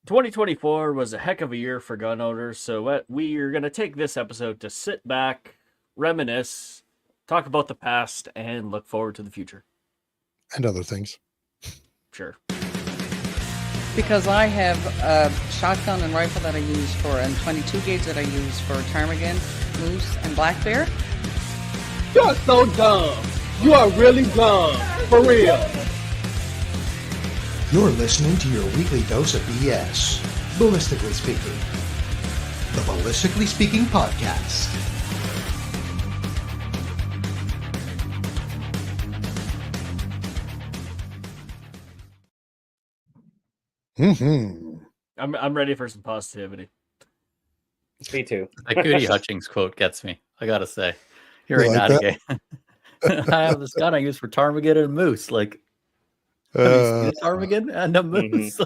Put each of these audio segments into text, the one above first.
2024 was a heck of a year for gun owners, so we are going to take this episode to sit back, reminisce, talk about the past, and look forward to the future. And other things. Sure. Because I have a shotgun and rifle that I use for, and 22 gauge that I use for ptarmigan, moose, and black bear. You're so dumb. You are really dumb. For real. You're listening to your weekly dose of BS, Ballistically Speaking. The Ballistically Speaking Podcast. Mm-hmm. I'm ready for some positivity. Me too. That Goody Hutchings quote gets me, I gotta say. Hearing like that again. I have this gun I use for ptarmigan and moose. Like, have you seen a ptarmigan and a moose?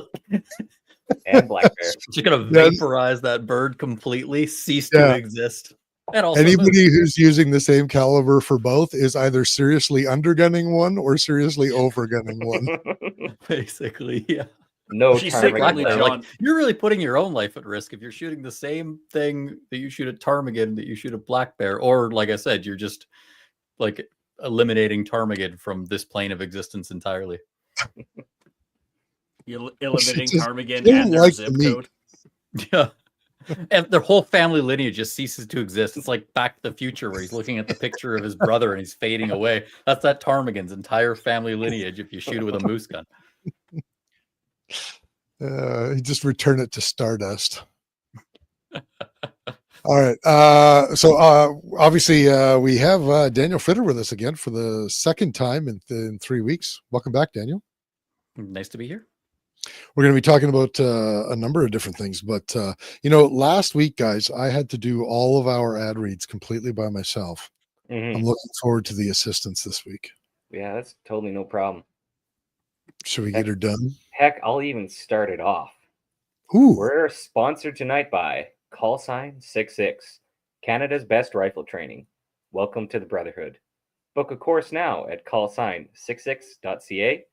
And black bear. You're gonna vaporize that bird completely, cease to exist. And also anybody who's using the same caliber for both is either seriously undergunning one or seriously overgunning one. Basically, yeah. No, She's ptarmigan. secretly Like, you're really putting your own life at risk if you're shooting the same thing that you shoot at ptarmigan that you shoot at black bear, or like I said, you're just like eliminating ptarmigan from this plane of existence entirely. Eliminating just ptarmigan didn't and their like zip the meat. code. Yeah. And their whole family lineage just ceases to exist. It's like Back to the Future where he's looking at the picture of his brother and he's fading away. That's that ptarmigan's entire family lineage if you shoot it with a moose gun. You just return it to stardust. All right. So obviously we have Daniel Fritter with us again for the second time in 3 weeks. Welcome back, Daniel. Nice to be here. We're going to be talking about a number of different things, but last week, guys, I had to do all of our ad reads completely by myself. Mhm. I'm looking forward to the assistance this week. Yeah, that's totally no problem. Should we get her done? Heck, I'll even start it off. Ooh, We're sponsored tonight by Callsign 66, Canada's best rifle training. Welcome to the Brotherhood. Book a course now at callsign66.ca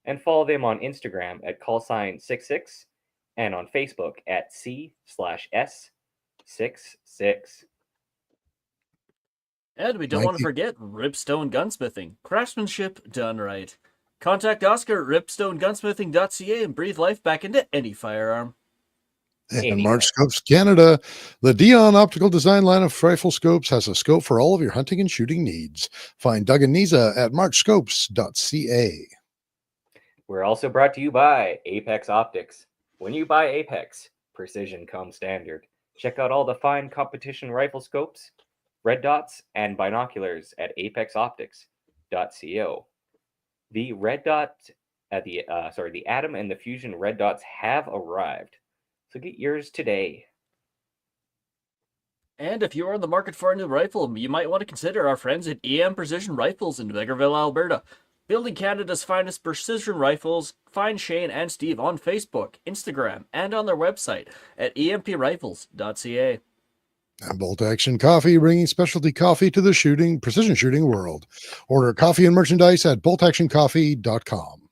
and follow them on Instagram at callsign66 and on Facebook at C/S66. And we don't want to forget Ripstone Gunsmithing. Craftsmanship done right. Contact Oscar at ripstonegunsmithing.ca and breathe life back into any firearm. and March Scopes Canada. The Dion Optical Design line of rifle scopes has a scope for all of your hunting and shooting needs. Find Doug and Niza at marchscopes.ca. We're also brought to you by Apex Optics. When you buy Apex, precision comes standard. Check out all the fine competition rifle scopes, red dots, and binoculars at apexoptics.co. The red dot the Atom and the Fusion red dots have arrived. So get yours today. And if you are in the market for a new rifle, you might want to consider our friends at EM Precision Rifles in Vegreville, Alberta. Building Canada's finest precision rifles, find Shane and Steve on Facebook, Instagram, and on their website at emprifles.ca. And Bolt Action Coffee, bringing specialty coffee to the precision shooting world. Order coffee and merchandise at boltactioncoffee.com.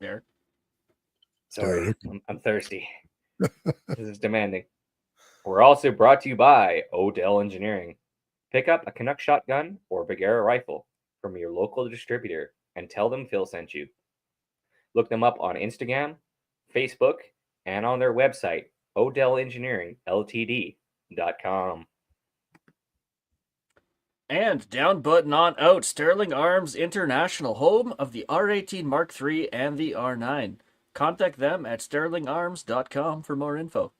There. Sorry, I'm thirsty. This is demanding. We're also brought to you by Odell Engineering. Pick up a Canuck shotgun or Bagheera rifle from your local distributor and tell them Phil sent you. Look them up on Instagram, Facebook, and on their website, odellengineeringltd.com. And down but not out, Sterling Arms International, home of the R18 Mark III and the R9. Contact them at sterlingarms.com for more info.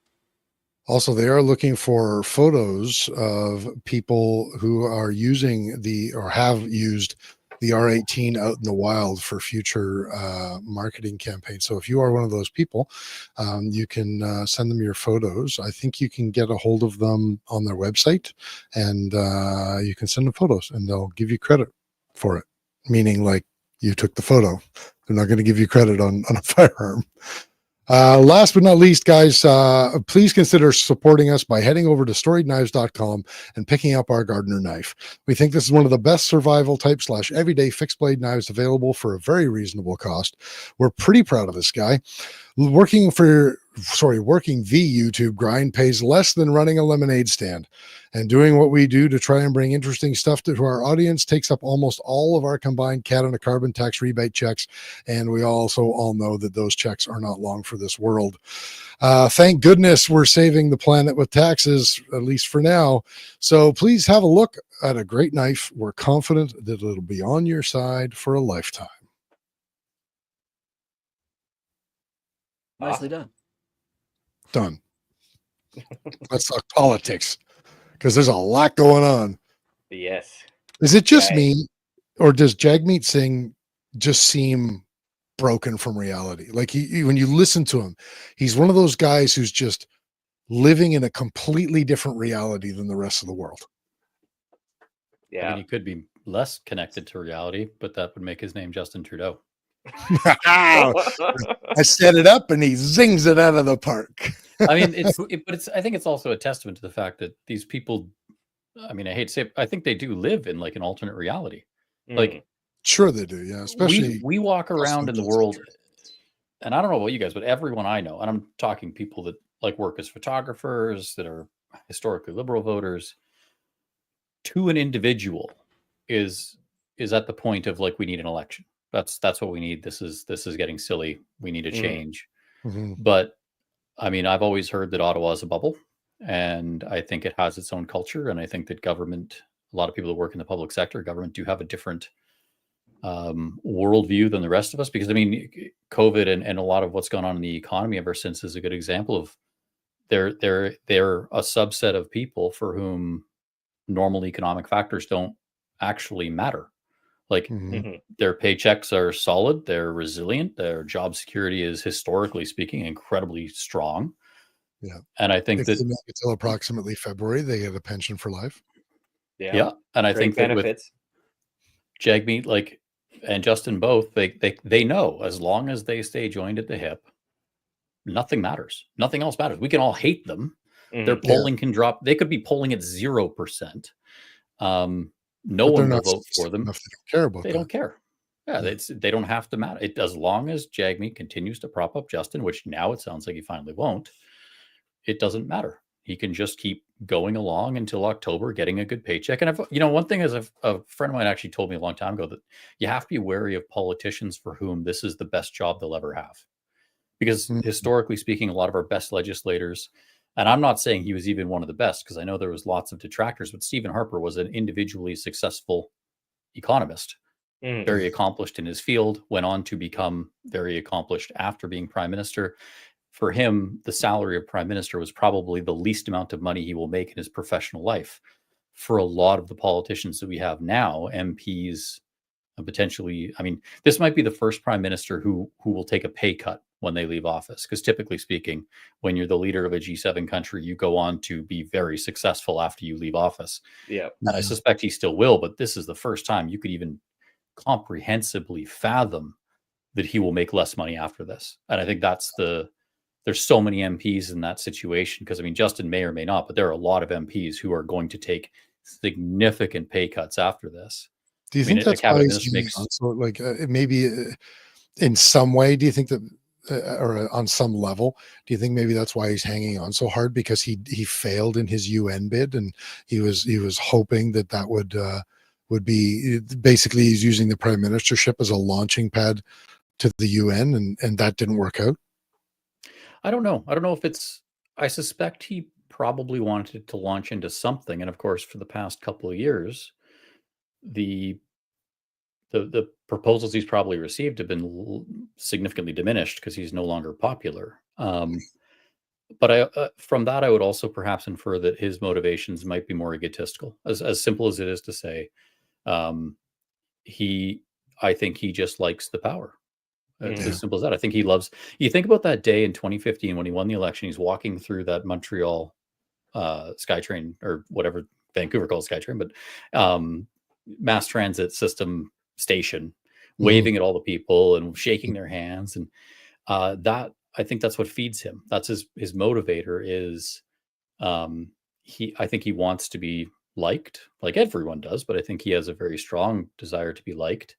Also, they are looking for photos of people who are using or have used the R18 out in the wild for future marketing campaigns. So if you are one of those people, you can send them your photos. I think you can get a hold of them on their website, and you can send them photos and they'll give you credit for it, meaning like you took the photo. They're not going to give you credit on a firearm. Last but not least, guys, please consider supporting us by heading over to storydknives.com and picking up our gardener knife. We think this is one of the best survival type / everyday fixed blade knives available for a very reasonable cost. We're pretty proud of this guy. Working the YouTube grind pays less than running a lemonade stand. And doing what we do to try and bring interesting stuff to our audience takes up almost all of our combined Canada carbon tax rebate checks. And we also all know that those checks are not long for this world. Thank goodness we're saving the planet with taxes, at least for now. So please have a look at a great knife. We're confident that it'll be on your side for a lifetime. Nicely done. Done. Let's talk politics, because there's a lot going on. Yes. Is it just Yeah. me, or does Jagmeet Singh just seem broken from reality? Like when you listen to him, he's one of those guys who's just living in a completely different reality than the rest of the world. Yeah. I mean, he could be less connected to reality, but that would make his name Justin Trudeau. I set it up and he zings it out of the park. I mean, I think it's also a testament to the fact that these people, I mean, I hate to say it, I think they do live in like an alternate reality. Like, sure they do. Yeah. Especially we walk around in the world, and I don't know about you guys, but everyone I know, and I'm talking people that like work as photographers, that are historically liberal voters, to an individual is at the point of like, we need an election. That's what we need. This is getting silly. We need a change. Mhm. But I mean, I've always heard that Ottawa is a bubble, and I think it has its own culture. And I think that government, a lot of people that work in the public sector, government do have a different worldview than the rest of us. Because I mean, COVID and a lot of what's gone on in the economy ever since is a good example of they're a subset of people for whom normal economic factors don't actually matter. Like their paychecks are solid, they're resilient, their job security is historically speaking incredibly strong. Yeah. And I think if that they make it till approximately February, they get a pension for life. Yeah. And I think that with Jagmeet, like, and Justin both, they know as long as they stay joined at the hip, nothing matters. Nothing else matters. We can all hate them. Their polling can drop. They could be polling at 0%. No one will vote for them. They don't care about They don't care. Yeah, they don't have to matter. As long as Jagmeet continues to prop up Justin, which now it sounds like he finally won't, it doesn't matter. He can just keep going along until October, getting a good paycheck. And one thing is a friend of mine actually told me a long time ago that you have to be wary of politicians for whom this is the best job they'll ever have. Because historically speaking, a lot of our best legislators, and I'm not saying he was even one of the best, because I know there was lots of detractors, but Stephen Harper was an individually successful economist, very accomplished in his field, went on to become very accomplished after being prime minister. For him, the salary of prime minister was probably the least amount of money he will make in his professional life. For a lot of the politicians that we have now, MPs, potentially, I mean, this might be the first prime minister who will take a pay cut when they leave office, because typically speaking, when you're the leader of a G7 country, you go on to be very successful after you leave office. Yeah. And I suspect he still will, but this is the first time you could even comprehensively fathom that he will make less money after this. And I think there's so many MPs in that situation, because I mean, Justin may or may not, but there are a lot of MPs who are going to take significant pay cuts after this. Do you think that's why he's maybe in some way, do you think that, or on some level, do you think maybe that's why he's hanging on so hard, because he failed in his UN bid, and he was hoping that would be basically, he's using the prime ministership as a launching pad to the UN, and that didn't work out? I don't know if I suspect he probably wanted to launch into something. And of course, for the past couple of years, the proposals he's probably received have been significantly diminished because he's no longer popular. But from that, I would also perhaps infer that his motivations might be more egotistical, as simple as it is to say. I think he just likes the power. It's as simple as that. I think he loves. You think about that day in 2015 when he won the election. He's walking through that Montreal SkyTrain, or whatever Vancouver calls SkyTrain, but mass transit system station, waving at all the people and shaking their hands, and that I think that's what feeds him. That's his motivator is I think he wants to be liked, like everyone does, but I think he has a very strong desire to be liked.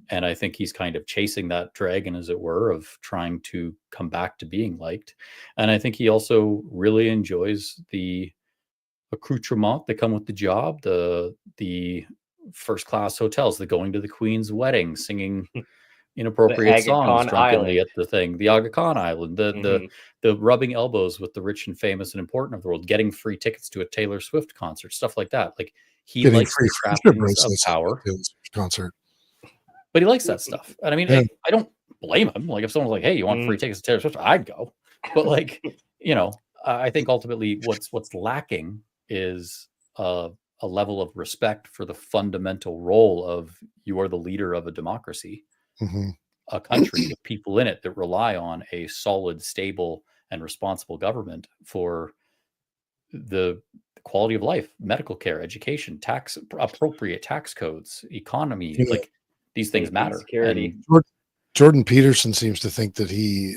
And I think he's kind of chasing that dragon, as it were, of trying to come back to being liked. And I think he also really enjoys the accoutrement that come with the job, the first class hotels, the going to the Queen's wedding, singing inappropriate Aga songs Khan drunkenly Island. at the thing, the Aga Khan Island, the rubbing elbows with the rich and famous and important of the world, getting free tickets to a Taylor Swift concert, stuff like that. Like he Getting likes free the friendship trappings of bracelets at power, the Taylor Swift concert. but he likes that stuff. And I mean, Yeah. I don't blame him. Like if someone's like, "Hey, you want free tickets to Taylor Swift?" I'd go. But like, I think ultimately what's lacking is a level of respect for the fundamental role of you are the leader of a democracy, a country with people in it that rely on a solid, stable, and responsible government for the quality of life, medical care, education, appropriate tax codes, economy. Yeah. Like these things Safety, matter. security. And Jordan Peterson seems to think that he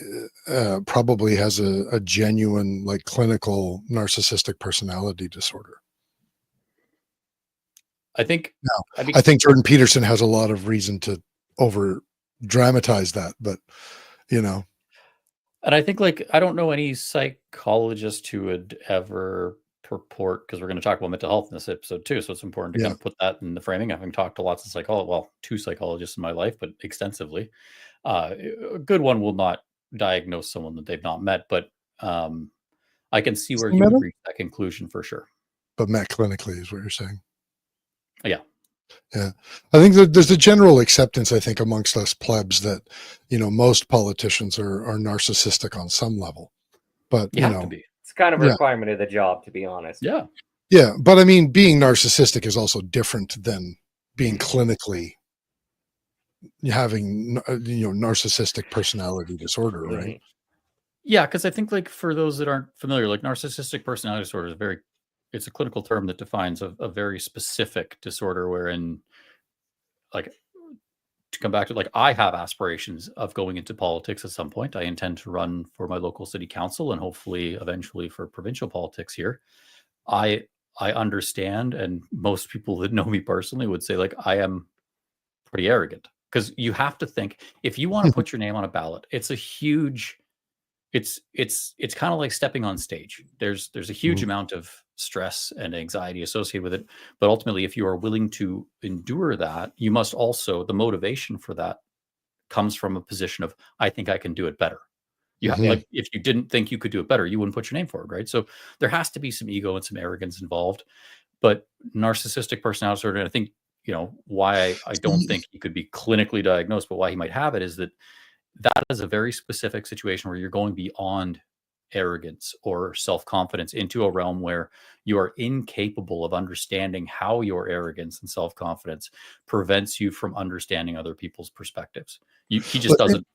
probably has a genuine, like, clinical narcissistic personality disorder. I think I think Jordan Peterson has a lot of reason to over dramatize that, but and I think, like, I don't know any psychologist who would ever purport, because we're going to talk about mental health in this episode too, so it's important to kind of put that in the framing. Having talked to lots of two psychologists in my life, but extensively, a good one will not diagnose someone that they've not met, but I can see where he would reach that conclusion for sure. But met clinically is what you're saying. Yeah. Yeah. I think that there's a general acceptance, I think, amongst us plebs that, most politicians are narcissistic on some level. But, you have to be. It's kind of a requirement of the job, to be honest. Yeah. Yeah. But I mean, being narcissistic is also different than being clinically having, narcissistic personality disorder, right? Yeah. Because I think, like, for those that aren't familiar, like, narcissistic personality disorder is it's a clinical term that defines a very specific disorder wherein, like, to come back to, like, I have aspirations of going into politics at some point. I intend to run for my local city council and hopefully eventually for provincial politics here. I understand, and most people that know me personally would say, like, I am pretty arrogant, because you have to think, if you want to put your name on a ballot, it's a huge, it's kind of like stepping on stage. There's a huge amount of stress and anxiety associated with it, but ultimately, if you are willing to endure that, you must also, the motivation for that comes from a position of, I think I can do it better. Like, if you didn't think you could do it better, you wouldn't put your name forward, right? So there has to be some ego and some arrogance involved. But narcissistic personality disorder, and I think, why I don't think he could be clinically diagnosed, but why he might have it is that is a very specific situation where you're going beyond arrogance or self-confidence into a realm where you are incapable of understanding how your arrogance and self-confidence prevents you from understanding other people's perspectives. He just doesn't.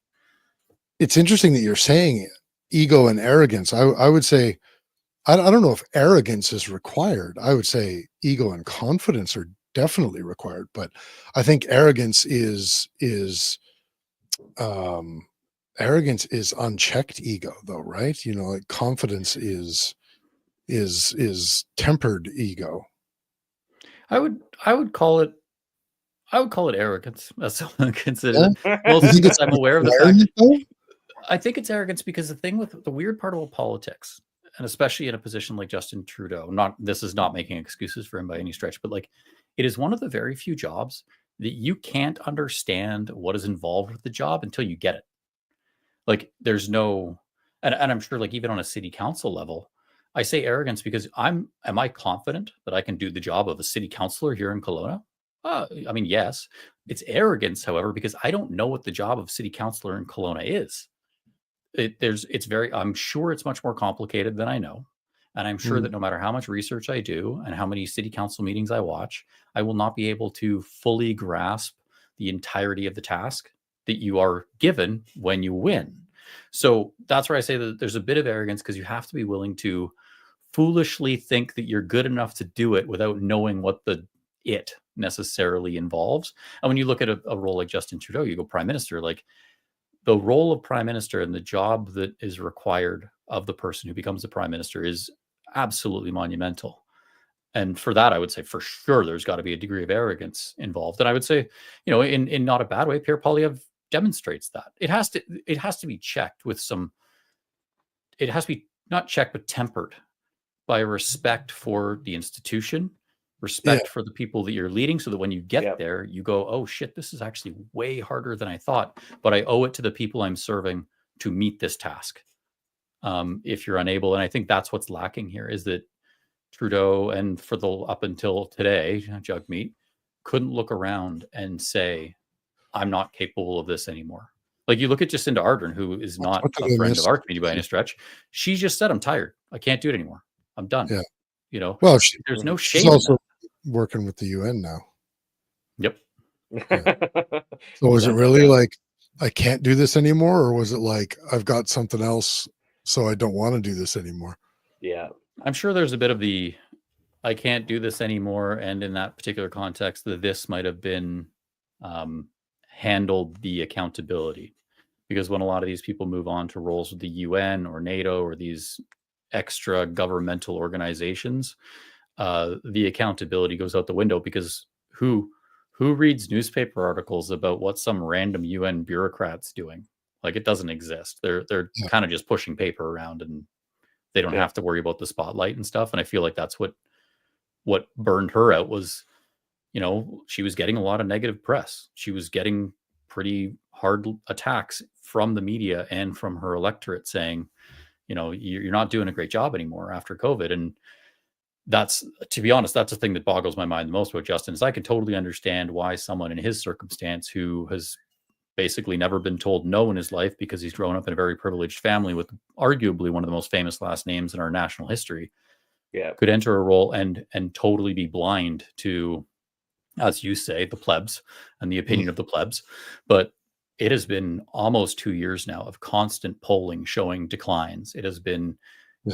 It's interesting that you're saying ego and arrogance. I would say, I don't know if arrogance is required. I would say ego and confidence are definitely required, but I think arrogance is unchecked ego, though, right? Like, confidence is tempered ego. I would call it arrogance. That's what I consider it. Most because I'm aware of the fact. I think it's arrogance because the weird part about politics, and especially in a position like Justin Trudeau, this is not making excuses for him by any stretch, but, like, it is one of the very few jobs that you can't understand what is involved with the job until you get it. Like, there's no, and I'm sure, like, even on a city council level, I say arrogance because am I confident that I can do the job of a city councilor here in Kelowna? I mean, yes. It's arrogance, however, because I don't know what the job of city councilor in Kelowna is. I'm sure it's much more complicated than I know. And I'm sure that no matter how much research I do and how many city council meetings I watch, I will not be able to fully grasp the entirety of the task that you are given when you win. So that's where I say that there's a bit of arrogance, because you have to be willing to foolishly think that you're good enough to do it without knowing what it necessarily involves. And when you look at a role like Justin Trudeau, you go prime minister, like, the role of prime minister and the job that is required of the person who becomes the prime minister is absolutely monumental. And for that, I would say for sure there's got to be a degree of arrogance involved. And I would say, in not a bad way, Pierre Poilievre demonstrates that. It has to be checked with some. It has to be not checked but tempered by respect for the institution, respect for the people that you're leading, so that when you get there, you go, oh shit, this is actually way harder than I thought, but I owe it to the people I'm serving to meet this task. If you're unable, and I think that's what's lacking here, is that Trudeau, and for the up until today, Jagmeet couldn't look around and say, I'm not capable of this anymore. Like, you look at Jacinda Ardern, who is not a friend of our community by any stretch. She just said, I'm tired. I can't do it anymore. I'm done. Yeah. Well, there's no shame. She's also working with the UN now. Yep. Yeah. So was it really like, I can't do this anymore? Or was it like, I've got something else, so I don't want to do this anymore? Yeah. I'm sure there's a bit of the, I can't do this anymore. And in that particular context, this might have been handled the accountability, because when a lot of these people move on to roles with the UN or NATO or these extra governmental organizations, the accountability goes out the window, because who reads newspaper articles about what some random UN bureaucrat's doing? Like, it doesn't exist. They're kind of just pushing paper around, and they don't have to worry about the spotlight and stuff. And I feel like that's what burned her out was, she was getting a lot of negative press. She was getting pretty hard attacks from the media and from her electorate saying, you're not doing a great job anymore after COVID. And that's, to be honest, that's the thing that boggles my mind the most about Justin, is I can totally understand why someone in his circumstance, who has basically never been told no in his life because he's grown up in a very privileged family with arguably one of the most famous last names in our national history, could enter a role and totally be blind to, as you say, the plebs and the opinion of the plebs. But it has been almost 2 years now of constant polling showing declines. It has been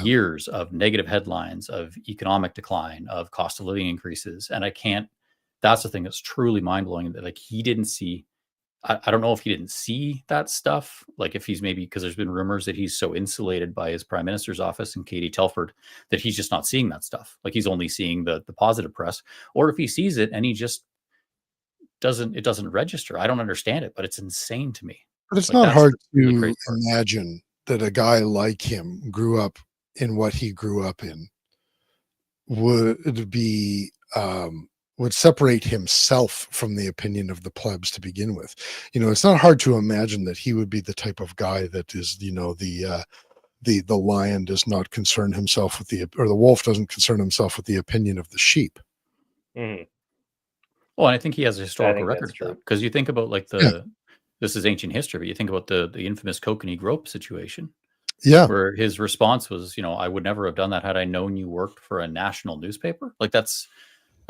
years of negative headlines, of economic decline, of cost of living increases. And that's the thing that's truly mind blowing, that like, he didn't see, I don't know if he didn't see that stuff. Like, if he's maybe, because there's been rumors that he's so insulated by his prime minister's office and Katie Telford that he's just not seeing that stuff. Like, he's only seeing the positive press, or if he sees it and he just it doesn't register. I don't understand it, but it's insane to me. But it's not hard to imagine that a guy like him grew up in what he grew up in would separate himself from the opinion of the plebs to begin with. It's not hard to imagine that he would be the type of guy that is, the lion does not concern himself with or the wolf doesn't concern himself with the opinion of the sheep. Mm-hmm. Well, and I think he has a historical record of that, because you think about this is ancient history, but you think about the infamous Kokanee Grope situation. Yeah. Where his response was, I would never have done that had I known you worked for a national newspaper. Like, that's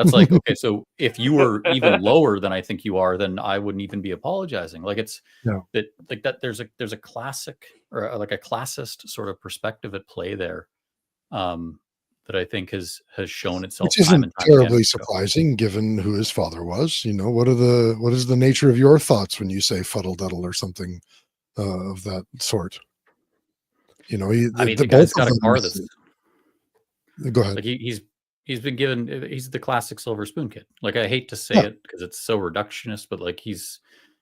like, okay, so if you were even lower than I think you are, then I wouldn't even be apologizing. Like, it's that there's a classic, or like a classist sort of perspective at play there, that I think has shown itself. Which isn't terribly surprising, given who his father was. What is the nature of your thoughts when you say fuddle duddle or something of that sort? The guy's got a car that's. Go ahead. Like, he's been given. He's the classic silver spoon kid. Like, I hate to say it because it's so reductionist, but like, he's,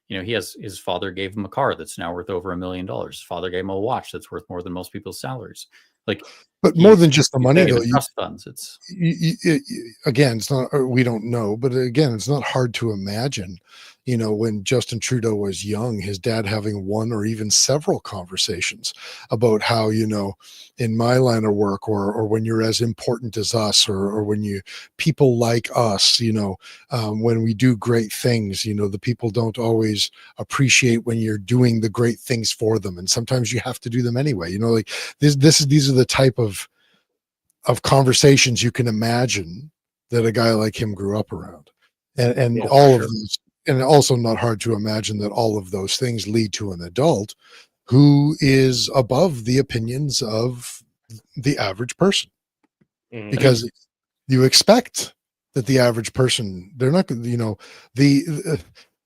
his father gave him a car that's now worth over $1 million. His father gave him a watch that's worth more than most people's salaries. Like, but more than just the money, though. Trust funds. It's again, it's not. We don't know, but again, it's not hard to imagine. When Justin Trudeau was young, his dad having one or even several conversations about how, in my line of work, or when you're as important as us, or when people like us, when we do great things, the people don't always appreciate when you're doing the great things for them, and sometimes you have to do them anyway. Like these are the type of conversations you can imagine that a guy like him grew up around, and all of these. And also not hard to imagine that all of those things lead to an adult who is above the opinions of the average person. Mm-hmm. Because you expect that the average person, they're not,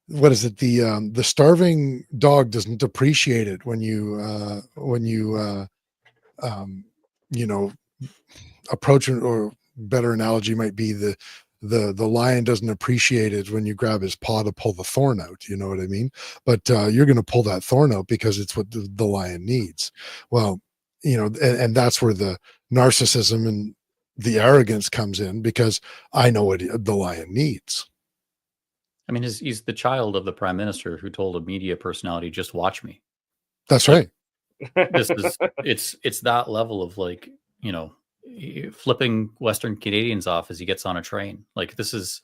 what is it? The starving dog doesn't appreciate it when you you know, approach it, or better analogy might be the lion doesn't appreciate it when you grab his paw to pull the thorn out. You know what I mean? But you're going to pull that thorn out because it's what the lion needs. Well, you know, and that's where the narcissism and the arrogance comes in, because I know what the lion needs. I mean, he's the child of the prime minister who told a media personality, "Just watch me." That's Like, right. this is it's that level of, like, flipping Western Canadians off as he gets on a train. Like, this is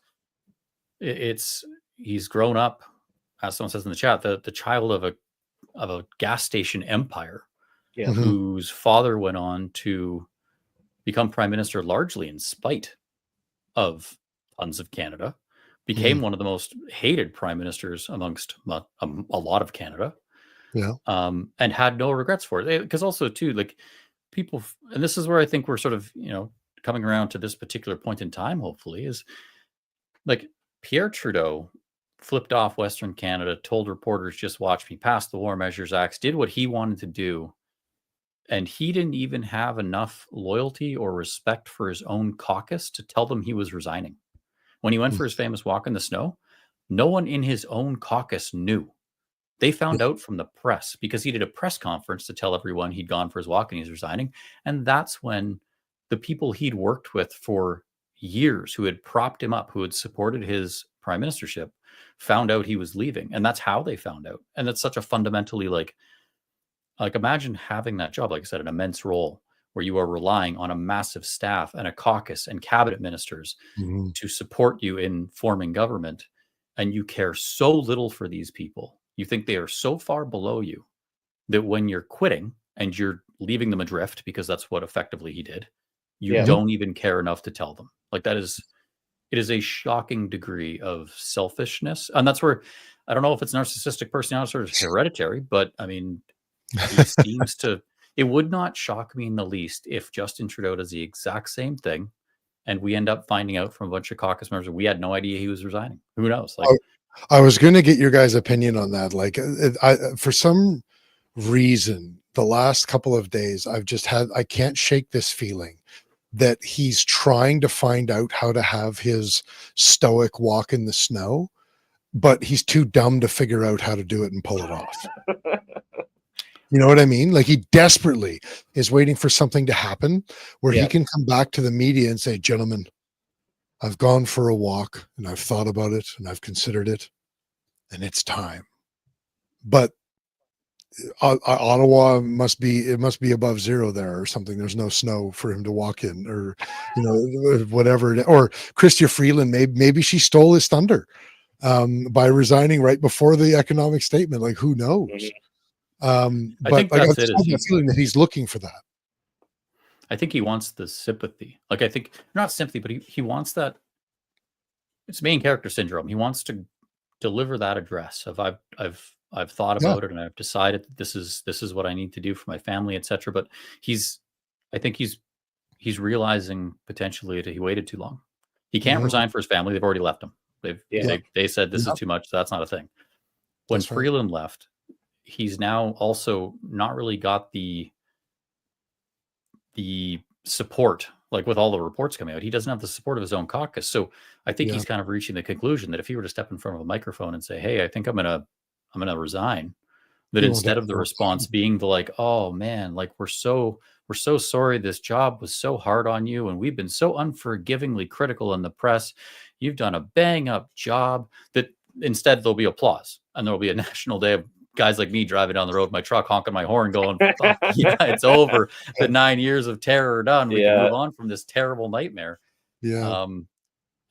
it's he's grown up, as someone says in the chat, the child of a gas station empire, Yeah. Mhm. whose father went on to become prime minister largely in spite of tons of Canada, became one of the most hated prime ministers amongst a lot of Canada, Yeah. and had no regrets for it. Because also, too, like, people, and this is where I think we're sort of, coming around to this particular point in time, hopefully, is like Pierre Trudeau flipped off Western Canada, told reporters, "Just watch me," passed the War Measures Acts, did what he wanted to do. And he didn't even have enough loyalty or respect for his own caucus to tell them he was resigning. When he went for his famous walk in the snow, no one in his own caucus knew. They found out from the press because he did a press conference to tell everyone he'd gone for his walk and he's resigning. And that's when the people he'd worked with for years, who had propped him up, who had supported his prime ministership, found out he was leaving. And that's how they found out. And that's such a fundamentally, like imagine having that job, like I said, an immense role where you are relying on a massive staff and a caucus and cabinet ministers Mhm. to support you in forming government, and you care so little for these people. You think they are so far below you that when you're quitting and you're leaving them adrift, because that's what effectively he did, you Yeah. don't even care enough to tell them. Like, it is a shocking degree of selfishness. And that's where, I don't know if it's narcissistic personality or hereditary, but I mean, he seems to, it would not shock me in the least if Justin Trudeau does the exact same thing and we end up finding out from a bunch of caucus members, we had no idea he was resigning. Who knows? Like, I was going to get your guys' opinion on that. Like, for some reason, the last couple of days, I can't shake this feeling that he's trying to find out how to have his stoic walk in the snow, but he's too dumb to figure out how to do it and pull it off. You know what I mean? Like, he desperately is waiting for something to happen where he can come back to the media and say, "Gentlemen, I've gone for a walk and I've thought about it and I've considered it, and it's time." But Ottawa must be above zero there or something. There's no snow for him to walk in, or whatever. Or Chrystia Freeland, maybe she stole his thunder by resigning right before the economic statement. Like, who knows? I But think like, I that's just it. have that feeling that he's looking for that. I think he wants the sympathy. Like, I think not sympathy, but he wants that. It's main character syndrome. He wants to deliver that address of I've thought about it and I've decided that this is what I need to do for my family, etc. But I think he's realizing potentially that he waited too long. He can't resign for his family. They've already left him. They said this is too much. So that's not a thing. When Freeland left, he's now also not really got the support, like with all the reports coming out. He doesn't have the support of his own caucus. So I think he's kind of reaching the conclusion that if he were to step in front of a microphone and say, "Hey, I think I'm gonna resign," that instead of the response being the like, "Oh man, like we're so sorry, this job was so hard on you and we've been so unforgivingly critical in the press. You've done a bang up job," that instead there'll be applause and there'll be a national day of guys like me driving down the road, my truck, honking my horn, going, "Fuck yeah, it's over. The 9 years of terror are done. We can move on from this terrible nightmare." Yeah.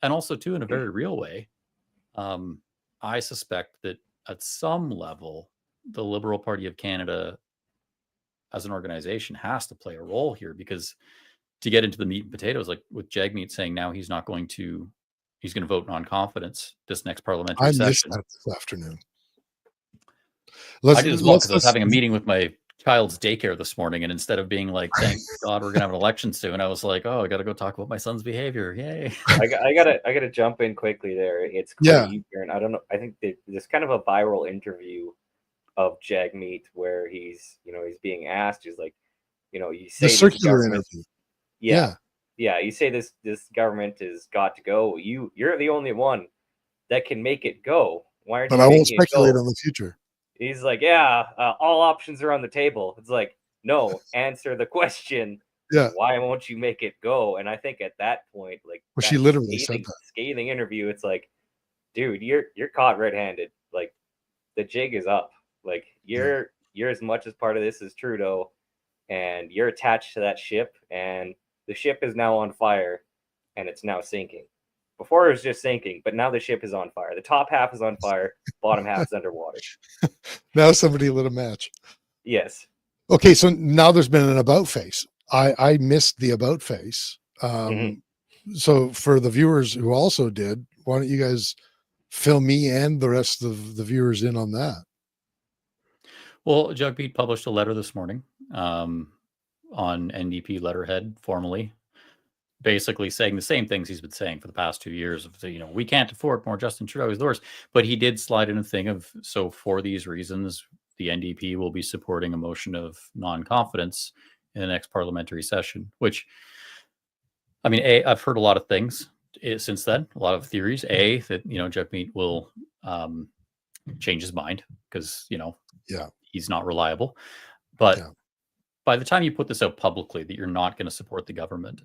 And also, too, in a very real way, I suspect that at some level, the Liberal Party of Canada as an organization has to play a role here, because to get into the meat and potatoes, like with Jagmeet saying now he's going to vote non-confidence this next parliamentary I missed session. that this afternoon. I did as well, because I was having a meeting with my child's daycare this morning, and instead of being like, thank God we're gonna have an election soon, I was like, oh, I gotta go talk about my son's behavior. Yay. I gotta jump in quickly there. It's Yeah. quite easier, and I don't know. I think there's kind of a viral interview of Jagmeet where he's being asked. He's like, you say The this circular government, interview. yeah, you say this government has got to go. You're the only one that can make it go. Why aren't But you I won't making it speculate go? on the future. He's like, yeah, all options are on the table. It's like, no, answer the question. Yeah. Why won't you make it go? And I think at that point, like, Well, that she literally said that. scathing interview, it's like, dude, you're caught red-handed. Like, the jig is up. Like, you're as much as part of this as Trudeau, and you're attached to that ship, and the ship is now on fire, and it's now sinking. Before it was just sinking, but now the ship is on fire. The top half is on fire, bottom half is underwater. Now somebody lit a match. Yes. Okay, so now there's been an about face. I missed the about face. So for the viewers who also did, why don't you guys fill me and the rest of the viewers in on that? Well, Jagmeet published a letter this morning on NDP letterhead formally, basically saying the same things he's been saying for the past 2 years of, we can't afford more Justin Trudeau is yours. But he did slide in a thing of, so for these reasons, the NDP will be supporting a motion of non-confidence in the next parliamentary session, which, I mean, I've heard a lot of things since then, a lot of theories. That, Jagmeet will change his mind because, he's not reliable. But by the time you put this out publicly that you're not going to support the government,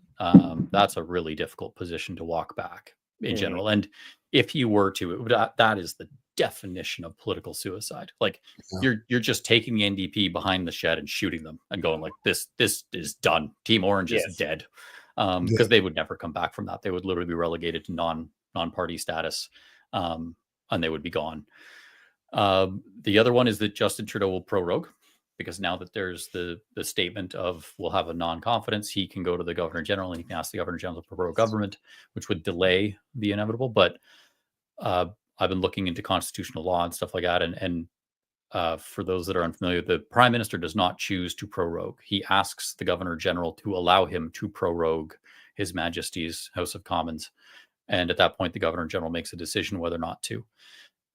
that's a really difficult position to walk back in general. And if you were to, that is the definition of political suicide. Like you're just taking the NDP behind the shed and shooting them and going like, this is done. Team Orange is dead. Because they would never come back from that. They would literally be relegated to non-party status, and they would be gone. The other one is that Justin Trudeau will prorogue, because now that there's the statement of we'll have a non-confidence, he can go to the Governor General and he can ask the Governor General to prorogue government, which would delay the inevitable. But I've been looking into constitutional law and stuff like that, and for those that are unfamiliar, the Prime Minister does not choose to prorogue. He asks the Governor General to allow him to prorogue His Majesty's House of Commons. And at that point, the Governor General makes a decision whether or not to.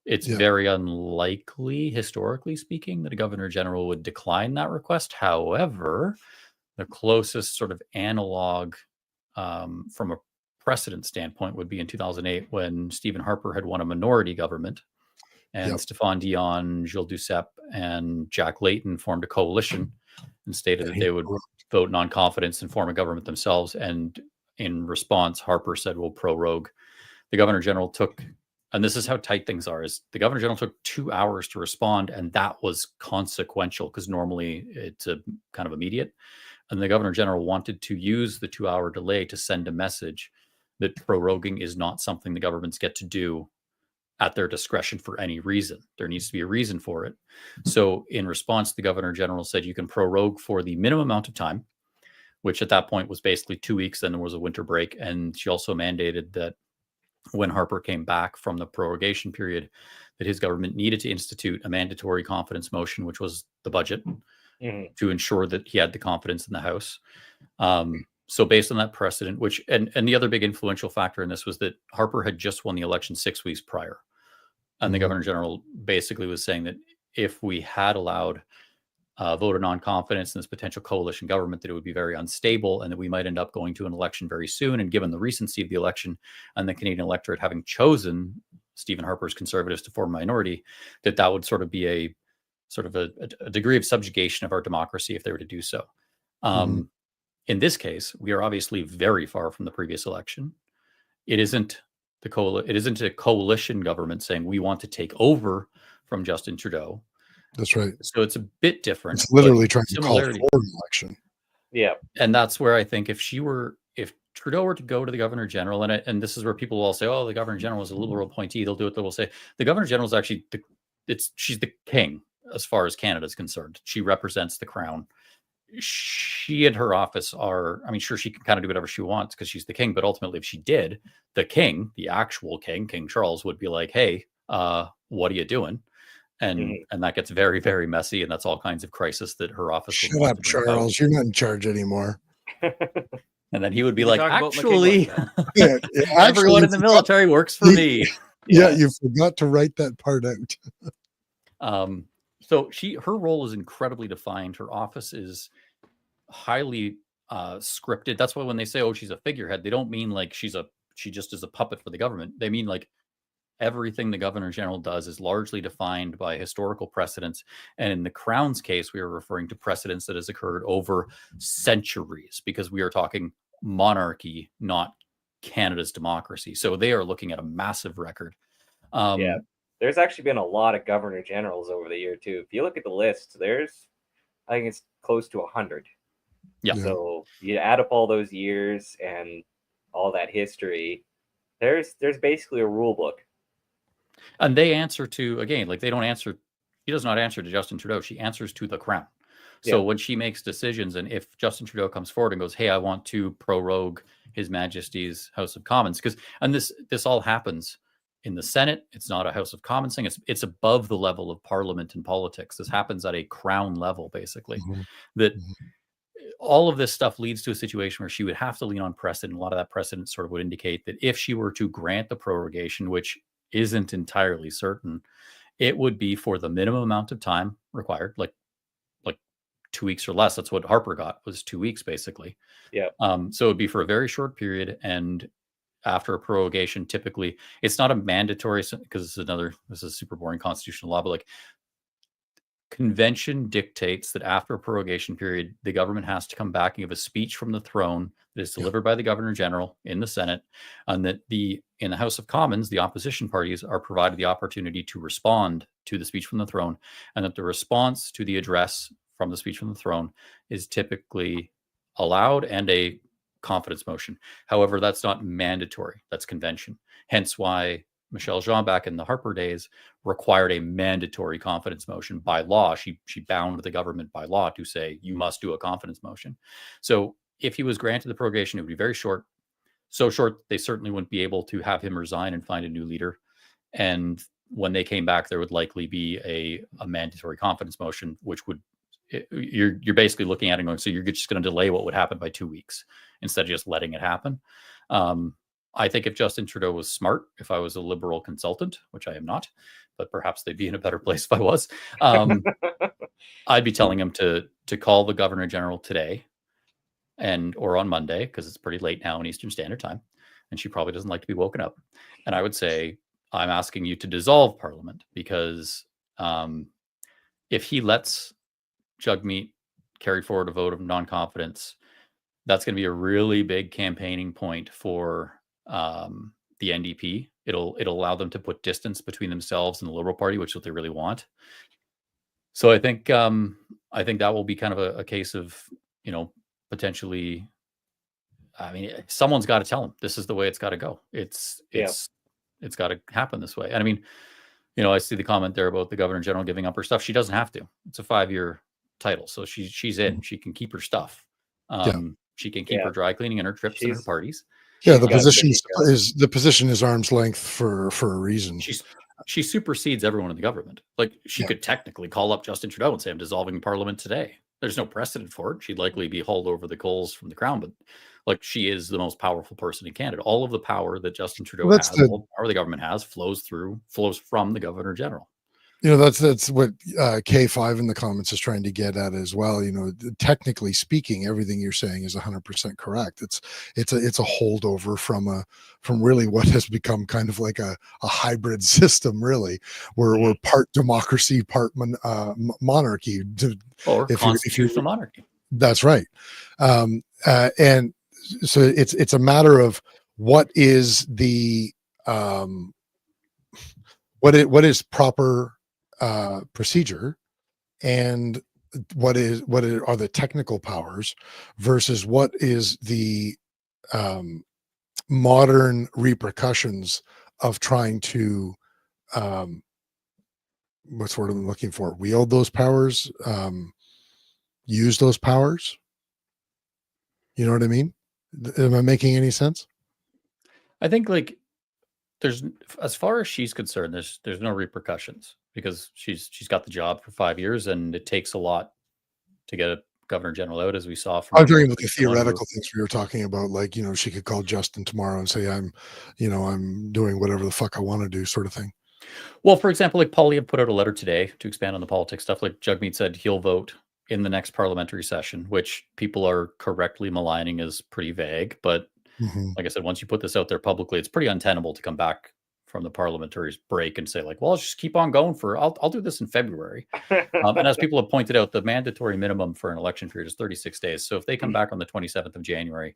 It's very unlikely, historically speaking, that a Governor General would decline that request. However, the closest sort of analog from a precedent standpoint would be in 2008 when Stephen Harper had won a minority government. And Stéphane Dion, Gilles Duceppe, and Jack Layton formed a coalition and stated that they would vote non-confidence and form a government themselves. And in response, Harper said, we'll prorogue. The Governor General took, and this is how tight things are, is the Governor General took 2 hours to respond, and that was consequential because normally it's a kind of immediate. And the Governor General wanted to use the 2-hour delay to send a message that proroguing is not something the governments get to do at their discretion for any reason. There needs to be a reason for it. So in response, the Governor General said you can prorogue for the minimum amount of time, which at that point was basically 2 weeks. Then there was a winter break. And she also mandated that when Harper came back from the prorogation period, that his government needed to institute a mandatory confidence motion, which was the budget, to ensure that he had the confidence in the House. So based on that precedent, which, and the other big influential factor in this was that Harper had just won the election 6 weeks prior. And the Governor General basically was saying that if we had allowed vote of non-confidence in this potential coalition government, that it would be very unstable and that we might end up going to an election very soon. And given the recency of the election and the Canadian electorate having chosen Stephen Harper's Conservatives to form a minority, that would sort of be a degree of subjugation of our democracy if they were to do so. In this case, we are obviously very far from the previous election. It isn't a coalition government saying we want to take over from Justin Trudeau. That's right. So it's a bit different. It's literally trying to call for an election. Yeah. And that's where I think if Trudeau were to go to the Governor General, and this is where people will all say, oh, the Governor General is a liberal appointee, they'll do it. They will say the Governor General is actually she's the king as far as Canada is concerned. She represents the crown. She and her office are, I mean, sure, she can kind of do whatever she wants because she's the king, but ultimately if she did, the king, the actual king, King Charles, would be like, hey, what are you doing? and that gets very, very messy, and that's all kinds of crisis that her office Shut would want up, to bring about. Charles. You're not in charge anymore. And then he would be You like, talk about McCain actually, like Yeah, everyone actually, in the military works for me. Yeah, you forgot to write that part out. So her role is incredibly defined. Her office is highly scripted. That's why when they say, "Oh, she's a figurehead," they don't mean like she just is a puppet for the government. They mean like everything the governor general does is largely defined by historical precedents. And in the Crown's case, we are referring to precedents that has occurred over centuries, because we are talking monarchy, not Canada's democracy. So they are looking at a massive record. There's actually been a lot of governor generals over the year too. If you look at the list, I think it's close to 100. Yeah. So you add up all those years and all that history, there's basically a rule book. And they answer to, again, like she does not answer to Justin Trudeau. She answers to the Crown. So when she makes decisions, and if Justin Trudeau comes forward and goes, "Hey, I want to prorogue His Majesty's House of Commons," and this all happens in the Senate. It's not a House of Commons thing. It's above the level of Parliament and politics. This happens at a Crown level, basically. That all of this stuff leads to a situation where she would have to lean on precedent. A lot of that precedent sort of would indicate that if she were to grant the prorogation, which isn't entirely certain, it would be for the minimum amount of time required, like 2 weeks or less. That's what Harper got, was 2 weeks, basically. So it'd be for a very short period. And after a prorogation, typically it's not a mandatory, because this is super boring constitutional law, but like convention dictates that after a prorogation period, the government has to come back and give a speech from the throne that is delivered by the governor general in the Senate, and that in the House of Commons, the opposition parties are provided the opportunity to respond to the speech from the throne, and that the response to the address from the speech from the throne is typically allowed, and a confidence motion. However, that's not mandatory. That's convention. Hence why Michelle Jean, back in the Harper days, required a mandatory confidence motion by law. She bound the government by law to say, you must do a confidence motion. So if he was granted the prorogation, it would be very short. So short, they certainly wouldn't be able to have him resign and find a new leader. And when they came back, there would likely be a mandatory confidence motion, which would, you're basically looking at it and going, so you're just going to delay what would happen by 2 weeks instead of just letting it happen. I think if Justin Trudeau was smart, if I was a Liberal consultant, which I am not, but perhaps they'd be in a better place if I was, I'd be telling him to call the Governor General today or on Monday, because it's pretty late now in Eastern Standard Time, and she probably doesn't like to be woken up. And I would say, I'm asking you to dissolve Parliament, because if he lets Jagmeet carry forward a vote of non-confidence, that's going to be a really big campaigning point for the NDP. It'll allow them to put distance between themselves and the Liberal Party, which is what they really want. So I think that will be kind of a case of, potentially. I mean, someone's got to tell him this is the way it's got to go. It's got to happen this way. And I mean, I see the comment there about the Governor General giving up her stuff. She doesn't have to. It's a 5-year title, so she's in. She can keep her stuff. She can keep her dry cleaning and her trips and her parties. Yeah, the position is arm's length for a reason. She supersedes everyone in the government. Like, she could technically call up Justin Trudeau and say, I'm dissolving Parliament today. There's no precedent for it. She'd likely be hauled over the coals from the Crown, but like, she is the most powerful person in Canada. All of the power that Justin Trudeau has, all the power the government has, flows from the Governor General. That's what K5 in the comments is trying to get at as well. Technically speaking, everything you're saying is 100% correct. It's a holdover from really what has become kind of like a hybrid system, really, where we're part democracy, part monarchy, or constitutional monarchy. That's right. And so it's a matter of what is the what is proper procedure, and what are the technical powers versus what is the modern repercussions of trying to what's the word I'm looking for, wield those powers, use those powers. You know what I mean? Am I making any sense? I think, like, there's, as far as she's concerned, there's no repercussions because she's got the job for 5 years, and it takes a lot to get a governor general out, as we saw from. I'm talking about the theoretical things we were talking about, like, you know, she could call Justin tomorrow and say, I'm doing whatever the fuck I want to do, sort of thing. Well, for example, like Poilievre put out a letter today to expand on the politics stuff. Like Jagmeet said, he'll vote in the next parliamentary session, which people are correctly maligning as pretty vague. But like I said, once you put this out there publicly, it's pretty untenable to come back from the parliamentary break and say, like, well, I'll just keep on going I'll do this in February. And as people have pointed out, the mandatory minimum for an election period is 36 days. So if they come back on the 27th of January,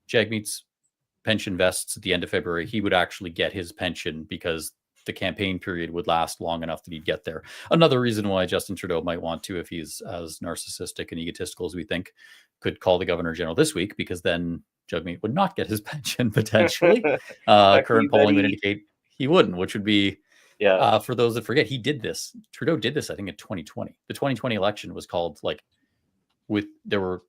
Jagmeet's pension vests at the end of February, he would actually get his pension because the campaign period would last long enough that he'd get there. Another reason why Justin Trudeau might want to, if he's as narcissistic and egotistical as we think, could call the governor general this week, because then Jagmeet would not get his pension potentially. Current polling would indicate he wouldn't, which would be, for those that forget, he did this. Trudeau did this, I think, in 2020. The 2020 election was called there were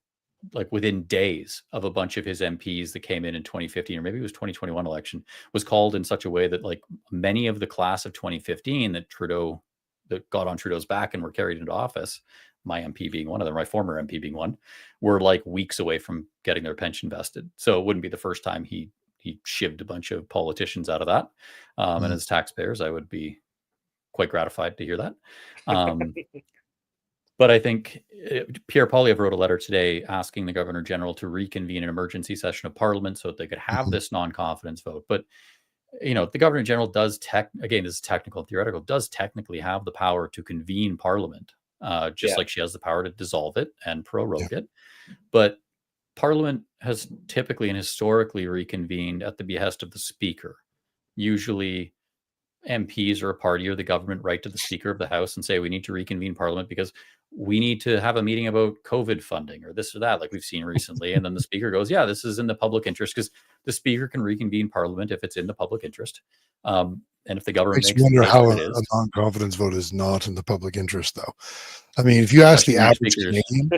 within days of a bunch of his MPs that came in 2015, or maybe it was 2021 election, was called in such a way that like many of the class of 2015 that got on Trudeau's back and were carried into office, my MP being one of them, my former MP being one, were like weeks away from getting their pension vested. So it wouldn't be the first time he shivved a bunch of politicians out of that. And as taxpayers, I would be quite gratified to hear that. But I think Pierre Poilievre wrote a letter today asking the Governor General to reconvene an emergency session of Parliament so that they could have this non-confidence vote. But, you know, the Governor General does, again, this is technical and theoretical, does technically have the power to convene Parliament, just like she has the power to dissolve it and prorogue it. But Parliament has typically and historically reconvened at the behest of the Speaker. Usually MPs or a party or the government write to the Speaker of the House and say, we need to reconvene Parliament because we need to have a meeting about COVID funding or this or that, like we've seen recently. And then the Speaker goes, yeah, this is in the public interest, because the Speaker can reconvene Parliament if it's in the public interest. And if the government makes you wonder how a non-confidence vote is not in the public interest, though. I mean, if you ask the average Canadian,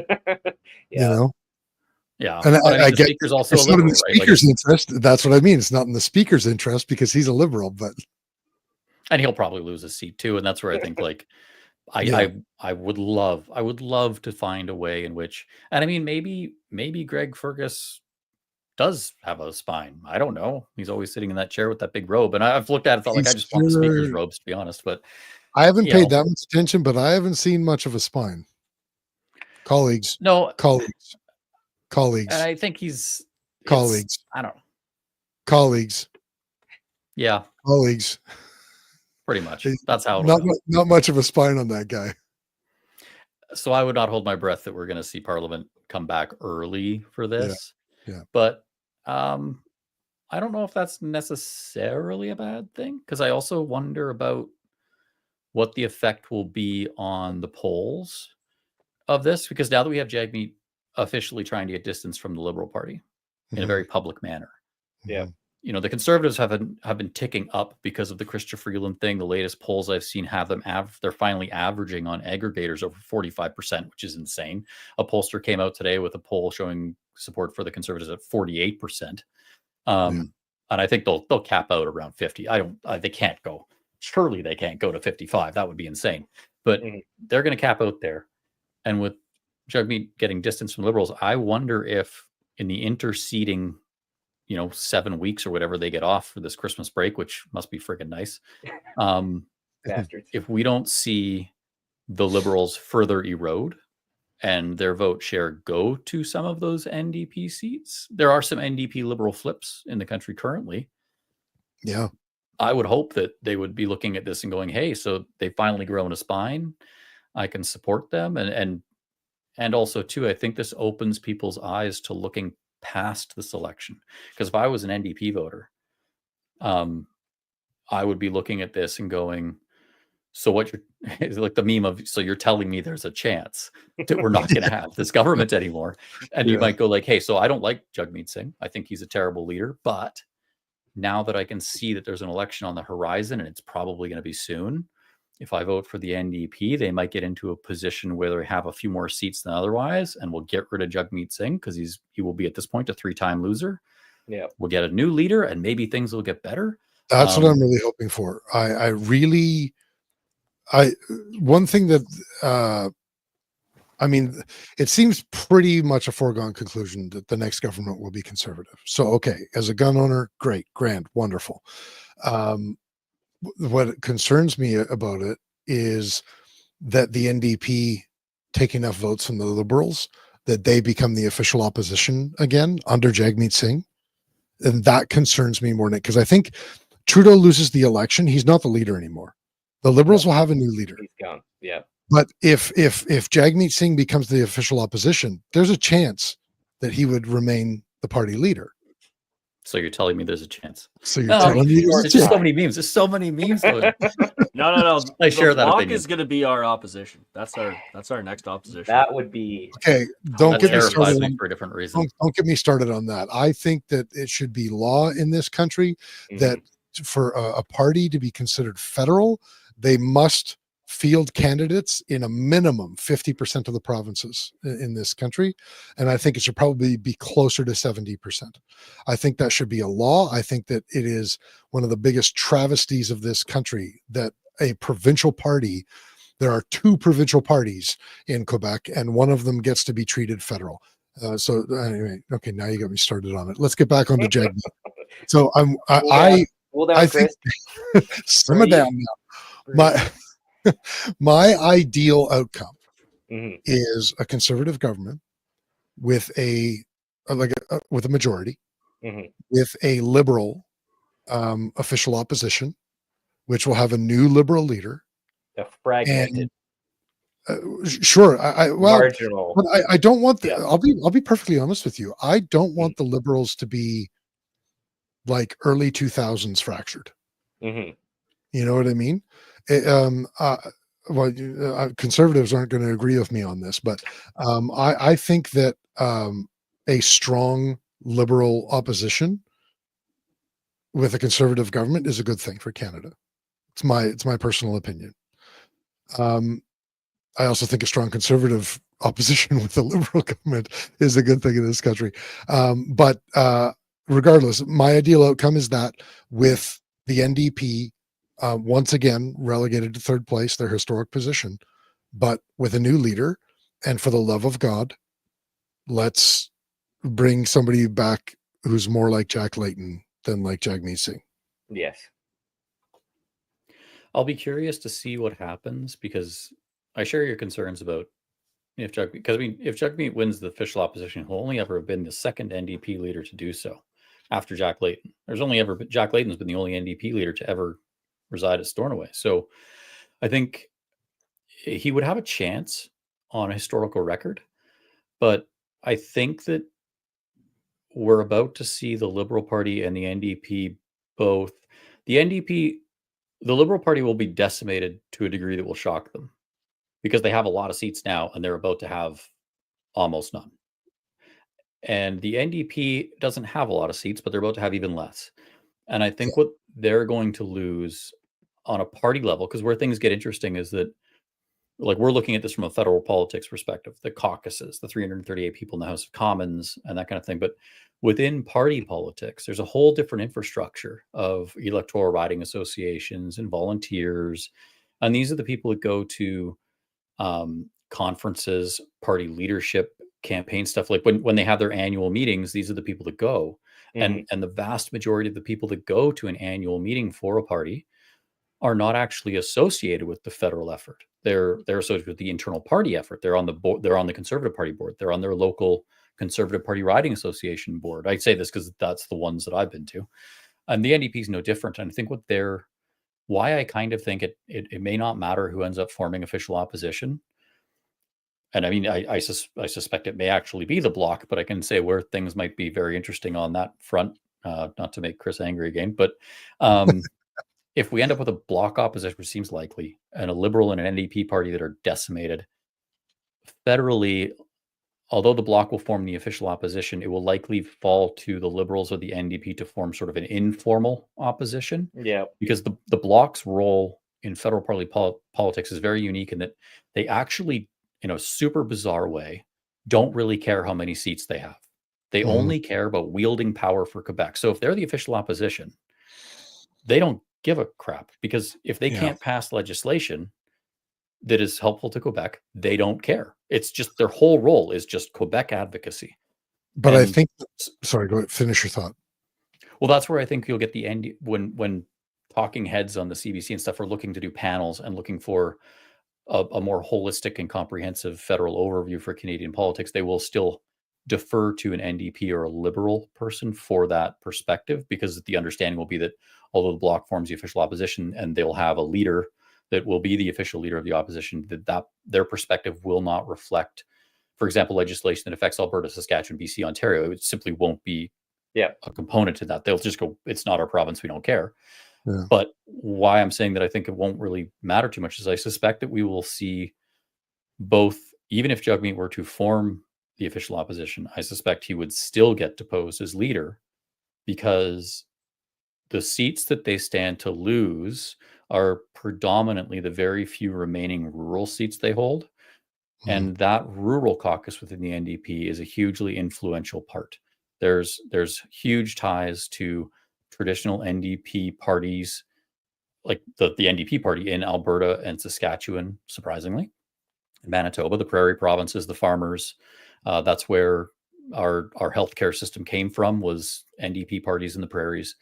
you know. Yeah, and I the get Speaker's also it's a liberal, not in the Speaker's interest. That's what I mean. It's not in the Speaker's interest because he's a liberal, and he'll probably lose his seat too. And that's where I think, like, I would love to find a way in which, and I mean, maybe Greg Fergus does have a spine. I don't know. He's always sitting in that chair with that big robe, and I've looked at it, felt like I just want the Speaker's robes, to be honest. But I haven't paid that much attention, but I haven't seen much of a spine. Colleagues. And I think he's colleagues. I don't know. Colleagues. Yeah. Colleagues. Pretty much. That's how not much of a spine on that guy. So I would not hold my breath that we're going to see Parliament come back early for this. Yeah. But I don't know if that's necessarily a bad thing, because I also wonder about what the effect will be on the polls of this, because now that we have Jagmeet officially trying to get distance from the Liberal Party in a very public manner. Yeah. You know, the Conservatives have been ticking up because of the Chrystia Freeland thing. The latest polls I've seen have them they're finally averaging on aggregators over 45%, which is insane. A pollster came out today with a poll showing support for the Conservatives at 48%. And I think they'll cap out around 50. They can't go. Surely they can't go to 55. That would be insane. But they're going to cap out there. And with Jagmeet getting distance from Liberals, I wonder if in the interceding 7 weeks or whatever they get off for this Christmas break, which must be freaking nice. If we don't see the Liberals further erode and their vote share go to some of those NDP seats, there are some NDP Liberal flips in the country currently. Yeah. I would hope that they would be looking at this and going, hey, so they've finally grown a spine. I can support them. And also too, I think this opens people's eyes to looking past this election, because if I was an NDP voter, I would be looking at this and going, so what is like the meme of, so you're telling me there's a chance that we're not going to have this government anymore. And you might go like, hey, so I don't like Jagmeet Singh. I think he's a terrible leader, but now that I can see that there's an election on the horizon and it's probably going to be soon, if I vote for the NDP, they might get into a position where they have a few more seats than otherwise, and we'll get rid of Jagmeet Singh because he will be at this point a 3-time loser. Yeah, we'll get a new leader, and maybe things will get better. That's what I'm really hoping for. One thing that, I mean, it seems pretty much a foregone conclusion that the next government will be conservative. So, okay, as a gun owner, great, grand, wonderful. What concerns me about it is that the NDP take enough votes from the Liberals that they become the official opposition again under Jagmeet Singh. And that concerns me more because I think Trudeau loses the election. He's not the leader anymore. The Liberals will have a new leader. He's gone. Yeah. But if Jagmeet Singh becomes the official opposition, there's a chance that he would remain the party leader. So you're telling me there's a chance? So you're telling me there's just so many memes. There's so many memes. No. I share that Bloc opinion. is going to be our opposition. That's our next opposition. That would be okay. Don't get me terrifies started me for a different reason. Don't get me started on that. I think that it should be law in this country that for a party to be considered federal, they must field candidates in a minimum 50% of the provinces in this country. And I think it should probably be closer to 70%. I think that should be a law. I think that it is one of the biggest travesties of this country that a provincial party, there are 2 provincial parties in Quebec, and one of them gets to be treated federal. So anyway, okay, now you got me started on it. Let's get back onto Jagmeet. So Cool down, I Chris. think simmer down now. My ideal outcome is a conservative government with a majority, with a liberal official opposition, which will have a new liberal leader. A fragmented. Sure. Marginal. But I don't want the. I'll be perfectly honest with you. I don't want the Liberals to be like early 2000s fractured. You know what I mean? Conservatives aren't going to agree with me on this, but I think that a strong liberal opposition with a conservative government is a good thing for Canada. It's my personal opinion. I also think a strong conservative opposition with a liberal government is a good thing in this country. But regardless, my ideal outcome is that with the NDP once again relegated to 3rd place, their historic position, but with a new leader, and for the love of God, let's bring somebody back who's more like Jack Layton than like Jagmeet Singh. Yes. I'll be curious to see what happens, because I share your concerns about if Jagmeet wins the official opposition, he'll only ever have been the 2nd NDP leader to do so after Jack Layton. Jack Layton's been the only NDP leader to ever reside at Stornoway. So I think he would have a chance on a historical record, but I think that we're about to see the Liberal Party and the NDP both. The Liberal Party will be decimated to a degree that will shock them, because they have a lot of seats now and they're about to have almost none. And the NDP doesn't have a lot of seats, but they're about to have even less. And I think what they're going to lose on a party level, because where things get interesting is that, like, we're looking at this from a federal politics perspective, the caucuses, the 338 people in the House of Commons and that kind of thing. But within party politics, there's a whole different infrastructure of electoral riding associations and volunteers. And these are the people that go to conferences, party leadership, campaign stuff. Like when they have their annual meetings, these are the people that go. And the vast majority of the people that go to an annual meeting for a party are not actually associated with the federal effort. They're associated with the internal party effort. They're on the board. They're on the Conservative Party board. They're on their local Conservative Party riding association board. I say this because that's the ones that I've been to, and the NDP is no different. And I think why I kind of think it may not matter who ends up forming official opposition. And I mean, I suspect it may actually be the Bloc, but I can say where things might be very interesting on that front. Not to make Chris angry again, but if we end up with a Bloc opposition, which seems likely, and a Liberal and an NDP party that are decimated federally, although the Bloc will form the official opposition, it will likely fall to the Liberals or the NDP to form sort of an informal opposition. Yeah. Because the Bloc's role in federal party politics is very unique in that they actually, in a super bizarre way, don't really care how many seats they have. They only care about wielding power for Quebec. So if they're the official opposition, they don't give a crap, because if they Yeah. can't pass legislation that is helpful to Quebec, they don't care. It's just their whole role is just Quebec advocacy. But I And think, sorry, go ahead, finish your thought. well, that's where I think you'll get the end when talking heads on the CBC and stuff are looking to do panels and looking for a more holistic and comprehensive federal overview for Canadian politics. They will still defer to an NDP or a liberal person for that perspective, because the understanding will be that although the bloc forms the official opposition and they'll have a leader that will be the official leader of the opposition, that their perspective will not reflect, for example, legislation that affects Alberta, Saskatchewan, BC, Ontario. It simply won't be a component to that. They'll just go, it's not our province, we don't care. Yeah. But why I'm saying that I think it won't really matter too much is I suspect that we will see both, even if Jagmeet were to form the official opposition, I suspect he would still get deposed as leader, because the seats that they stand to lose are predominantly the very few remaining rural seats they hold. And that rural caucus within the NDP is a hugely influential part. There's huge ties to traditional NDP parties, like the NDP party in Alberta and Saskatchewan, surprisingly. In Manitoba, the prairie provinces, the farmers, that's where our healthcare system came from, was NDP parties in the prairies.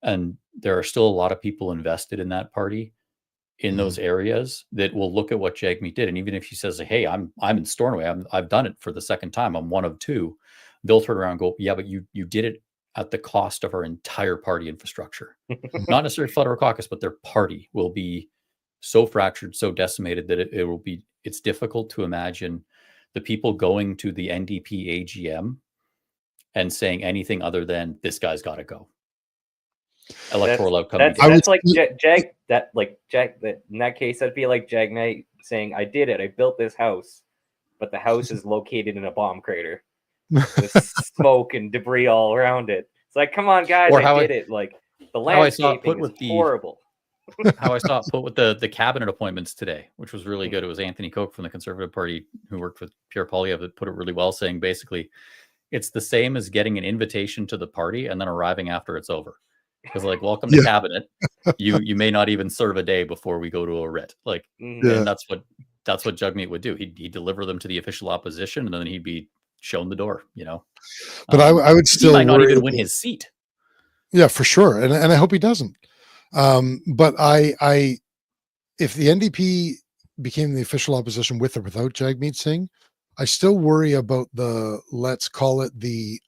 And there are still a lot of people invested in that party in those areas that will look at what Jagmeet did. And even if he says, hey, I'm in Stornoway, I've done it for the second time, I'm one of two, they'll turn around and go, yeah, but you did it at the cost of our entire party infrastructure. Not necessarily federal caucus, but their party will be so fractured, so decimated that it's difficult to imagine the people going to the NDP AGM and saying anything other than this guy's got to go. Electoral outcome. That's like Jag. That in that case, that'd be like Jagmeet saying, "I did it. I built this house, but the house is located in a bomb crater with smoke and debris all around it." It's like, come on, guys, I did it. Like the landscaping is horrible. How I saw it put with the cabinet appointments today, which was really good. It was Anthony Koch from the Conservative Party who worked with Pierre Poilievre that put it really well, saying basically it's the same as getting an invitation to the party and then arriving after it's over. Because like, welcome to cabinet. You may not even serve a day before we go to a writ. Like, and that's what Jagmeet would do. He'd deliver them to the official opposition, and then he'd be shown the door. But I would still, he might not even win his seat. Yeah, for sure, and I hope he doesn't. But if the NDP became the official opposition with or without Jagmeet Singh, I still worry about let's call it the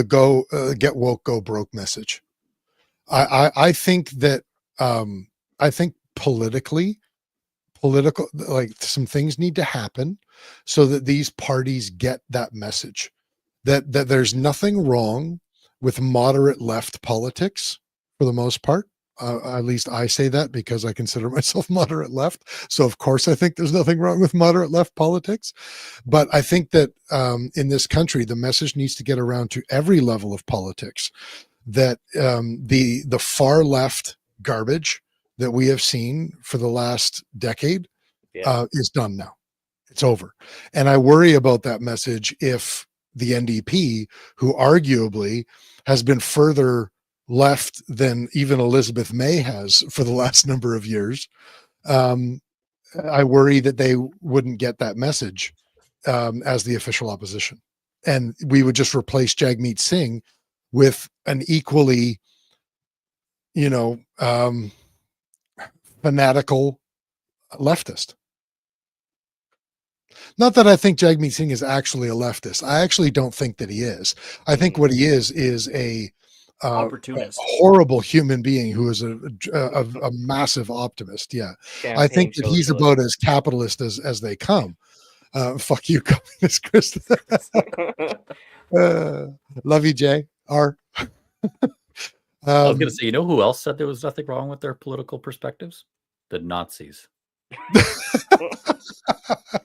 go get woke, go broke message. I think that I think political, like some things need to happen so that these parties get that message that there's nothing wrong with moderate left politics for the most part. At least I say that because I consider myself moderate left. So of course I think there's nothing wrong with moderate left politics. But I think that in this country, the message needs to get around to every level of politics that the far left garbage that we have seen for the last decade is done now. It's over. And I worry about that message if the NDP, who arguably has been further left than even Elizabeth May has for the last number of years, I worry that they wouldn't get that message as the official opposition. And we would just replace Jagmeet Singh with an equally, fanatical leftist. Not that I think Jagmeet Singh is actually a leftist. I actually don't think that he is. I think what he is a opportunist, a horrible human being who is a massive optimist. Yeah. Campaign I think that he's socialist. about as capitalist as they come. Fuck you, communist Chris. Love you, Jay. R. I was going to say, you know who else said there was nothing wrong with their political perspectives? The Nazis.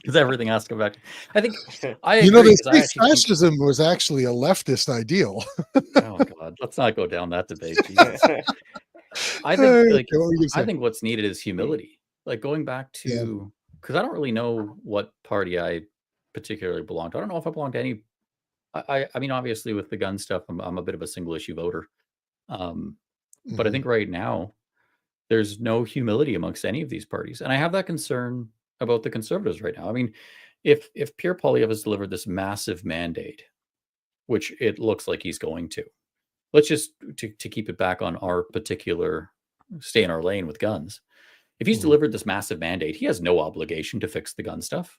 Because everything has to go back. I think I agree. They say fascism was actually a leftist ideal. Oh God, let's not go down that debate. Jesus. I think what's needed is humility. Like going back to, because I don't really know what party I particularly belong to. I don't know if I belong to any. I mean, obviously with the gun stuff, I'm a bit of a single issue voter. But I think right now there's no humility amongst any of these parties, and I have that concern about the Conservatives right now. I mean, if Pierre Poilievre has delivered this massive mandate, which it looks like he's going to, let's just to keep it back on our particular stay in our lane with guns. If he's delivered this massive mandate, he has no obligation to fix the gun stuff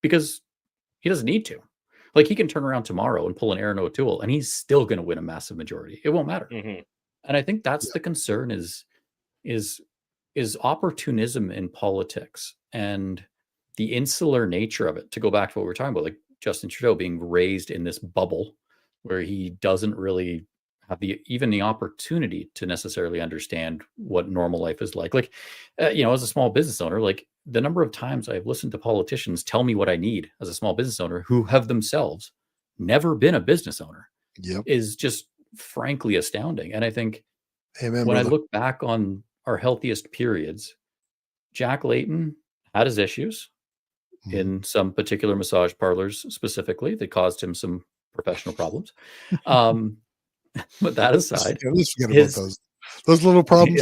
because he doesn't need to. Like, he can turn around tomorrow and pull an Aaron O'Toole, and he's still going to win a massive majority. It won't matter. And I think that's the concern is opportunism in politics and the insular nature of it. To go back to what we were talking about, like Justin Trudeau being raised in this bubble where he doesn't really have even the opportunity to necessarily understand what normal life is like. Like, as a small business owner, like, the number of times I've listened to politicians tell me what I need as a small business owner who have themselves never been a business owner is just frankly astounding. And I think when I look back on our healthiest periods, Jack Layton had his issues in some particular massage parlors specifically that caused him some professional problems. But that aside, let's forget about those little problems.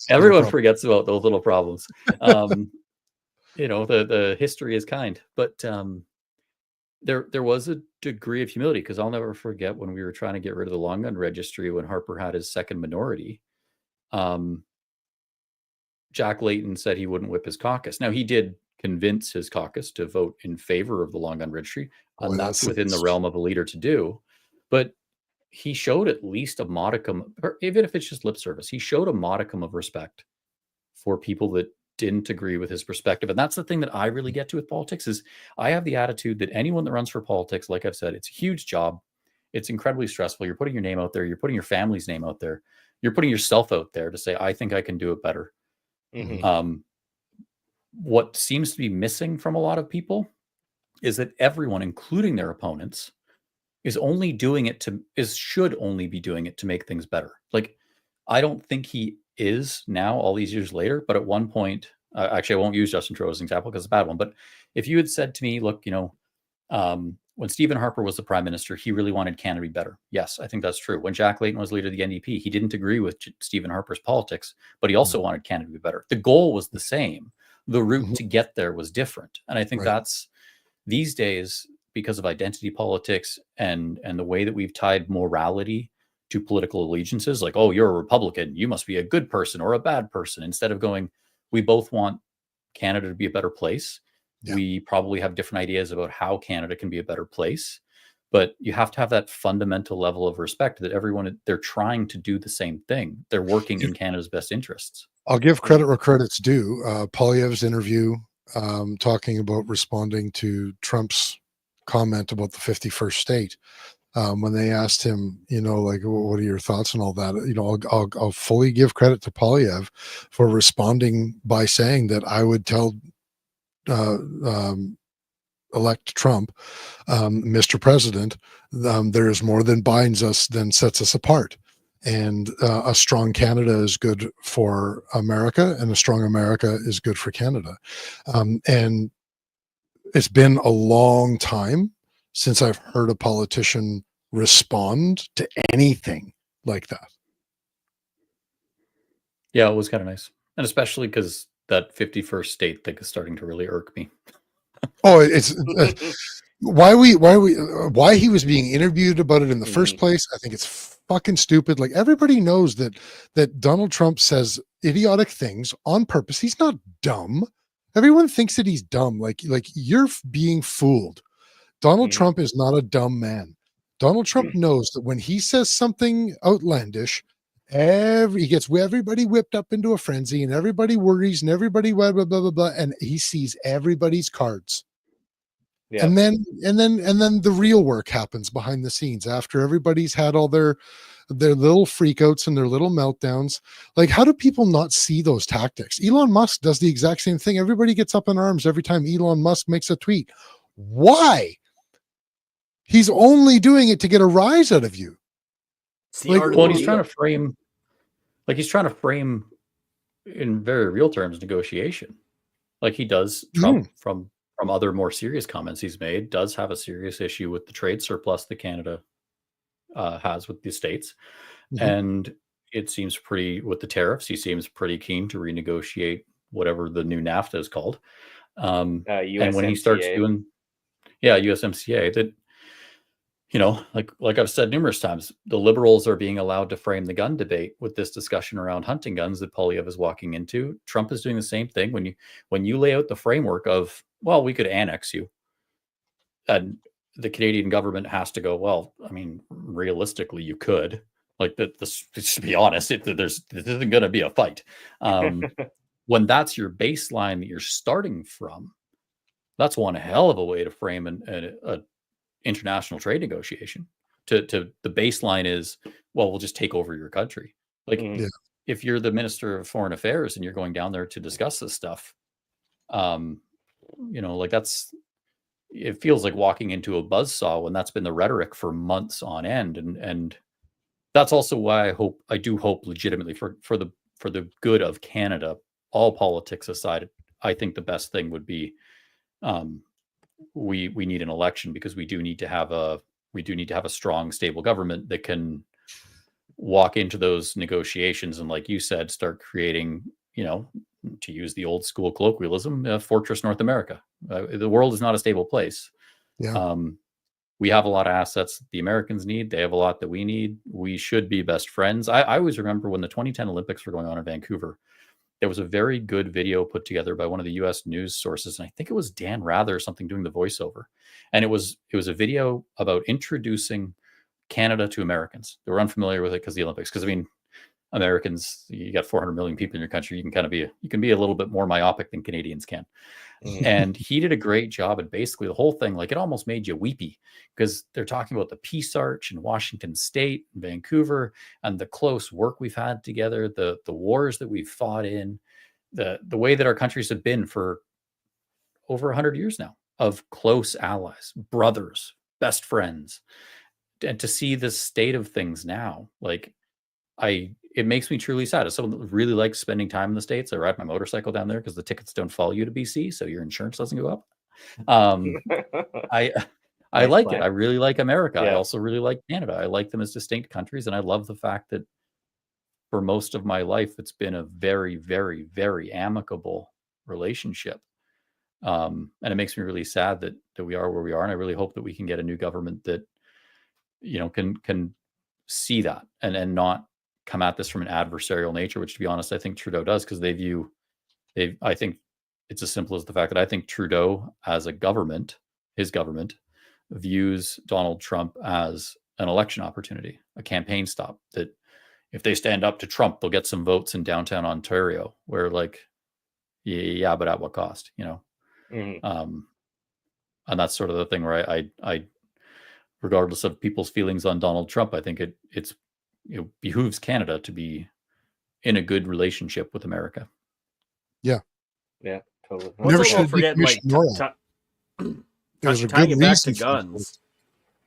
Everyone forgets about those little problems. The history is kind, but there was a degree of humility, because I'll never forget when we were trying to get rid of the long gun registry when Harper had his second minority. Jack Layton said he wouldn't whip his caucus. Now, he did convince his caucus to vote in favor of the long gun registry, and that's within the realm of a leader to do. But he showed at least a modicum, or even if it's just lip service, he showed a modicum of respect for people that didn't agree with his perspective. And that's the thing that I really get to with politics, is I have the attitude that anyone that runs for politics, like I've said, it's a huge job. It's incredibly stressful. You're putting your name out there. You're putting your family's name out there. You're putting yourself out there to say, I think I can do it better. What seems to be missing from a lot of people is that everyone, including their opponents, should only be doing it to make things better. Like, I don't think he is now, all these years later, but at one point, actually, I won't use Justin Trudeau as an example because it's a bad one. But if you had said to me, look, when Stephen Harper was the prime minister, he really wanted Canada to be better. Yes, I think that's true. When Jack Layton was leader of the NDP, he didn't agree with Stephen Harper's politics, but he also wanted Canada to be better. The goal was the same. The route to get there was different. And I think that's, these days, because of identity politics and the way that we've tied morality to political allegiances, like, oh, you're a Republican, you must be a good person or a bad person, instead of going, we both want Canada to be a better place. We probably have different ideas about how Canada can be a better place, but you have to have that fundamental level of respect that everyone, they're trying to do the same thing. They're working in Canada's best interests. I'll give credit where credit's due. Poilievre's interview, talking about responding to Trump's comment about the 51st state, when they asked him, like, what are your thoughts and all that, I'll fully give credit to Poilievre for responding by saying that I would tell elect Trump, Mr. President, there is more that binds us than sets us apart. And a strong Canada is good for America, and a strong America is good for Canada. And it's been a long time since I've heard a politician respond to anything like that. Yeah, it was kind of nice. And especially because that 51st state thing is starting to really irk me. Oh, it's why he was being interviewed about it in the first place. I think it's fucking stupid. Like, everybody knows that Donald Trump says idiotic things on purpose. He's not dumb. Everyone thinks that he's dumb. Like you're being fooled. Donald Trump is not a dumb man. Donald Trump knows that when he says something outlandish, he gets everybody whipped up into a frenzy, and everybody worries, and everybody blah blah blah blah blah, and he sees everybody's cards. Yeah. And then the real work happens behind the scenes after everybody's had all their little freakouts and their little meltdowns. Like, how do people not see those tactics? Elon Musk does the exact same thing. Everybody gets up in arms every time Elon Musk makes a tweet. Why? He's only doing it to get a rise out of you. He's trying to frame in very real terms negotiation, like he does. Trump, from other more serious comments he's made, does have a serious issue with the trade surplus that Canada has with the States. And it seems pretty, with the tariffs, he seems pretty keen to renegotiate whatever the new NAFTA is called. And when he starts USMCA. doing, USMCA, that, like I've said numerous times, the liberals are being allowed to frame the gun debate with this discussion around hunting guns that Polyev is walking into. Trump is doing the same thing. When you lay out the framework of, well, we could annex you, and the Canadian government has to go, well, I mean, realistically, you could. Like, this, to be honest, this isn't going to be a fight. When that's your baseline that you're starting from, that's one hell of a way to frame an international trade negotiation. To the baseline is, well, we'll just take over your country. Like, if you're the Minister of Foreign Affairs and you're going down there to discuss this stuff, like, that's, it feels like walking into a buzzsaw when that's been the rhetoric for months on end. And that's also why I do hope legitimately for the good of Canada, all politics aside, I think the best thing would be, we need an election, because we do need to have a strong, stable government that can walk into those negotiations and, like you said, start creating, to use the old school colloquialism, Fortress North America. The world is not a stable place. Yeah. We have a lot of assets the Americans need. They have a lot that we need. We should be best friends. I always remember when the 2010 Olympics were going on in Vancouver, there was a very good video put together by one of the U.S. news sources, and I think it was Dan Rather or something doing the voiceover. And it was a video about introducing Canada to Americans that were unfamiliar with it because the Olympics. Because, I mean, Americans, you got 400 million people in your country. You can be a little bit more myopic than Canadians can. And he did a great job. And basically the whole thing, like, it almost made you weepy, because they're talking about the Peace Arch in Washington State and Vancouver, and the close work we've had together, the wars that we've fought in, the way that our countries have been for over 100 years now, of close allies, brothers, best friends. And to see this state of things now, like, it makes me truly sad. As someone that really likes spending time in the States, I ride my motorcycle down there because the tickets don't follow you to BC, so your insurance doesn't go up. I like it. I really like America. I also really like Canada. I like them as distinct countries, and I love the fact that for most of my life, it's been a very, very, very amicable relationship. And it makes me really sad that we are where we are, and I really hope that we can get a new government that, can see that and not come at this from an adversarial nature, which, to be honest, I think Trudeau does, because I think it's as simple as the fact that I think Trudeau as a government, his government, views Donald Trump as an election opportunity, a campaign stop, that if they stand up to Trump, they'll get some votes in downtown Ontario, where, like, yeah, but at what cost, and that's sort of the thing where I regardless of people's feelings on Donald Trump, I think it behooves Canada to be in a good relationship with America. Yeah, totally. Never should forget, be like, There's a tying good it back to reason for guns.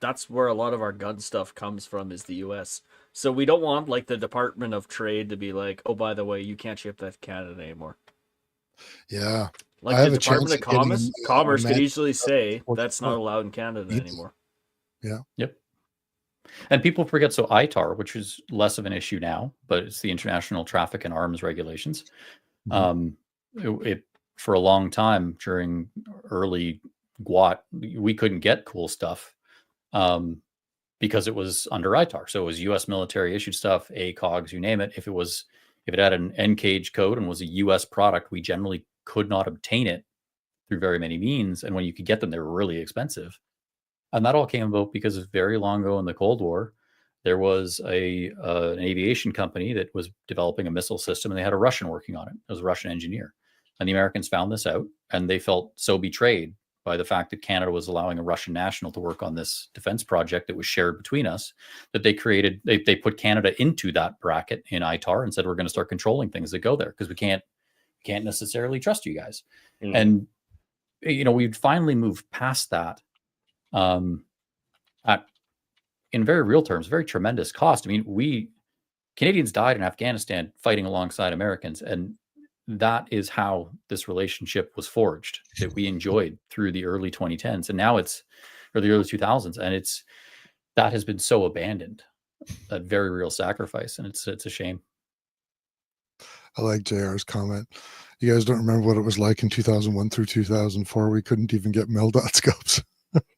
That's where a lot of our gun stuff comes from, is the U.S. So we don't want, like, the Department of Trade to be like, oh, by the way, you can't ship that to Canada anymore. Yeah. Like, the Department of Commerce could easily say that's not allowed in Canada anymore. Yeah. Yep. And people forget, so ITAR, which is less of an issue now, but it's the International Traffic in Arms Regulations. It for a long time during early GWAT, we couldn't get cool stuff because it was under ITAR. So it was U.S. military issued stuff, ACOGs, you name it. If it had an NCAGE code and was a U.S. product, we generally could not obtain it through very many means. And when you could get them, they were really expensive. And that all came about because very long ago in the Cold War, there was an aviation company that was developing a missile system, and they had a Russian working on it. It was a Russian engineer. And the Americans found this out, and they felt so betrayed by the fact that Canada was allowing a Russian national to work on this defense project that was shared between us, that they put Canada into that bracket in ITAR and said, we're going to start controlling things that go there, because we can't necessarily trust you guys. And, we'd finally moved past that. In very real terms, very tremendous cost. I mean, Canadians died in Afghanistan fighting alongside Americans, and that is how this relationship was forged, that we enjoyed through the early 2010s, and now or the early 2000s, and that has been so abandoned. a very real sacrifice, and it's a shame. I like JR's comment. You guys don't remember what it was like in 2001 through 2004. We couldn't even get mil-dot scopes.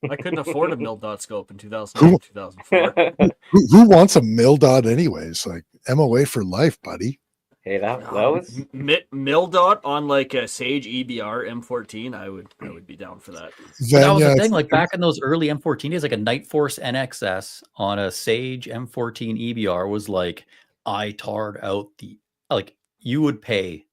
I couldn't afford a mil-dot scope in 2001, 2004. Who wants a mil-dot anyways? Like MOA for life, buddy. Hey, that was Mil-dot on like a Sage EBR M14. I would be down for that. But that was the Vanya, thing, like back in those early M14 days, like a Night Force NXS on a Sage M14 EBR was like, I tarred out like you would pay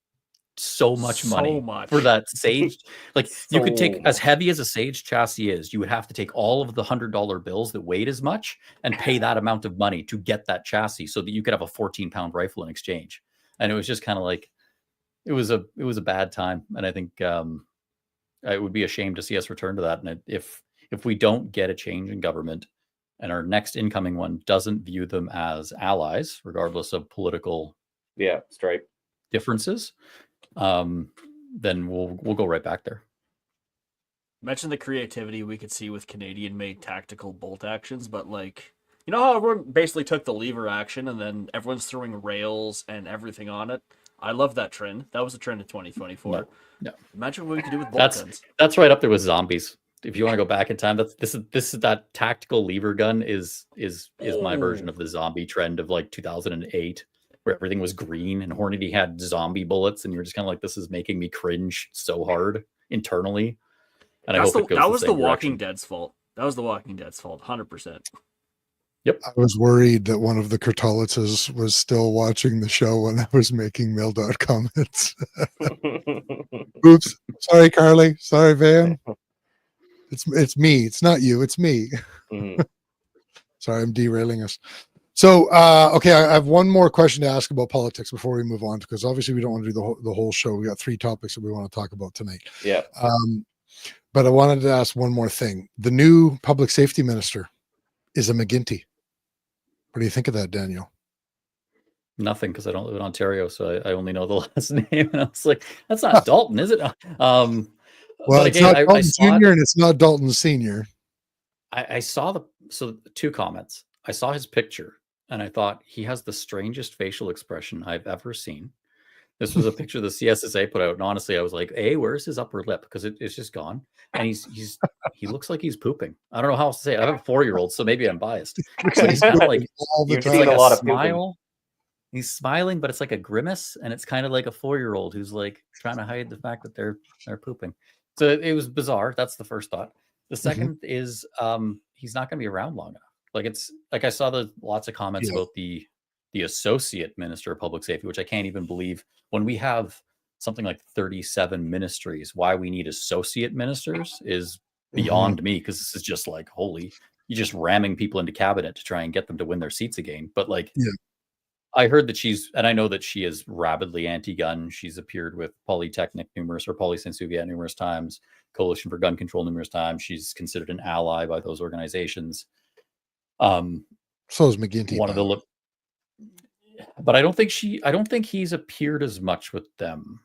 so much money for that Sage. Like you could take as heavy as a Sage chassis is, you would have to take all of the $100 bills that weighed as much and pay that amount of money to get that chassis so that you could have a 14-pound rifle in exchange. And it was just kind of like, it was a bad time. And I think it would be a shame to see us return to that. And if we don't get a change in government and our next incoming one doesn't view them as allies, regardless of political stripe differences, then we'll go right back there. Mention the creativity we could see with Canadian-made tactical bolt actions, but like, you know how everyone basically took the lever action and then everyone's throwing rails and everything on it? I love that trend. That was a trend in 2024. No. Imagine what we could do with bolt guns. That's right up there with zombies. If you want to go back in time, this is that tactical lever gun is my version of the zombie trend of like 2008, where everything was green and Hornady had zombie bullets, and you're just kind of like, this is making me cringe so hard internally. And that was the Walking Dead's fault. That was the Walking Dead's fault, 100%. Yep. I was worried that one of the Kurtalitzes was still watching the show when I was making mil-dot comments. Oops. Sorry, Carly. Sorry, Van. It's me. It's not you. It's me. Mm-hmm. Sorry, I'm derailing us. So, okay, I have one more question to ask about politics before we move on, because obviously we don't want to do the whole show. We got 3 topics that we want to talk about tonight. Yeah. But I wanted to ask one more thing. The new public safety minister is a McGinty. What do you think of that, Daniel? Nothing, because I don't live in Ontario, so I only know the last name. And I was like, that's not Dalton, is it? Well, it's not Dalton Jr. and it's not Dalton Sr. I saw 2 comments. I saw his picture, and I thought he has the strangest facial expression I've ever seen. This was a picture the CSSA put out, and honestly, I was like, "Hey, where's his upper lip?" Because it's just gone, and he looks like he's pooping. I don't know how else to say it. I have a 4-year-old, so maybe I'm biased. But he's kind of like a smile. He's smiling, but it's like a grimace, and it's kind of like a 4-year-old who's like trying to hide the fact that they're pooping. So it was bizarre. That's the first thought. The second is he's not going to be around long enough. Like it's like I saw lots of comments about the associate minister of public safety, which I can't even believe. When we have something like 37 ministries, why we need associate ministers is beyond me, because this is just like, holy, you're just ramming people into cabinet to try and get them to win their seats again. But like, I heard that and I know that she is rabidly anti-gun. She's appeared with Polytechnic Poly Saint-Suvia numerous times, Coalition for Gun Control numerous times. She's considered an ally by those organizations. So is McGinty. One of the but I don't think he's appeared as much with them,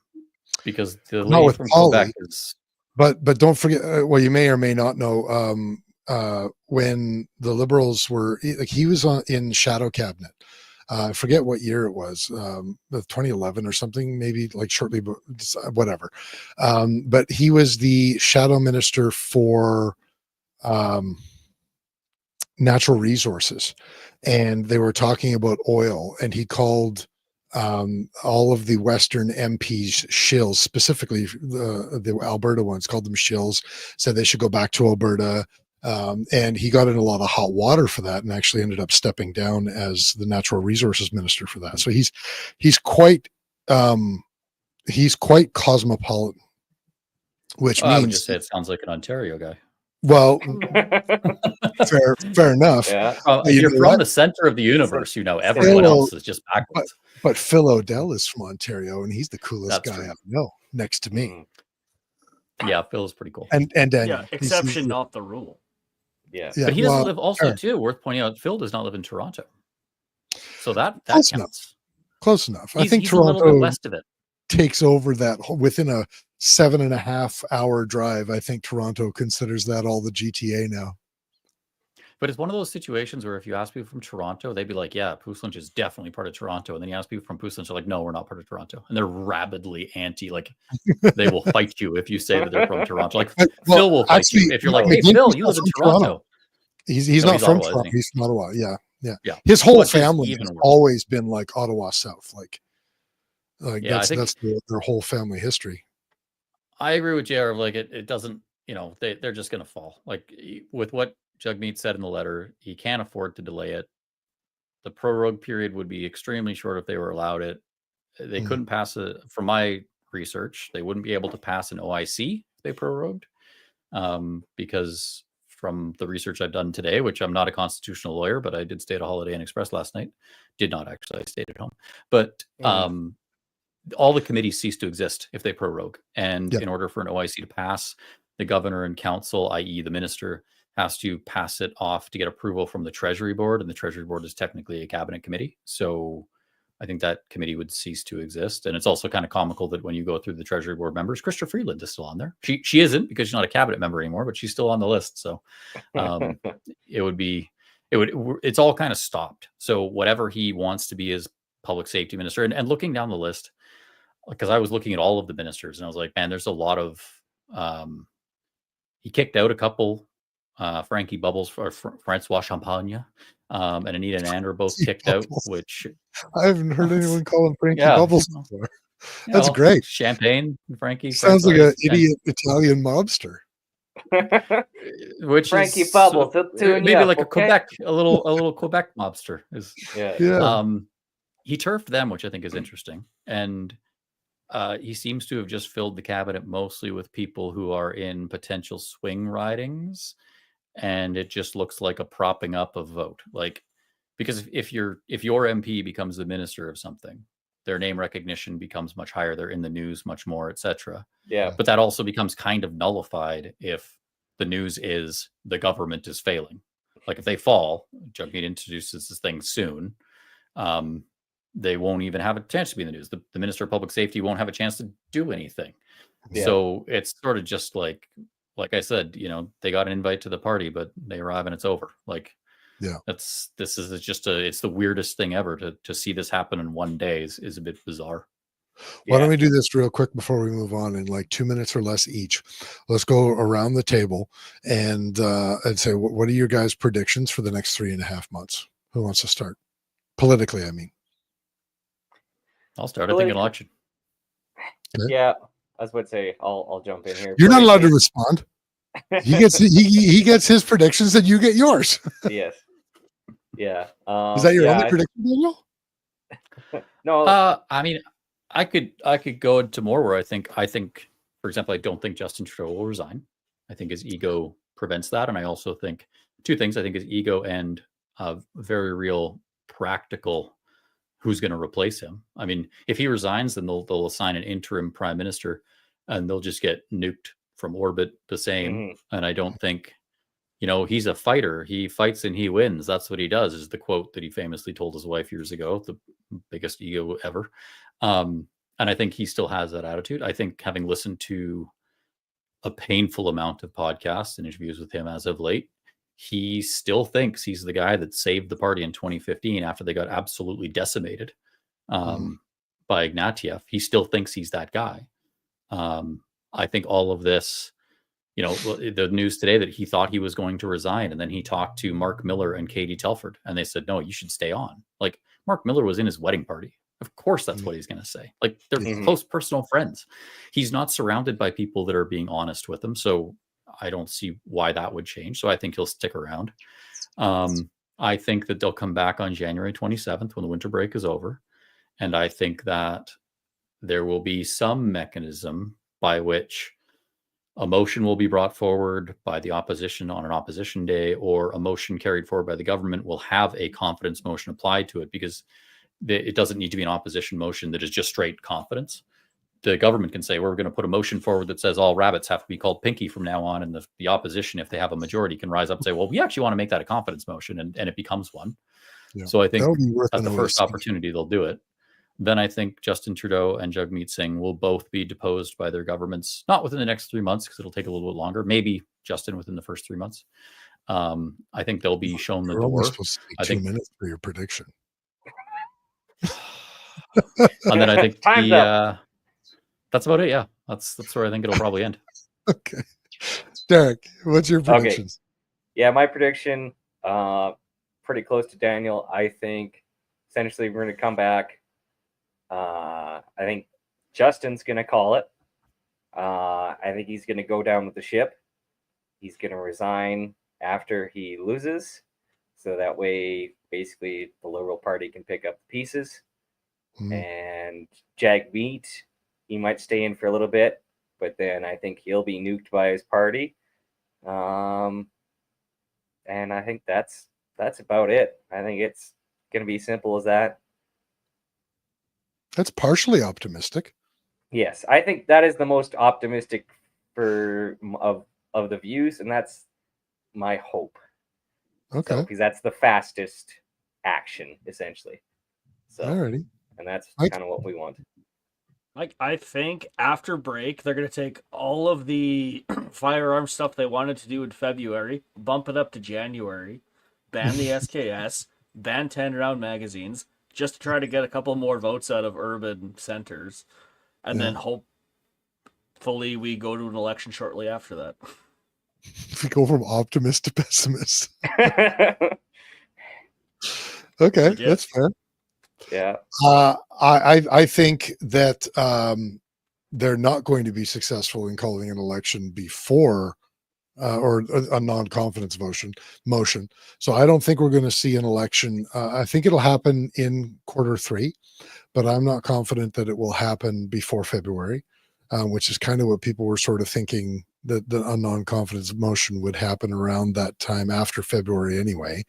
because the lady from Quebec is. But don't forget, well, you may or may not know, when the Liberals were, like, he was in shadow cabinet. I forget what year it was, 2011 or something, maybe like shortly, whatever. But he was the shadow minister for natural resources, and they were talking about oil, and he called all of the Western MPs shills, specifically the Alberta ones, called them shills, said they should go back to Alberta. And he got in a lot of hot water for that, and actually ended up stepping down as the natural resources minister for that. So he's quite cosmopolitan, which means, I would just say it sounds like an Ontario guy. Well, fair enough. Yeah. You're from the center of the universe. You know, everyone else is just backwards. But Phil O'Dell is from Ontario, and he's the coolest guy true. I know, next to me. Yeah, Phil's pretty cool. And Daniel, exception, not the rule. Yeah. But he doesn't live also too. Worth pointing out, Phil does not live in Toronto, so that counts. Close enough. I think he's Toronto, a little bit west of it, takes over that within a 7.5 hour drive. I think Toronto considers that all the GTA now. But it's one of those situations where if you ask people from Toronto, they'd be like, yeah, Puslinch is definitely part of Toronto. And then you ask people from Puslinch, they're like, no, we're not part of Toronto. And they're rabidly anti, like, they will fight you if you say that they're from Toronto. Like, Phil will fight you if you're like, hey, Phil, you live in Toronto. He's No, not from Ottawa, Toronto. He's from Ottawa. Yeah. Yeah. His whole Which is family even has worse. always been like Ottawa South. Like Yeah, I think that's their whole family history. I agree with JR. Like, it doesn't, they're just going to fall. Like, with what Jugmeat said in the letter, he can't afford to delay it. The prorogue period would be extremely short if they were allowed it. They couldn't pass from my research, they wouldn't be able to pass an OIC if they prorogued, because from the research I've done today, which I'm not a constitutional lawyer, but I did stay at a Holiday Inn Express last night. Did not actually, I stayed at home. But all the committees cease to exist if they prorogue. And in order for an OIC to pass, the governor and council, i.e. the minister, has to pass it off to get approval from the Treasury Board. And the Treasury Board is technically a cabinet committee. So I think that committee would cease to exist. And it's also kind of comical that when you go through the Treasury Board members, Chrystia Freeland is still on there. She isn't, because she's not a cabinet member anymore, but she's still on the list. So it's all kind of stopped. So whatever he wants to be as public safety minister, and looking down the list, because I was looking at all of the ministers and I was like, man, there's a lot of, he kicked out a couple, Frankie Bubbles or Francois Champagne, and Anita and Anne are both kicked out, which I haven't heard anyone call him Frankie Bubbles before. That's great. Champagne, Frankie. Sounds like an idiot Italian mobster. Which Frankie is Bubbles, maybe like a Quebec, a little Quebec mobster is. Yeah. He turfed them, which I think is interesting, and he seems to have just filled the cabinet mostly with people who are in potential swing ridings, and it just looks like a propping up of vote. Like, because if your MP becomes the minister of something, their name recognition becomes much higher. They're in the news much more, etc. Yeah. But that also becomes kind of nullified if the news is the government is failing. Like, if they fall, Jugmeat introduces this thing soon, they won't even have a chance to be in the news. The Minister of Public Safety won't have a chance to do anything. Yeah. So it's sort of just like I said, they got an invite to the party, but they arrive and it's over. Like, it's the weirdest thing ever to see this happen in one day is a bit bizarre. Why don't we do this real quick before we move on in like 2 minutes or less each? Let's go around the table and say, what are your guys' predictions for the next 3.5 months? Who wants to start? Politically, I mean. I'll start. I think an election. Okay. Yeah, I was about to say I'll jump in here. You're not allowed to respond. He gets his predictions, and you get yours. Yes. Yeah. Is that your only prediction, Daniel? No. I mean, I could go into more where I think, for example, I don't think Justin Trudeau will resign. I think his ego prevents that, and I also think two things. I think his ego and very real practical who's going to replace him. I mean, if he resigns, then they'll assign an interim prime minister, and they'll just get nuked from orbit the same. Mm-hmm. And I don't think, he's a fighter. He fights and he wins. That's what he does, is the quote that he famously told his wife years ago, the biggest ego ever. And I think he still has that attitude. I think, having listened to a painful amount of podcasts and interviews with him as of late, he still thinks he's the guy that saved the party in 2015 after they got absolutely decimated by Ignatieff. He still thinks he's that guy. I think all of this, the news today that he thought he was going to resign, and then he talked to Mark Miller and Katie Telford, and they said, no, you should stay on. Like, Mark Miller was in his wedding party. Of course, that's what he's going to say. Like, they're close personal friends. He's not surrounded by people that are being honest with him. So I don't see why that would change. So I think he'll stick around. I think that they'll come back on January 27th when the winter break is over. And I think that there will be some mechanism by which a motion will be brought forward by the opposition on an opposition day, or a motion carried forward by the government will have a confidence motion applied to it, because it doesn't need to be an opposition motion that is just straight confidence. The government can say, we're going to put a motion forward that says all rabbits have to be called Pinky from now on. And the opposition, if they have a majority, can rise up and say, well, we actually want to make that a confidence motion. And it becomes one. Yeah. So I think at the first opportunity, they'll do it. Then I think Justin Trudeau and Jagmeet Singh will both be deposed by their governments, not within the next 3 months, because it'll take a little bit longer. Maybe Justin within the first 3 months. I think they'll be shown the You're only door. supposed to take I 2 think, minutes for your prediction. and then I think Time's up. that's about it. Yeah, that's where I think it'll probably end. Okay. Derek, what's your Okay. predictions? Yeah, my prediction, pretty close to Daniel. I think essentially we're going to come back. I think Justin's going to call it. I think he's going to go down with the ship. He's going to resign after he loses. So that way, basically, the Liberal Party can pick up the pieces. And Jagmeet, he might stay in for a little bit, but then I think he'll be nuked by his party. And I think that's about it. I think it's going to be simple as that. That's partially optimistic. Yes, I think that is the most optimistic of the views, and that's my hope. Okay. Because that's the fastest action, essentially. So, Alrighty. and that's Mike? kind of what we want. Like, I think after break, they're going to take all of the firearm stuff they wanted to do in February, bump it up to January, ban the SKS, ban 10-round magazines, just to try to get a couple more votes out of urban centers. And then hopefully we go to an election shortly after that. We go from optimist to pessimist. Okay, Yeah. that's fair. Yeah. I think that they're not going to be successful in calling an election before or a non-confidence motion. So I don't think we're going to see an election. I think it'll happen in Q3, but I'm not confident that it will happen before February, which is kind of what people were sort of thinking that a non-confidence motion would happen around that time after February anyway.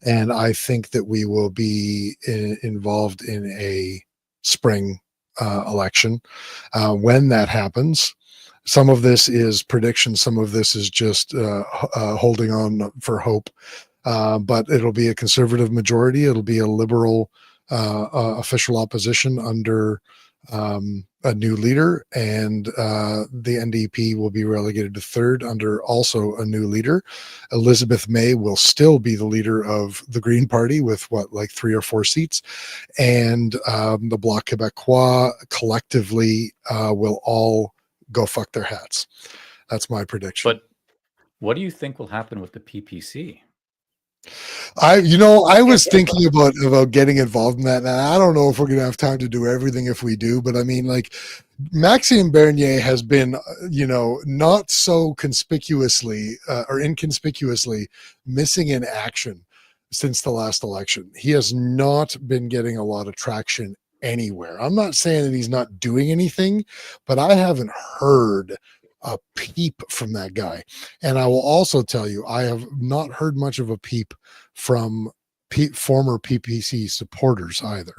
And I think that we will be involved in a spring election. When that happens, some of this is prediction, some of this is just holding on for hope. But it'll be a conservative majority. It'll be a liberal official opposition under a new leader, and the NDP will be relegated to third under also a new leader. Elizabeth May will still be the leader of the Green Party with like 3 or 4 seats, and the Bloc Québécois collectively will all go fuck their hats. That's my prediction. But what do you think will happen with the PPC? I was thinking about getting involved in that, and I don't know if we're going to have time to do everything if we do, but I mean, like, Maxime Bernier has been, not so conspicuously or inconspicuously missing in action since the last election. He has not been getting a lot of traction anywhere. I'm not saying that he's not doing anything, but I haven't heard a peep from that guy. And I will also tell you, I have not heard much of a peep from former PPC supporters either.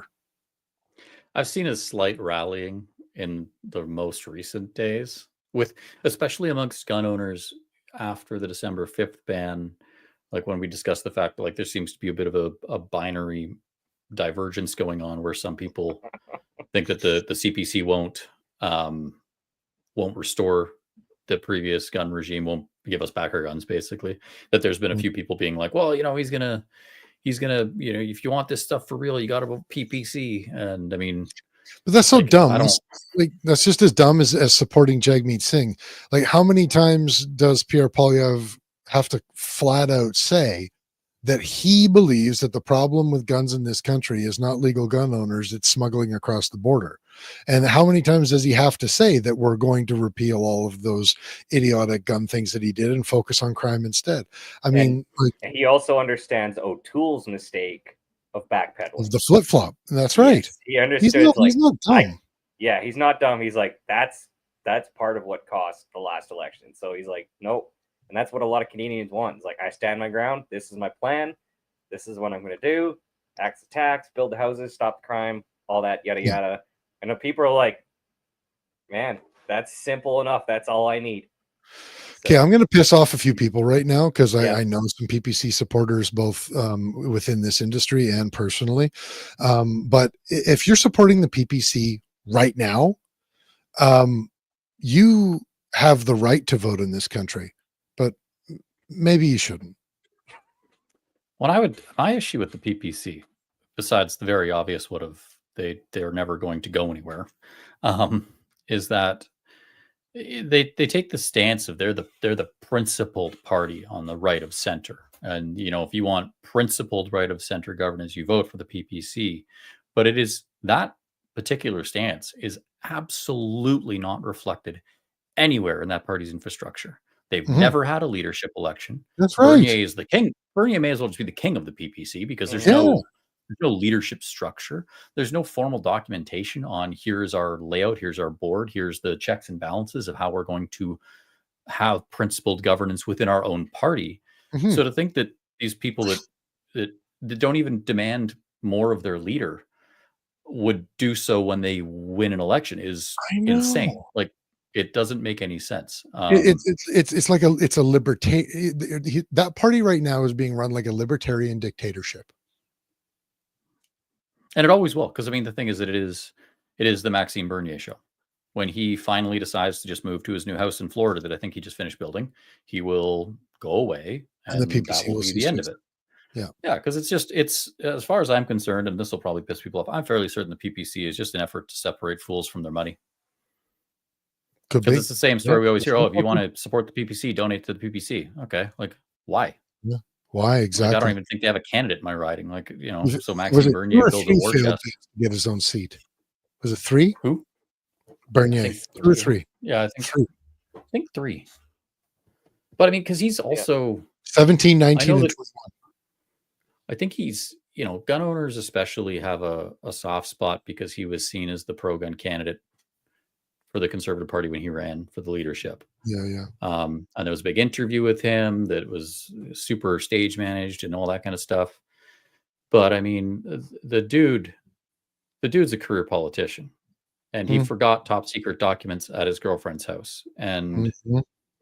I've seen a slight rallying in the most recent days, especially amongst gun owners after the December 5th ban. Like when we discussed the fact that like there seems to be a bit of a binary divergence going on, where some people think that the CPC won't restore the previous gun regime, won't give us back our guns, basically. That there's been a few people being like, well, he's gonna, if you want this stuff for real, you got to vote PPC. And I mean, but that's so dumb. That's just as dumb as supporting Jagmeet Singh. Like, how many times does Pierre Poilievre have to flat out say that he believes that the problem with guns in this country is not legal gun owners, it's smuggling across the border? And how many times does he have to say that we're going to repeal all of those idiotic gun things that he did and focus on crime instead? I mean, and he also understands O'Toole's mistake of backpedaling. Of the flip-flop. That's right. Yes, he understood. He's not dumb. He's not dumb. He's like, that's part of what cost the last election. So he's like, nope. And that's what a lot of Canadians want. It's like, I stand my ground. This is my plan. This is what I'm going to do. Tax the tax, build the houses, stop the crime, all that, yada, yada. And the people are like, man, that's simple enough. That's all I need. Okay, I'm going to piss off a few people right now because I know some PPC supporters both within this industry and personally. But if you're supporting the PPC right now, you have the right to vote in this country, but maybe you shouldn't. my issue with the PPC, besides the very obvious what of they're never going to go anywhere, is that they take the stance of they're the principled party on the right of center. And if you want principled right of center governance, you vote for the PPC. But it is that particular stance is absolutely not reflected anywhere in that party's infrastructure. They've never had a leadership election. That's right. Bernier is the king. Bernier may as well just be the king of the PPC because there's no leadership structure. There's no formal documentation on here's our layout, here's our board, here's the checks and balances of how we're going to have principled governance within our own party. So to think that these people that don't even demand more of their leader would do so when they win an election is insane. Like, it doesn't make any sense. It's like it's a libertarian. That party right now is being run like a libertarian dictatorship. And it always will, because I mean, the thing is that it is the Maxime Bernier show. When he finally decides to just move to his new house in Florida that I think he just finished building, he will go away, and the PPC that will be the end of it. Yeah, because it's as far as I'm concerned, and this will probably piss people off, I'm fairly certain the PPC is just an effort to separate fools from their money. Because it's the same story we always hear. Oh, if you want to support the PPC, donate to the PPC. Okay, like why? Yeah. Why exactly? Like, I don't even think they have a candidate in my riding. Like, so Maxime Bernier builds a war chest to get his own seat. Was it 3? Who? Bernier. 2 or 3? Yeah, I think 3. I think 3. But I mean, because he's also 17, 19, and 21. I think he's, gun owners especially have a soft spot because he was seen as the pro-gun candidate for the Conservative Party when he ran for the leadership. Yeah. And there was a big interview with him that was super stage managed and all that kind of stuff. But I mean, the dude's a career politician, and he forgot top secret documents at his girlfriend's house. And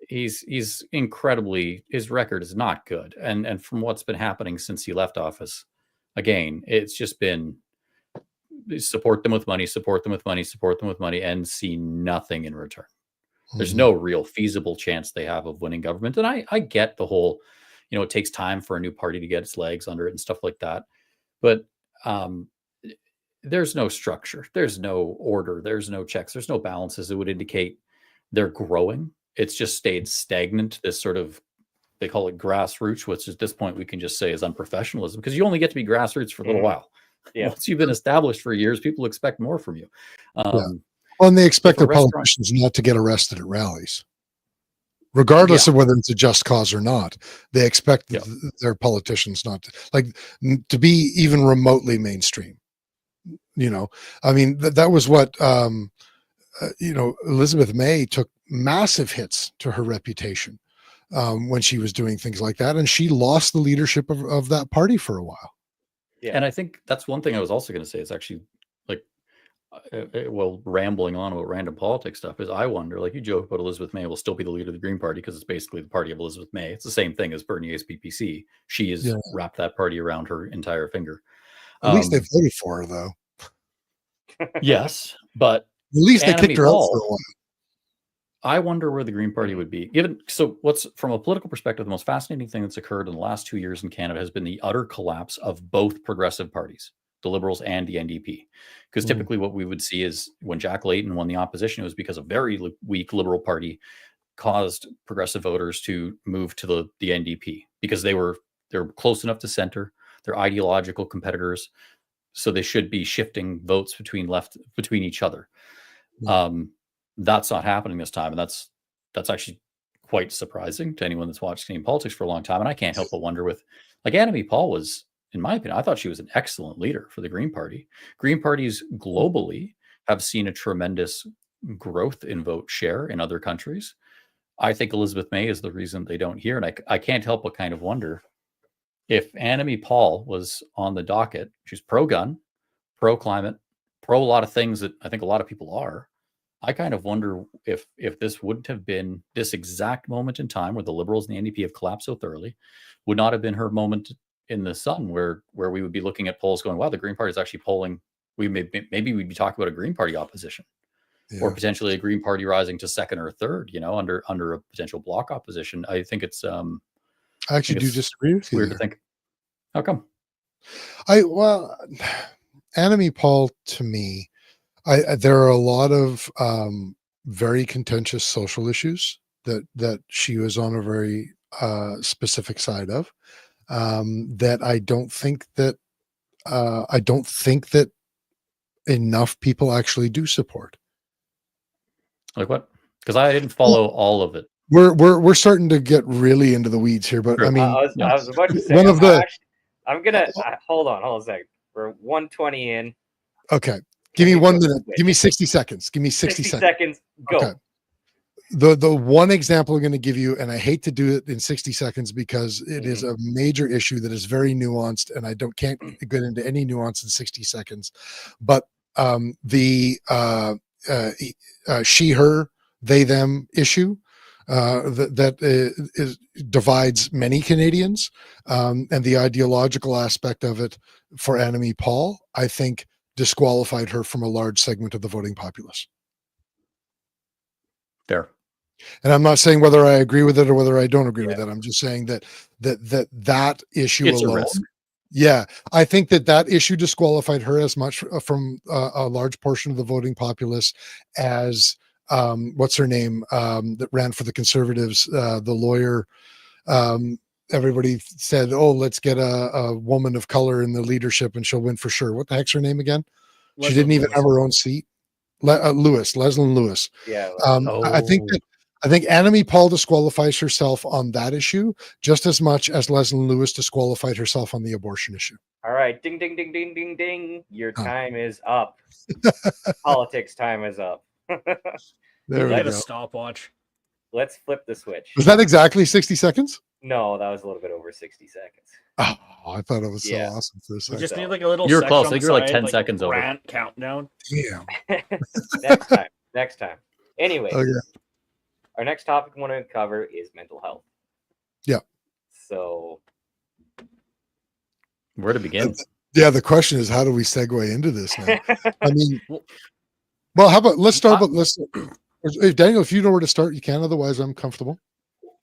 he's incredibly, his record is not good. And from what's been happening since he left office, again, it's just been support them with money, support them with money, support them with money, and see nothing in return. There's no real feasible chance they have of winning government. And I get the whole, it takes time for a new party to get its legs under it and stuff like that. But there's no structure. There's no order. There's no checks. There's no balances that would indicate they're growing. It's just stayed stagnant. This sort of, they call it grassroots, which at this point we can just say is unprofessionalism, because you only get to be grassroots for a little while. Yeah. Once you've been established for years, people expect more from you. Well, and they expect their politicians not to get arrested at rallies, regardless of whether it's a just cause or not. They expect their politicians not to be even remotely mainstream. I mean, that was what, Elizabeth May took massive hits to her reputation when she was doing things like that. And she lost the leadership of that party for a while. Yeah. And I think that's one thing I was also going to say is actually, like, rambling on about random politics stuff, is I wonder, like, you joke about Elizabeth May will still be the leader of the Green Party because it's basically the party of Elizabeth May. It's the same thing as Bernier's PPC. She has wrapped that party around her entire finger. At least they voted for her, though. Yes, but at least they kicked her out for a while. I wonder where the Green Party would be. What's, from a political perspective, the most fascinating thing that's occurred in the last 2 years in Canada has been the utter collapse of both progressive parties, the Liberals and the NDP. Because typically what we would see is when Jack Layton won the opposition, it was because a very weak Liberal Party caused progressive voters to move to the NDP because they're close enough to center, they're ideological competitors, so they should be shifting votes between each other. That's not happening this time, and that's actually quite surprising to anyone that's watched Canadian politics for a long time. And I can't help but wonder, with, like, Annemie Paul was, in my opinion, I thought she was an excellent leader for the Green Party. Green parties globally have seen a tremendous growth in vote share in other countries. I think Elizabeth May is the reason they don't hear, and I can't help but kind of wonder if Annemie Paul was on the docket. She's pro-gun, pro-climate, pro a lot of things that I think a lot of people are. I kind of wonder if this wouldn't have been this exact moment in time where the Liberals and the NDP have collapsed so thoroughly, would not have been her moment in the sun where we would be looking at polls going, wow, the Green Party is actually polling. Maybe we'd be talking about a Green Party opposition, or potentially a Green Party rising to second or third, under a potential bloc opposition. I think it's. I actually do disagree with you. Weird to think. How come? Anime Paul, to me, there are a lot of very contentious social issues that she was on a very specific side of, that I don't think that enough people actually do support. Like what? Because I didn't follow all of it. We're starting to get really into the weeds here, but True. I mean, I was about to say, one of the I'm gonna hold on a second. We're 120 in. okay. Give me Can we 1 flip the minute. switch? Give me 60 seconds. Give me 60 seconds. seconds. Go. Okay. The one example I'm going to give you, and I hate to do it in 60 seconds because it is a major issue that is very nuanced, and I can't get into any nuance in 60 seconds. But the she, her, they, them issue that divides many Canadians, and the ideological aspect of it for Anime Paul, I think, disqualified her from a large segment of the voting populace. There. And I'm not saying whether I agree with it or whether I don't agree with it. I'm just saying that issue It's alone. a risk. Yeah, I think that issue disqualified her as much from a large portion of the voting populace as what's her name that ran for the Conservatives, the lawyer. Everybody said, "Oh, let's get a woman of color in the leadership, and she'll win for sure." What the heck's her name again? She didn't even have her own seat. Leslyn Lewis. Yeah. I think Anime Paul disqualifies herself on that issue just as much as Leslyn Lewis disqualified herself on the abortion issue. All right. Ding, ding, ding, ding, ding, ding. Your time is up. Politics time is up. There we Get go. a stopwatch. Let's flip the switch. Was that exactly 60 seconds? No, that was a little bit over 60 seconds. Oh, I thought it was so Yeah. awesome for a We second. just need like a little. You were section close. on I think the you were like side, 10 seconds over. rant countdown. Damn. Next time. Anyways, Okay. our next topic we want to cover is mental health. Yeah. So, Where to begin? Yeah, the question is, how do we segue into this now? I mean, well, how about let's start with Daniel, if you know where to start, you can. Otherwise, I'm comfortable.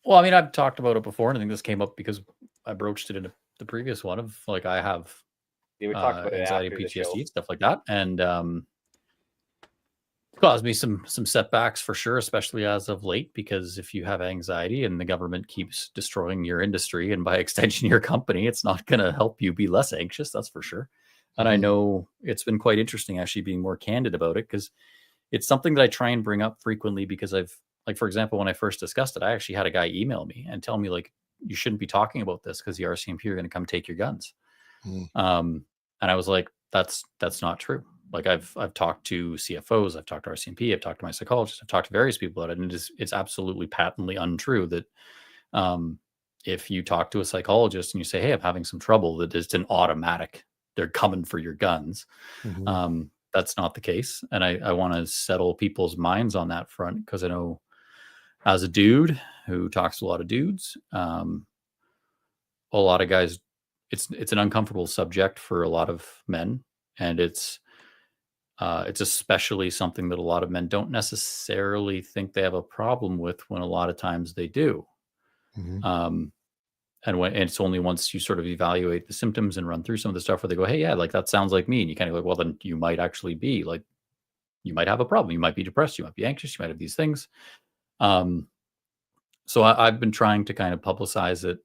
Well, I mean, I've talked about it before, and I think this came up because I broached it in the previous one of like I have we talked about it anxiety, after the show. PTSD, stuff like that, and caused me some setbacks for sure, especially as of late. Because if you have anxiety and the government keeps destroying your industry and by extension your company, it's not going to help you be less anxious. That's for sure. And I know it's been quite interesting actually being more candid about it because it's something that I try and bring up frequently because I've, like, for example, when I first discussed it, I actually had a guy email me and tell me like, you shouldn't be talking about this because the RCMP are going to come take your guns. And I was like, that's not true. Like I've talked to CFOs, I've talked to RCMP, I've talked to my psychologist, I've talked to various people about it, and it's absolutely patently untrue that if you talk to a psychologist and you say, hey, I'm having some trouble, that it's an automatic, they're coming for your guns. That's not the case. And I want to settle people's minds on that front because I know as a dude who talks to a lot of dudes, a lot of guys, it's an uncomfortable subject for a lot of men. And it's especially something that a lot of men don't necessarily think they have a problem with when a lot of times they do. And it's only once you sort of evaluate the symptoms and run through some of the stuff where they go, hey, yeah, like that sounds like me. And you kind of go, well, then you might actually be like, you might have a problem. You might be depressed. You might be anxious. You might have these things. So I've been trying to kind of publicize it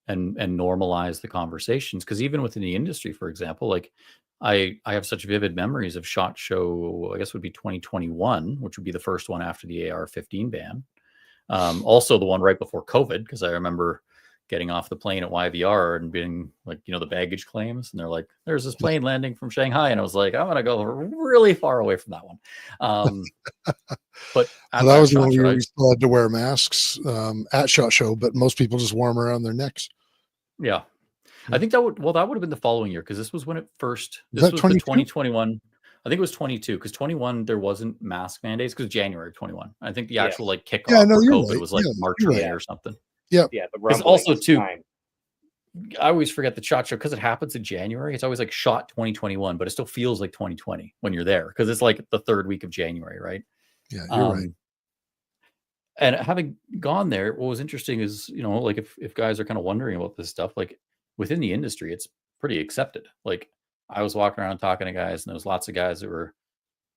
and normalize the conversations. Because even within the industry, for example, like I have such vivid memories of SHOT Show, I guess would be 2021, which would be the first one after the AR-15 ban. Also the one right before COVID, because I remember getting off the plane at YVR and being like, the baggage claims. And they're like, there's this plane landing from Shanghai. And I was like, I'm going to go really far away from that one. But well, that was the one where we still had to wear masks at SHOT Show, but most people just wore them around their necks. Yeah. I think that would have been the following year because this was when it first, this was the 2021. I think it was 22 because 21 there wasn't mask mandates because January of 21. I think the actual like kickoff for COVID was like March or May or something. Yeah. Yeah. It's also too. I always forget the SHOT Show because it happens in January. It's always like SHOT 2021, but it still feels like 2020 when you're there because it's like the third week of January, right? Yeah, you're right. And having gone there, what was interesting is, like if guys are kind of wondering about this stuff, like within the industry, it's pretty accepted. Like, I was walking around talking to guys, and there was lots of guys that were,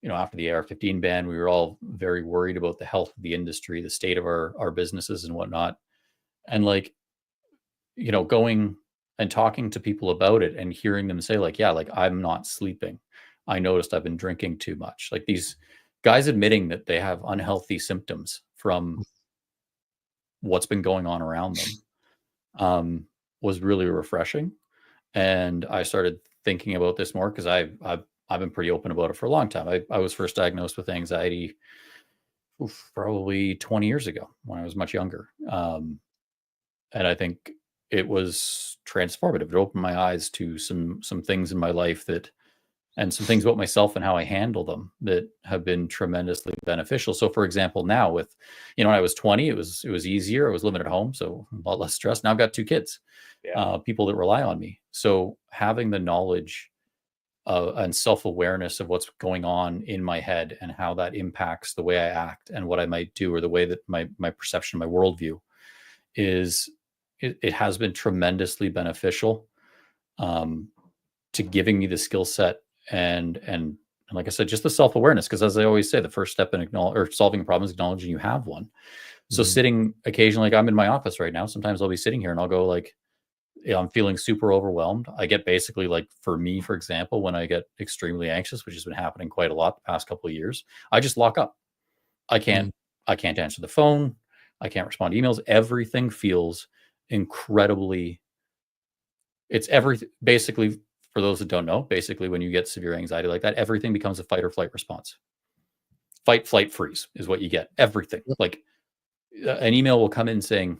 after the AR-15 ban, we were all very worried about the health of the industry, the state of our businesses and whatnot. And like, going and talking to people about it and hearing them say like, yeah, like, I'm not sleeping. I noticed I've been drinking too much. Like, these guys admitting that they have unhealthy symptoms from what's been going on around them, was really refreshing. And I started thinking about this more because I've been pretty open about it for a long time. I was first diagnosed with anxiety probably 20 years ago when I was much younger. And I think it was transformative. It opened my eyes to some things in my life and some things about myself and how I handle them that have been tremendously beneficial. So, for example, now with, when I was 20, it was easier. I was living at home, so a lot less stress. Now I've got 2 kids, people that rely on me. So having the knowledge and self-awareness of what's going on in my head and how that impacts the way I act and what I might do, or the way that my perception, my worldview is, it has been tremendously beneficial to giving me the skill set and like I said, just the self-awareness. Because as I always say, the first step in solving a problem is acknowledging you have one. So sitting occasionally, like I'm in my office right now, sometimes I'll be sitting here and I'll go like, I'm feeling super overwhelmed. I get basically, like, for me, for example, when I get extremely anxious, which has been happening quite a lot the past couple of years, I just lock up. I can't answer the phone. I can't respond to emails. Everything feels incredibly, it's everything. Basically, for those that don't know, basically when you get severe anxiety like that, everything becomes a fight or flight response. Fight, flight, freeze is what you get. Everything. Like, an email will come in saying,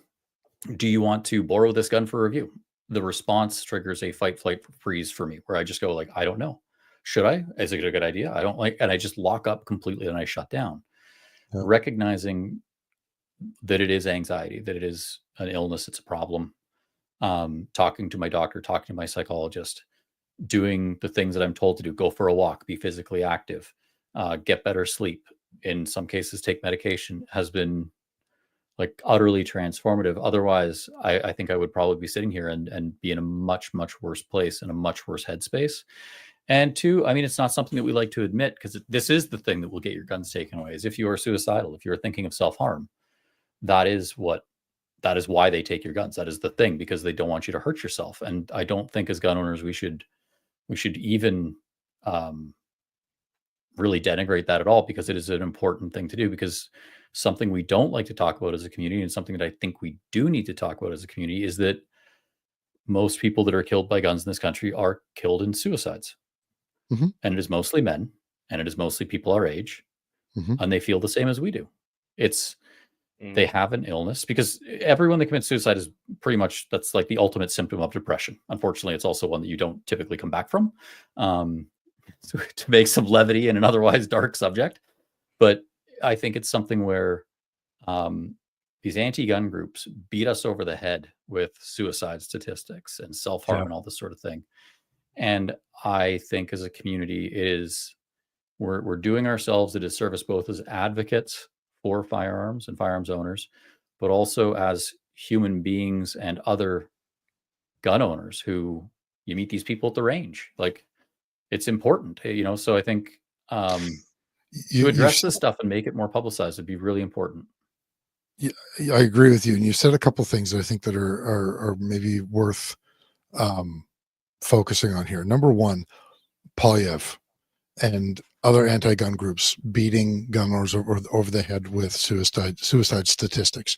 do you want to borrow this gun for review? The response triggers a fight, flight, freeze for me, where I just go like, I don't know. Should I? Is it a good idea? I don't like, and I just lock up completely and I shut down. Recognizing that it is anxiety, that it is an illness, it's a problem. Talking to my doctor, talking to my psychologist, doing the things that I'm told to do, go for a walk, be physically active, get better sleep, in some cases take medication, has been like utterly transformative. Otherwise, I think I would probably be sitting here and be in a much, much worse place, in a much worse headspace. And 2, I mean, it's not something that we like to admit, because this is the thing that will get your guns taken away, is if you are suicidal, if you're thinking of self-harm, that is why they take your guns. That is the thing, because they don't want you to hurt yourself. And I don't think as gun owners, we should even really denigrate that at all, because it is an important thing to do. Because something we don't like to talk about as a community, and something that I think we do need to talk about as a community, is that most people that are killed by guns in this country are killed in suicides. And it is mostly men, and it is mostly people our age, and they feel the same as we do. It's, they have an illness, because everyone that commits suicide is pretty much, that's like the ultimate symptom of depression. Unfortunately, it's also one that you don't typically come back from, to make some levity in an otherwise dark subject. But I think it's something where these anti-gun groups beat us over the head with suicide statistics and self-harm and all this sort of thing. And I think as a community, we're doing ourselves a disservice, both as advocates for firearms and firearms owners, but also as human beings and other gun owners who, you meet these people at the range. Like, it's important, so I think to address this stuff and make it more publicized would be really important. Yeah, I agree with you. And you said a couple of things that I think that are maybe worth focusing on here. Number one, Polyev and other anti-gun groups beating gun owners over the head with suicide statistics.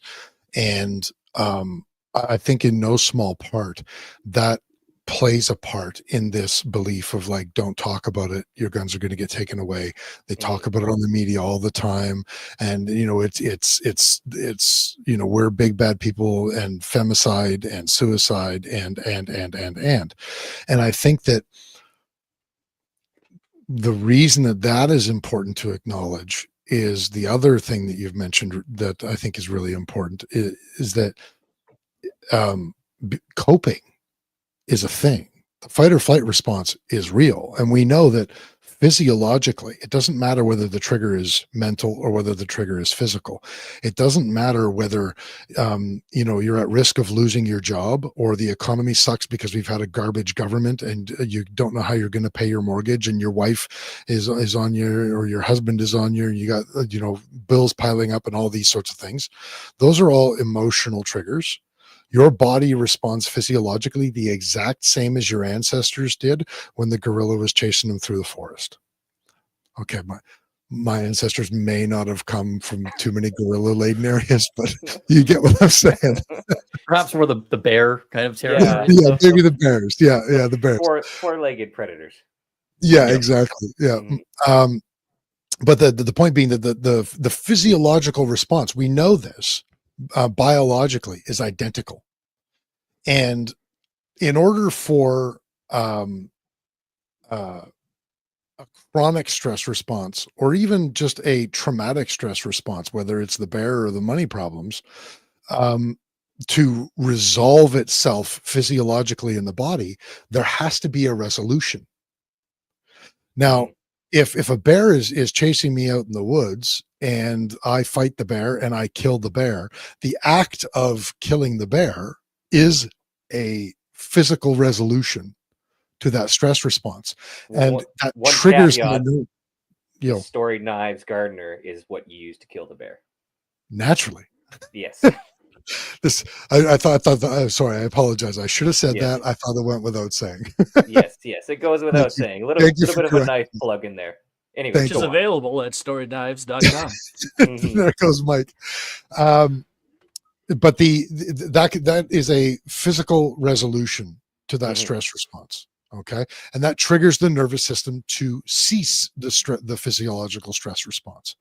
And I think in no small part that plays a part in this belief of like, don't talk about it, your guns are going to get taken away. They talk about it on the media all the time, and it's we're big bad people, and femicide and suicide and I think that the reason that is important to acknowledge is the other thing that you've mentioned that I think is really important, is that coping is a thing. The fight or flight response is real. And we know that physiologically, it doesn't matter whether the trigger is mental or whether the trigger is physical. It doesn't matter whether you're at risk of losing your job, or the economy sucks because we've had a garbage government and you don't know how you're going to pay your mortgage, and your wife is on you, or your husband is on you, and you got bills piling up and all these sorts of things. Those are all emotional triggers. Your body responds physiologically the exact same as your ancestors did when the gorilla was chasing them through the forest. Okay, my ancestors may not have come from too many gorilla-laden areas, but you get what I'm saying. Perhaps more the bear kind of territory. Yeah, maybe the bears. Yeah, the bears. Four-legged predators. Yeah, exactly. Yeah. But the point being that the physiological response, we know this biologically, is identical. And in order for a chronic stress response, or even just a traumatic stress response, whether it's the bear or the money problems, to resolve itself physiologically in the body, there has to be a resolution. Now, if a bear is chasing me out in the woods and I fight the bear and I kill the bear, the act of killing the bear is a physical resolution to that stress response, and that triggers the storied knives gardener is what you use to kill the bear. Naturally. Yes. I thought sorry, I apologize. I should have said that. I thought it went without saying. yes, it goes without saying. A little bit of a knife plug in there. Anyway, which is available at storyknives.com. There goes Mike. But that is a physical resolution to that stress response. Okay, and that triggers the nervous system to cease the physiological stress response.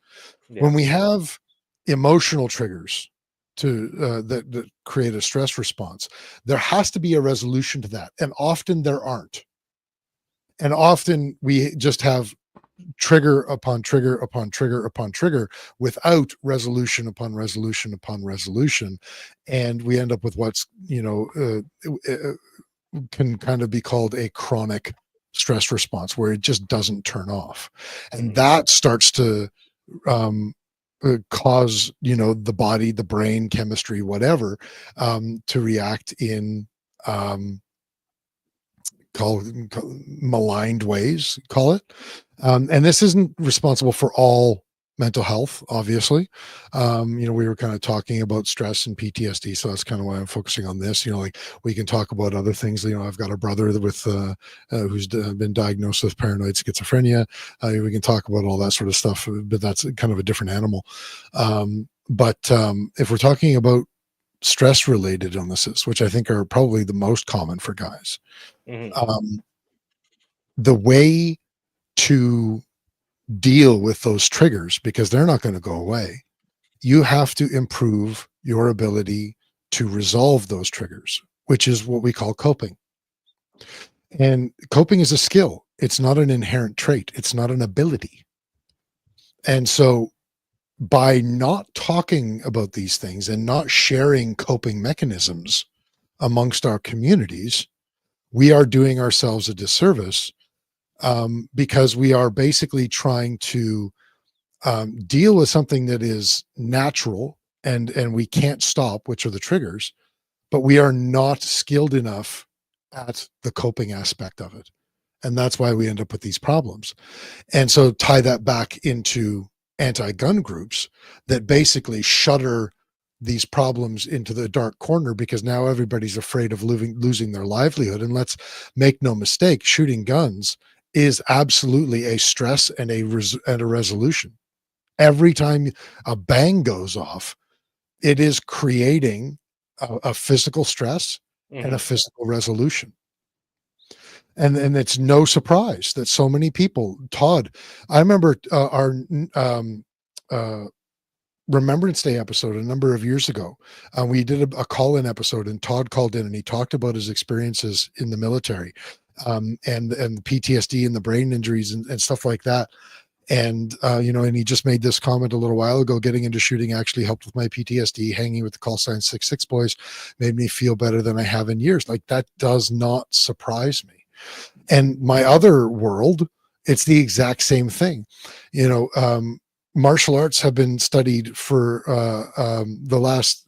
When we have emotional triggers that create a stress response, there has to be a resolution to that, and often there aren't. And often we just have trigger upon trigger upon trigger upon trigger without resolution upon resolution upon resolution, and we end up with what's can kind of be called a chronic stress response, where it just doesn't turn off, and that starts to cause the body, the brain, chemistry, whatever, to react in maligned ways, call it. And this isn't responsible for all mental health, obviously. We were kind of talking about stress and PTSD, so that's kind of why I'm focusing on this. Like, we can talk about other things. I've got a brother with who's been diagnosed with paranoid schizophrenia. We can talk about all that sort of stuff, but that's kind of a different animal. But if we're talking about stress related illnesses, which I think are probably the most common for guys, the way to deal with those triggers, because they're not going to go away, you have to improve your ability to resolve those triggers, which is what we call coping. And coping is a skill. It's not an inherent trait. It's not an ability. And so by not talking about these things and not sharing coping mechanisms amongst our communities, we are doing ourselves a disservice, because we are basically trying to deal with something that is natural and we can't stop, which are the triggers, but we are not skilled enough at the coping aspect of it. And that's why we end up with these problems. And so tie that back into anti-gun groups that basically shutter these problems into the dark corner, because now everybody's afraid of losing their livelihood. And let's make no mistake, shooting guns is absolutely a stress and a resolution. Every time a bang goes off, it is creating a physical stress and a physical resolution. And it's no surprise that so many people, Todd, I remember our Remembrance Day episode a number of years ago. We did a call-in episode, and Todd called in and he talked about his experiences in the military, and the PTSD and the brain injuries and stuff like that. And and he just made this comment a little while ago: getting into shooting actually helped with my PTSD. Hanging with the call sign 66 boys made me feel better than I have in years. Like, that does not surprise me. And my other world It's the exact same thing. You know, martial arts have been studied for the last,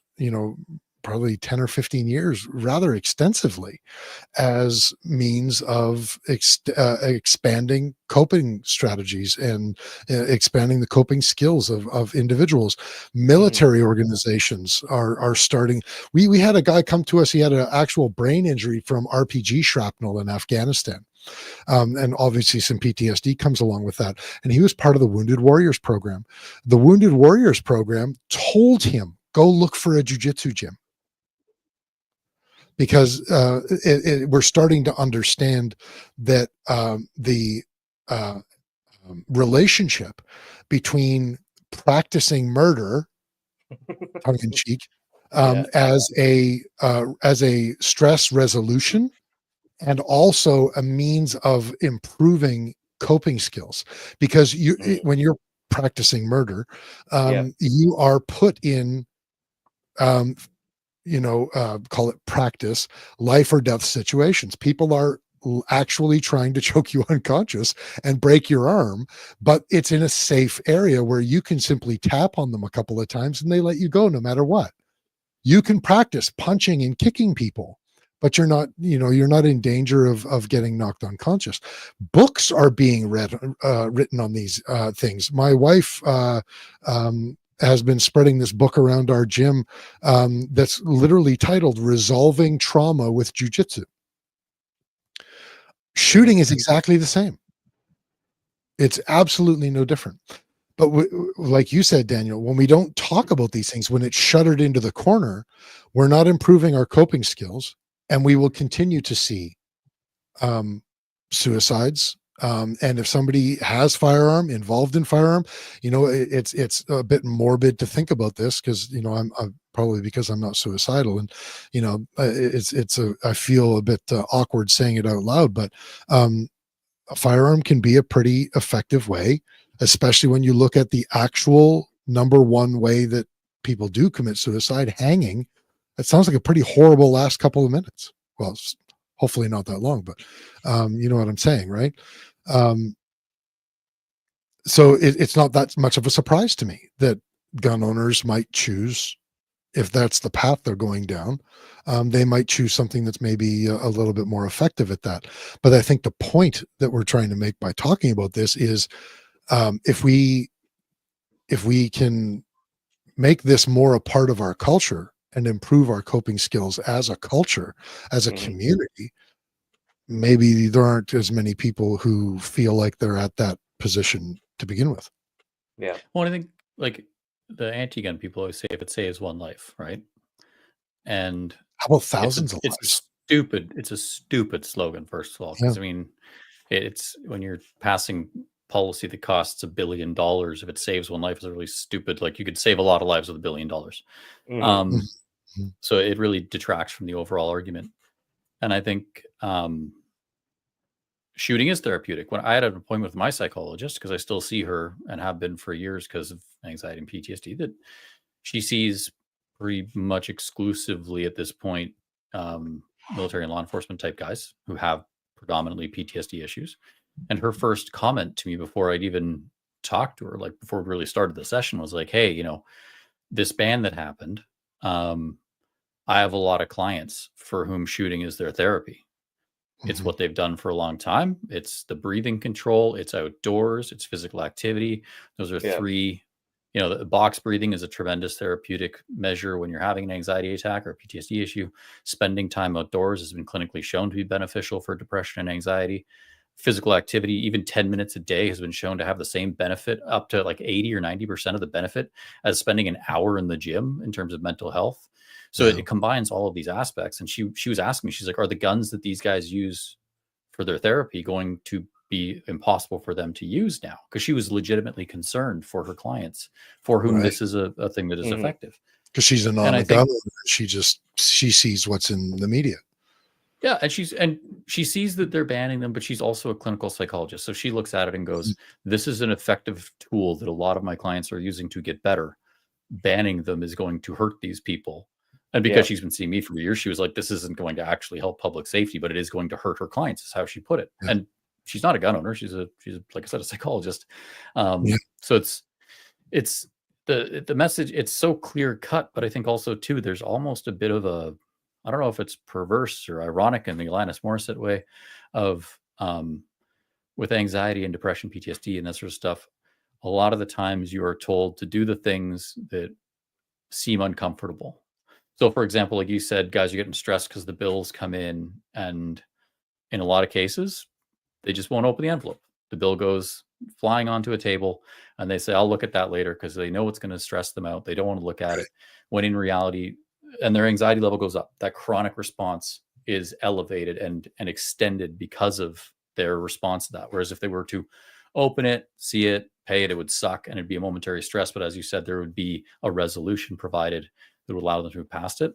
probably 10 or 15 years rather extensively as means of expanding coping strategies and expanding the coping skills of individuals. Military organizations are starting. We had a guy come to us. He had an actual brain injury from RPG shrapnel in Afghanistan. And obviously some PTSD comes along with that. And he was part of the Wounded Warriors program. The Wounded Warriors program told him, go look for a jiu-jitsu gym. Because we're starting to understand that the relationship between practicing murder, tongue in cheek, as a stress resolution, and also a means of improving coping skills. Because when you're practicing murder, you are put in call it practice, life or death situations. People are actually trying to choke you unconscious and break your arm, but it's in a safe area where you can simply tap on them a couple of times and they let you go no matter what. You can practice punching and kicking people, but you're not in danger of getting knocked unconscious. Books are being written on these things. My wife has been spreading this book around our gym that's literally titled Resolving Trauma with Jiu-Jitsu. Shooting is exactly the same. It's absolutely no different. But like you said, Daniel, when we don't talk about these things, when it's shuttered into the corner, we're not improving our coping skills, and we will continue to see suicides. And if somebody has involved in firearm, it's a bit morbid to think about this because, I'm probably because I'm not suicidal, and, I feel a bit awkward saying it out loud, but a firearm can be a pretty effective way, especially when you look at the actual number one way that people do commit suicide, hanging. It sounds like a pretty horrible last couple of minutes. Well, hopefully not that long, but you know what I'm saying, right? So it's not that much of a surprise to me that gun owners might choose, if that's the path they're going down, they might choose something that's maybe a little bit more effective at that. But I think the point that we're trying to make by talking about this is if we can make this more a part of our culture and improve our coping skills as a culture, as a community, maybe there aren't as many people who feel like they're at that position to begin with. Yeah. Well, I think like the anti-gun people always say, if it saves one life, right? And how about thousands of lives? It's a stupid slogan, first of all, because I mean, it's when you're passing policy that costs $1 billion, if it saves one life, is really stupid. Like you could save a lot of lives with $1 billion. So it really detracts from the overall argument. And I think shooting is therapeutic. When I had an appointment with my psychologist, because I still see her and have been for years because of anxiety and PTSD, that she sees pretty much exclusively at this point military and law enforcement type guys who have predominantly PTSD issues. And her first comment to me before I'd even talked to her, like before we really started the session, was like, hey, this ban that happened, I have a lot of clients for whom shooting is their therapy. It's what they've done for a long time. It's the breathing control. It's outdoors. It's physical activity. Those are three. The box breathing is a tremendous therapeutic measure when you're having an anxiety attack or a PTSD issue. Spending time outdoors has been clinically shown to be beneficial for depression and anxiety. Physical activity, even 10 minutes a day, has been shown to have the same benefit, up to like 80 or 90% of the benefit, as spending an hour in the gym in terms of mental health. So it combines all of these aspects. And she was asking me, she's like, are the guns that these guys use for their therapy going to be impossible for them to use now? Because she was legitimately concerned for her clients for whom this is a thing that is effective. Because she's a non-gun, she sees what's in the media. Yeah, and she sees that they're banning them, but she's also a clinical psychologist. So she looks at it and goes, this is an effective tool that a lot of my clients are using to get better. Banning them is going to hurt these people. And because she's been seeing me for years, she was like, this isn't going to actually help public safety, but it is going to hurt her clients, is how she put it. And she's not a gun owner. She's like I said, a psychologist. Yeah. So it's the message. It's so clear cut, but I think also too, there's almost a bit of a, I don't know if it's perverse or ironic in the Alanis Morissette way of, with anxiety and depression, PTSD and that sort of stuff. A lot of the times you are told to do the things that seem uncomfortable. So for example, like you said, guys are getting stressed because the bills come in, and in a lot of cases, they just won't open the envelope. The bill goes flying onto a table and they say, I'll look at that later, because they know it's going to stress them out. They don't want to look at it, when in reality, and their anxiety level goes up. That chronic response is elevated and extended because of their response to that. Whereas if they were to open it, see it, pay it, it would suck and it'd be a momentary stress. But as you said, there would be a resolution provided that would allow them to move past it.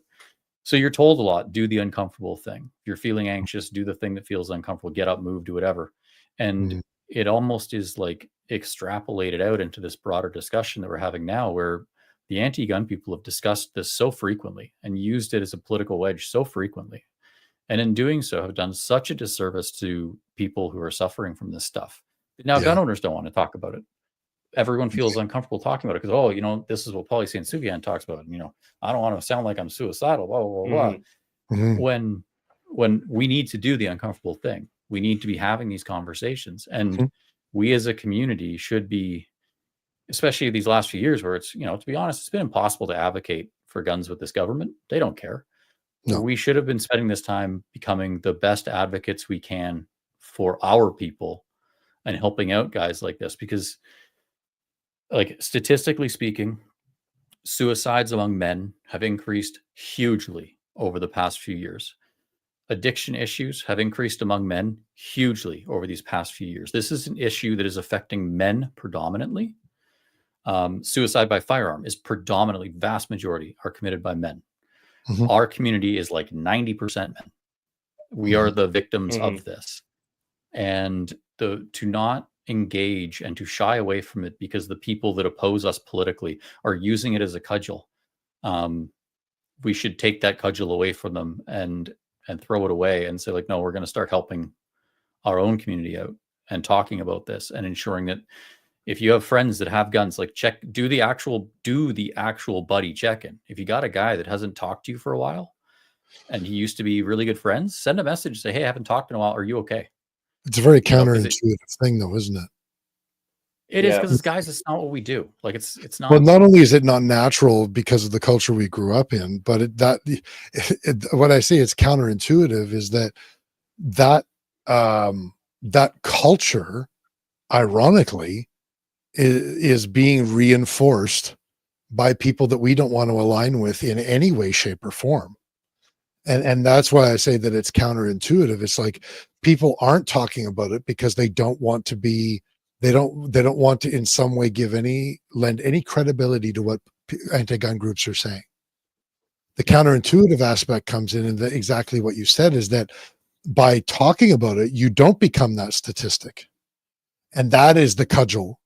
So you're told a lot, do the uncomfortable thing. If you're feeling anxious, do the thing that feels uncomfortable, get up, move, do whatever. And it almost is like extrapolated out into this broader discussion that we're having now, where the anti-gun people have discussed this so frequently and used it as a political wedge so frequently. And in doing so, have done such a disservice to people who are suffering from this stuff. Now, gun owners don't want to talk about it. Everyone feels uncomfortable talking about it because, oh, you know, this is what Policyan Sugian talks about. And, you know, I don't want to sound like I'm suicidal, blah, blah, blah, blah. When we need to do the uncomfortable thing, we need to be having these conversations. And we as a community should be, especially these last few years where it's, you know, to be honest, it's been impossible to advocate for guns with this government. They don't care. No. We should have been spending this time becoming the best advocates we can for our people and helping out guys like this, because like statistically speaking, suicides among men have increased hugely over the past few years. Addiction issues have increased among men hugely over these past few years. This is an issue that is affecting men predominantly. Suicide by firearm is predominantly, vast majority are committed by men. Our community is like 90% men. We are the victims of this. And to not engage and to shy away from it because the people that oppose us politically are using it as a cudgel. We should take that cudgel away from them and throw it away and say, like, no, we're going to start helping our own community out and talking about this and ensuring that if you have friends that have guns, like do the actual buddy check-in. If you got a guy that hasn't talked to you for a while and he used to be really good friends, send a message, say, hey, I haven't talked in a while. Are you okay? It's a very counterintuitive thing though, isn't it? It is, because it's guys, it's not what we do. Like it's not. Well, not only is it not natural because of the culture we grew up in, but what I say it's counterintuitive is that culture, ironically, is being reinforced by people that we don't want to align with in any way, shape, or form. And that's why I say that it's counterintuitive. It's like people aren't talking about it because they don't want to be, they don't want to in some way lend any credibility to what anti-gun groups are saying. The counterintuitive aspect comes in, and exactly what you said is that by talking about it, you don't become that statistic. And that is the cudgel.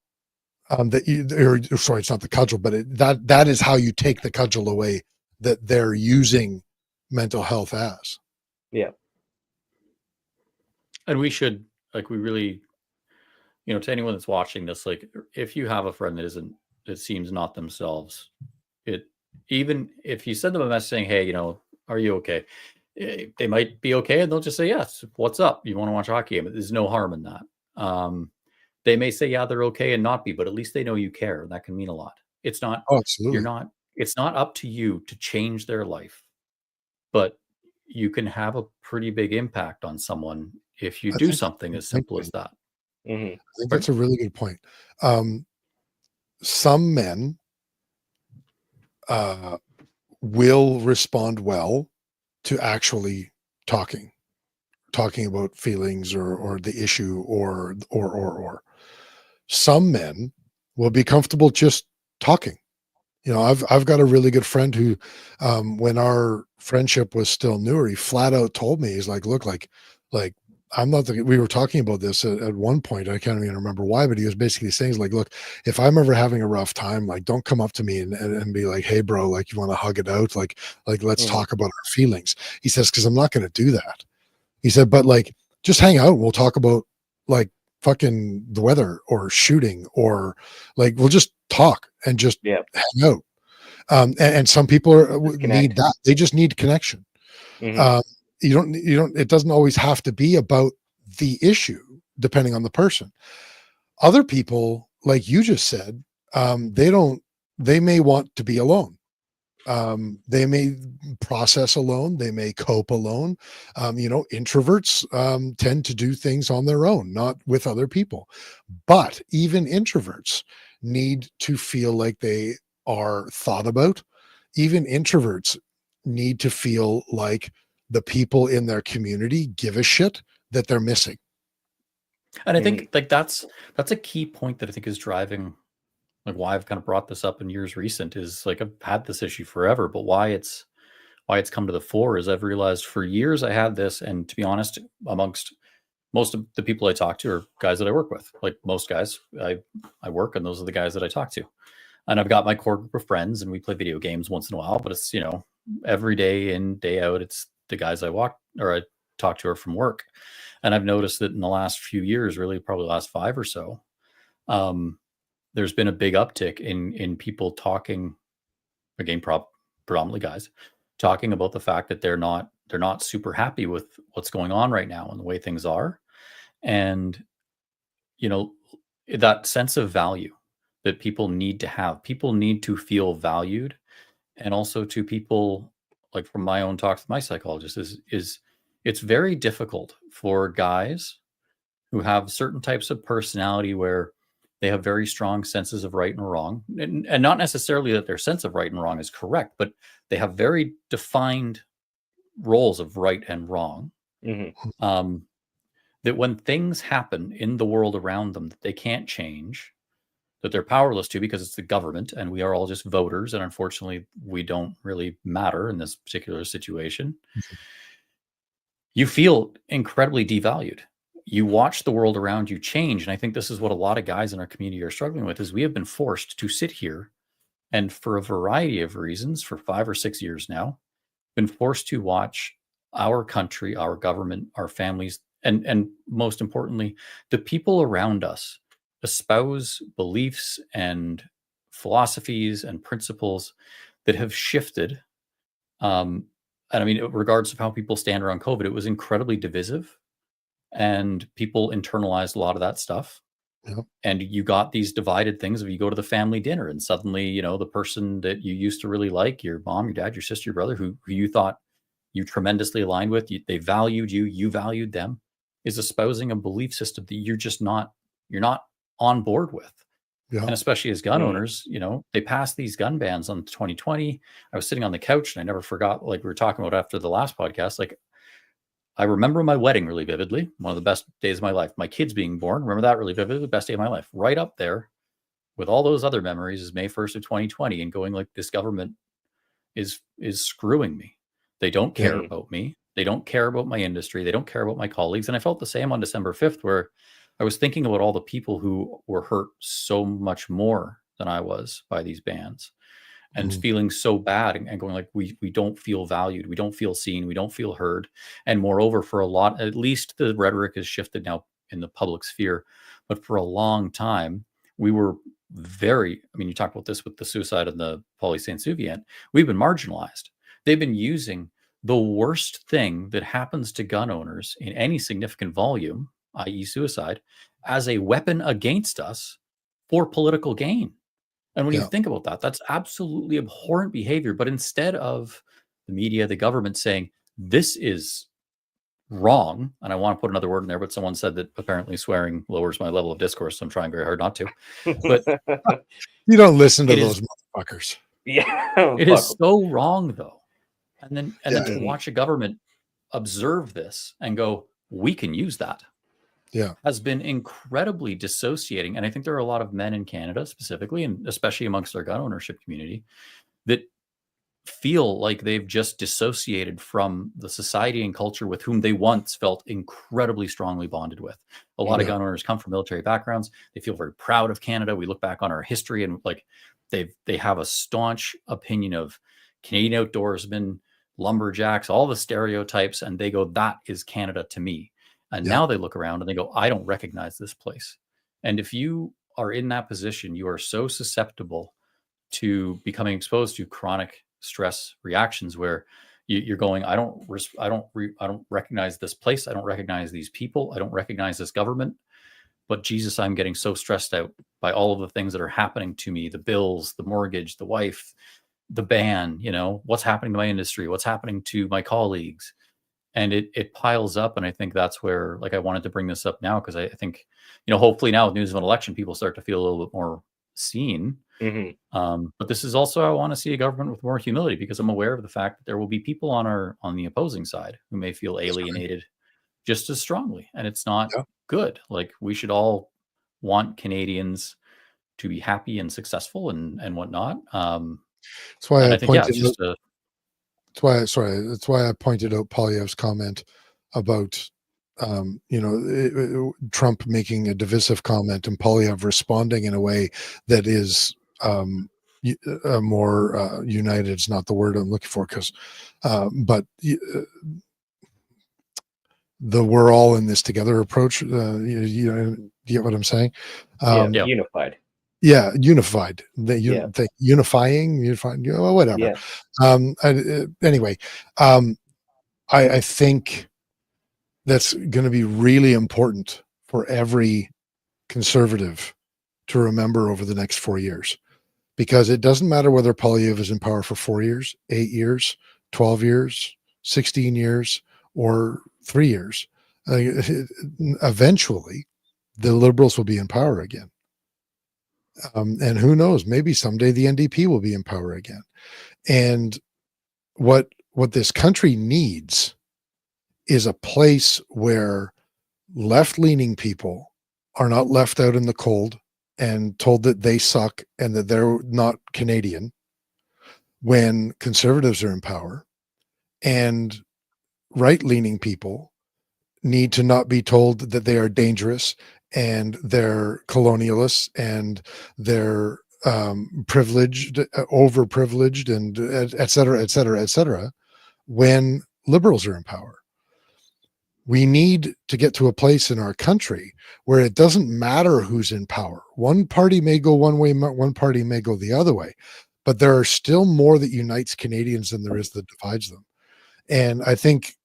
Sorry, it's not the cudgel, but that is how you take the cudgel away that they're using mental health as. Yeah. And we should, like, we really, you know, to anyone that's watching this, like, if you have a friend that seems not themselves, even if you send them a message saying, hey, you know, are you okay? They might be okay, and they'll just say, yes, what's up? You want to watch a hockey game? There's no harm in that. They may say, yeah, they're okay and not be, but at least they know you care. And that can mean a lot. It's not, it's not up to you to change their life, but you can have a pretty big impact on someone if you do something as simple as that. I think that's a really good point. Some men will respond well to actually talking about feelings or the issue or some men will be comfortable just talking. You know, I've got a really good friend who, when our friendship was still newer, he flat out told me, he's like, look, like I'm not we were talking about this at one point. I can't even remember why, but he was basically saying, like, look, if I'm ever having a rough time, like, don't come up to me and be like, hey bro, like, you want to hug it out? Like let's talk about our feelings. He says, cause I'm not going to do that. He said, but like, just hang out. We'll talk about like fucking the weather or shooting, or like we'll just talk and just Yeah. hang out. And some people need Disconnect. that. They just need connection. Mhm. You don't, it doesn't always have to be about the issue, depending on the person. Other people, like you just said, they may want to be alone. They may process alone. They may cope alone. Introverts tend to do things on their own, not with other people. But even introverts need to feel like they are thought about. Even introverts need to feel like the people in their community give a shit that they're missing. And I think like that's a key point that I think is driving like why I've kind of brought this up in years recent is like I've had this issue forever, but why it's come to the fore is I've realized for years I had this, and to be honest, amongst most of the people I talk to are guys that I work with. Like most guys, I work, and those are the guys that I talk to. And I've got my core group of friends, and we play video games once in a while. But it's every day in day out, it's the guys I talk to are from work. And I've noticed that in the last few years, really probably the last 5 or so, there's been a big uptick in people talking, again, predominantly guys, talking about the fact that they're not super happy with what's going on right now and the way things are. And that sense of value that people need to have. People need to feel valued. And also to people, like from my own talks with my psychologist, is it's very difficult for guys who have certain types of personality where they have very strong senses of right and wrong, and not necessarily that their sense of right and wrong is correct, but they have very defined roles of right and wrong. Mhm. That when things happen in the world around them that they can't change, that they're powerless to because it's the government and we are all just voters, and unfortunately we don't really matter in this particular situation, you feel incredibly devalued. You watch the world around you change, and I think this is what a lot of guys in our community are struggling with, is we have been forced to sit here and for a variety of reasons for 5 or 6 years now been forced to watch our country, our government, our families, and most importantly, the people around us espouse beliefs and philosophies and principles that have shifted. And I mean, regardless of how people stand around COVID, it was incredibly divisive, and people internalized a lot of that stuff. Yep. And you got these divided things of you go to the family dinner and suddenly, the person that you used to really like, your mom, your dad, your sister, your brother, who you thought you tremendously aligned with, they valued you, you valued them, is espousing a belief system that you're not on board with. Yeah. And especially as gun owners, they passed these gun bans on 2020. I was sitting on the couch and I never forgot, like we were talking about after the last podcast, like I remember my wedding really vividly, one of the best days of my life. My kids being born, remember that really vividly, the best day of my life. Right up there with all those other memories is May 1st of 2020 and going like, this government is screwing me. They don't care about me. They don't care about my industry. They don't care about my colleagues. And I felt the same on December 5th, where I was thinking about all the people who were hurt so much more than I was by these bans, and feeling so bad and going like, we don't feel valued. We don't feel seen. We don't feel heard. And moreover, for a lot, at least the rhetoric has shifted now in the public sphere, but for a long time, we were you talk about this with the suicide and the Poly Saint Souvient, we've been marginalized. They've been using the worst thing that happens to gun owners in any significant volume, i.e. suicide, as a weapon against us for political gain. And when you think about that, that's absolutely abhorrent behavior. But instead of the media, the government saying, this is wrong, and I want to put another word in there, but someone said that apparently swearing lowers my level of discourse, so I'm trying very hard not to. But you don't listen to those motherfuckers. Yeah. It is so wrong, though. And then to watch a government observe this and go, we can use that, has been incredibly dissociating. And I think there are a lot of men in Canada specifically, and especially amongst our gun ownership community, that feel like they've just dissociated from the society and culture with whom they once felt incredibly strongly bonded with. A lot of gun owners come from military backgrounds. They feel very proud of Canada. We look back on our history and like they have a staunch opinion of Canadian outdoorsmen, lumberjacks, all the stereotypes, and they go, that is Canada to me. And Yeah. now they look around and they go, I don't recognize this place. And if you are in that position, you are so susceptible to becoming exposed to chronic stress reactions where you're going, I don't recognize this place. I don't recognize these people. I don't recognize this government. But Jesus, I'm getting so stressed out by all of the things that are happening to me, the bills, the mortgage, the wife, the ban, what's happening to my industry, what's happening to my colleagues. And it piles up. And I think that's where, like, I wanted to bring this up now, because I think, hopefully now with news of an election, people start to feel a little bit more seen. But this is also, I want to see a government with more humility, because I'm aware of the fact that there will be people on the opposing side who may feel alienated just as strongly. And it's not good. Like, we should all want Canadians to be happy and successful and whatnot. That's why And I I think, yeah, pointed it's just out, that's why I pointed out Poilievre's comment about Trump making a divisive comment and Poilievre responding in a way that is more united. Is not the word I'm looking for, because but the "we're all in this together" approach. You get what I'm saying? Yeah, unified. Yeah, unified. Yeah. Unifying, whatever. Yeah. Anyway, I think that's going to be really important for every conservative to remember over the next 4 years, because it doesn't matter whether Poilievre is in power for 4 years, 8 years, 12 years, 16 years, or 3 years. Eventually, the Liberals will be in power again. And who knows, maybe someday the NDP will be in power again. And what this country needs is a place where left-leaning people are not left out in the cold and told that they suck and that they're not Canadian when conservatives are in power, and right-leaning people need to not be told that they are dangerous and they're colonialists and they're privileged, overprivileged, and et cetera, et cetera, et cetera, when liberals are in power. We need to get to a place in our country where it doesn't matter who's in power. One party may go one way, one party may go the other way, but there are still more that unites Canadians than there is that divides them. And I think,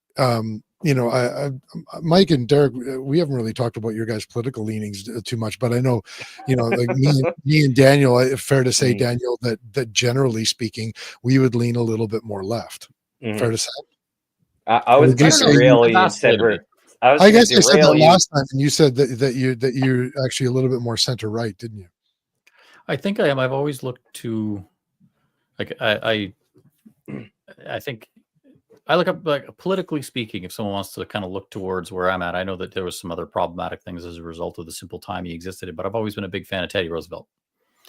Mike and Derek, we haven't really talked about your guys' political leanings too much, but I know, like me and Daniel, fair to say, Daniel, that generally speaking, we would lean a little bit more left. Fair to say? I was going to derail you and said I guess I said that last time, and you said that you're actually a little bit more center right, didn't you? I think I am. I've always looked to, like, I think I look up, like, politically speaking, if someone wants to kind of look towards where I'm at. I know that there was some other problematic things as a result of the simple time he existed, but I've always been a big fan of Teddy Roosevelt,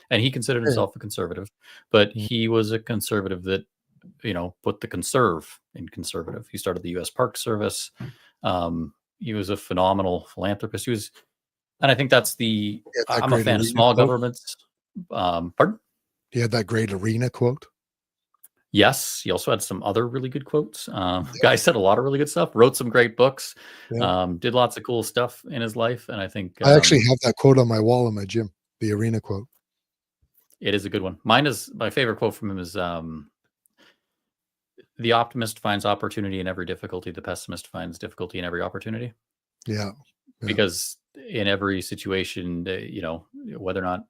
and he considered himself a conservative, but he was a conservative that, put the conserve in conservative. He started the U.S. Park Service. He was a phenomenal philanthropist. And I think that's I'm a fan of small governments. Pardon? He had that great arena quote. Yes, he also had some other really good quotes. Guy said a lot of really good stuff, wrote some great books, did lots of cool stuff in his life. And I think I actually have that quote on my wall in my gym, the arena quote. It is a good one. My favorite quote from him is, the optimist finds opportunity in every difficulty. The pessimist finds difficulty in every opportunity. Yeah. Because in every situation, whether or not,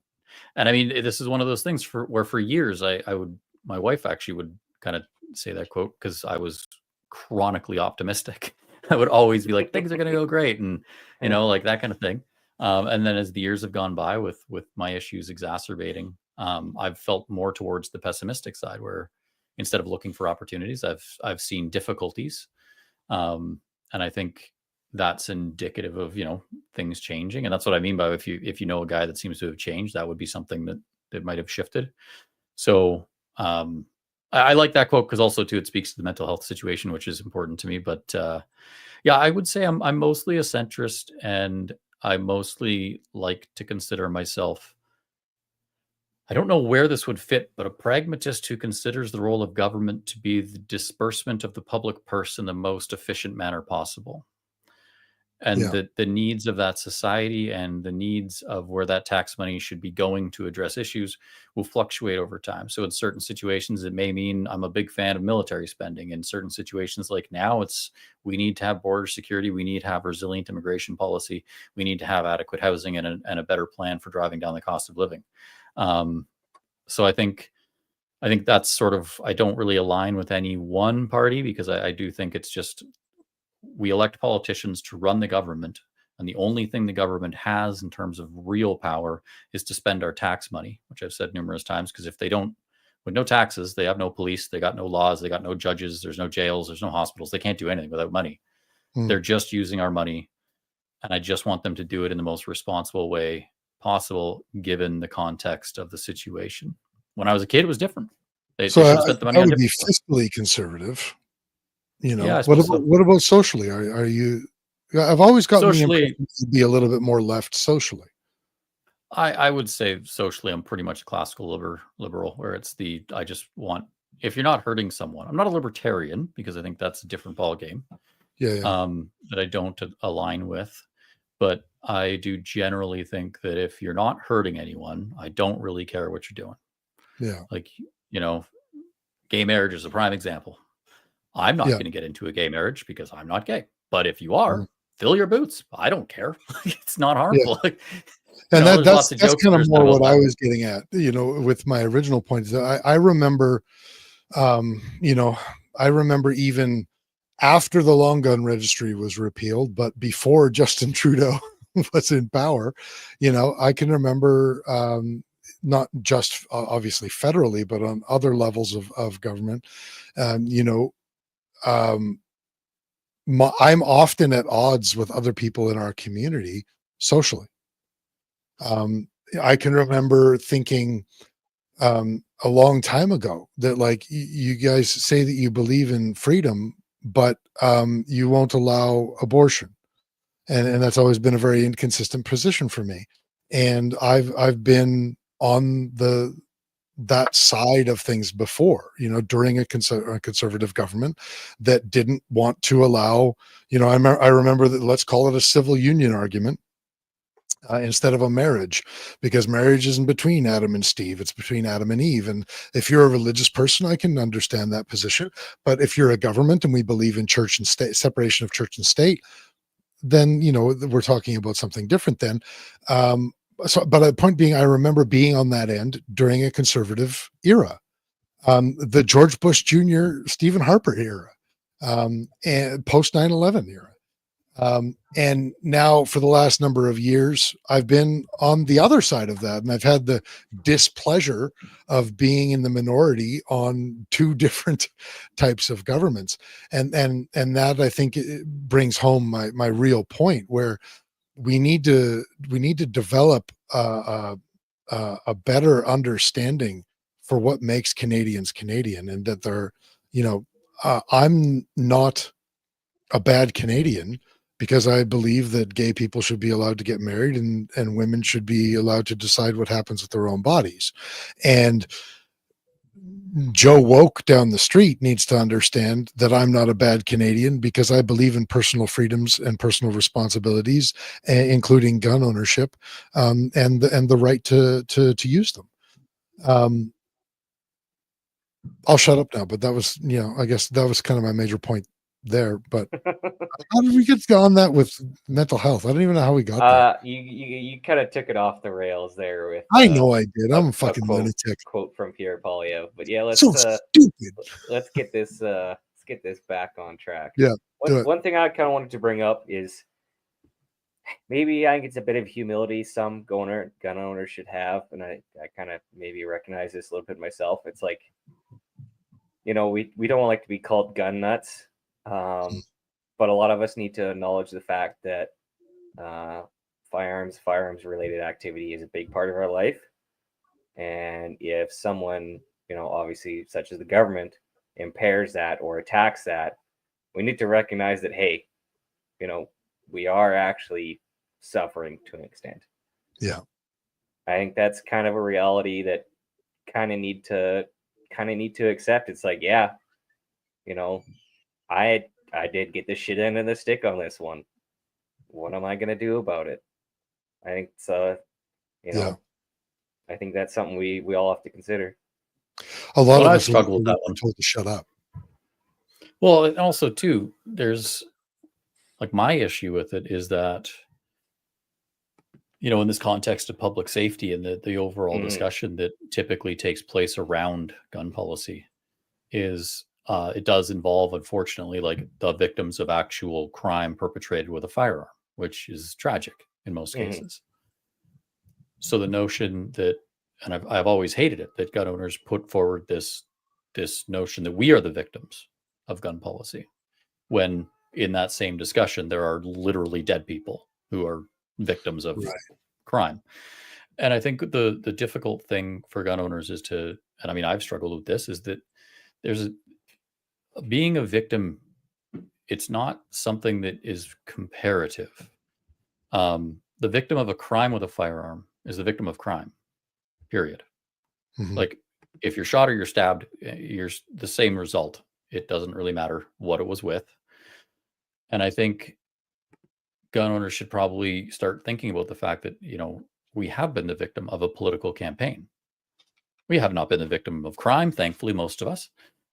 and I mean, this is one of those things where for years my wife actually would kind of say that quote, because I was chronically optimistic. I would always be like, things are going to go great. And, like that kind of thing. And then as the years have gone by with my issues exacerbating, I've felt more towards the pessimistic side, where instead of looking for opportunities, I've seen difficulties. And I think that's indicative of, things changing. And that's what I mean by, if you know a guy that seems to have changed, that would be something that might have shifted. So I like that quote, because also too, it speaks to the mental health situation, which is important to me. But yeah, I would say I'm mostly a centrist, and I mostly like to consider myself, I don't know where this would fit, but a pragmatist who considers the role of government to be the disbursement of the public purse in the most efficient manner possible. And Yeah. the needs of that society and the needs of where that tax money should be going to address issues will fluctuate over time. So in certain situations, it may mean I'm a big fan of military spending. In certain situations, like now, it's we need to have border security, we need to have resilient immigration policy, we need to have adequate housing and a better plan for driving down the cost of living. So I think that's sort of, I don't really align with any one party, because I do think it's just, we elect politicians to run the government, and the only thing the government has in terms of real power is to spend our tax money, which I've said numerous times, because if they don't, with no taxes, they have no police, they got no laws, they got no judges, there's no jails, there's no hospitals, they can't do anything without money. Hmm. They're just using our money, and I just want them to do it in the most responsible way possible, given the context of the situation. When I was a kid, it was different. They So should have spent the money that on would be different stuff. fiscally conservative. You know, Yeah, I suppose so. what about socially? Are you? I've always gotten the Socially, impression you'd be a little bit more left socially. I would say socially, I'm pretty much a classical liberal, where it's I just want, if you're not hurting someone, I'm not a libertarian, because I think that's a different ball game Yeah, yeah. that I don't align with. But I do generally think that if you're not hurting anyone, I don't really care what you're doing. Yeah. Like, gay marriage is a prime example. I'm not Yeah. going to get into a gay marriage because I'm not gay. But if you Mhm. are, fill your boots. I don't care. It's not Yeah. harmful. And there's lots of that's jokes kind of there's more about what I that. was getting at, with my original point. I remember, I remember even after the long gun registry was repealed, but before Justin Trudeau was in power, I can remember, not just obviously federally, but on other levels of government, um, I'm often at odds with other people in our community socially. I can remember thinking, a long time ago, that like you guys say that you believe in freedom, but you won't allow abortion, and that's always been a very inconsistent position for me. And I've been on that side of things before, during a conservative government that didn't want to allow, I remember that, let's call it a civil union argument, instead of a marriage, because marriage isn't between Adam and Steve, it's between Adam and Eve. And if you're a religious person, I can understand that position. But if you're a government and we believe in church and state, separation of church and state, then we're talking about something different then. But the point being, I remember being on that end during a conservative era, the George Bush Jr., Stephen Harper era, and post 9/11 era. And now for the last number of years, I've been on the other side of that, and I've had the displeasure of being in the minority on two different types of governments. And that, I think, it brings home my real point, where we need to develop a better understanding for what makes Canadians Canadian, and that I'm not a bad Canadian because I believe that gay people should be allowed to get married, and women should be allowed to decide what happens with their own bodies. And Joe Woke down the street needs to understand that I'm not a bad Canadian because I believe in personal freedoms and personal responsibilities, including gun ownership, and the right to use them. I'll shut up now, but that was, I guess that was kind of my major point there. But how did we get on that with mental health? I don't even know how we got there. You kind of took it off the rails there with. I know I did. I'm a fucking lunatic. Quote from Pierre Polyev, but yeah, let's stupid. Let's get this back on track. Yeah. One thing I kind of wanted to bring up is maybe I think it's a bit of humility some gun owners should have, and I kind of maybe recognize this a little bit myself. It's like, we don't like to be called gun nuts. But a lot of us need to acknowledge the fact that firearms related activity is a big part of our life. And if someone, obviously such as the government, impairs that or attacks that, we need to recognize that, hey, we are actually suffering to an extent. Yeah. I think that's kind of a reality that kind of need to accept. It's like, yeah, I did get the shit end of the stick on this one. what am I going to do about it? I think it's, I think that's something we all have to consider. A lot of I've us struggled with that were one. told to shut up. Well, and also too, there's like my issue with it is that, in this context of public safety and the overall discussion that typically takes place around gun policy is it does involve, unfortunately, like the victims of actual crime perpetrated with a firearm, which is tragic in most cases. So the notion that, and I've always hated it, that gun owners put forward this notion that we are the victims of gun policy, when in that same discussion there are literally dead people who are victims of crime. And I think the difficult thing for gun owners is to, and I mean I've struggled with this, is that there's being a victim, it's not something that is comparative. The victim of a crime with a firearm is the victim of crime, period. Like if you're shot or you're stabbed, you're the same result. It doesn't really matter what it was with. And I think gun owners should probably start thinking about the fact that, we have been the victim of a political campaign. We have not been the victim of crime, thankfully, most of us.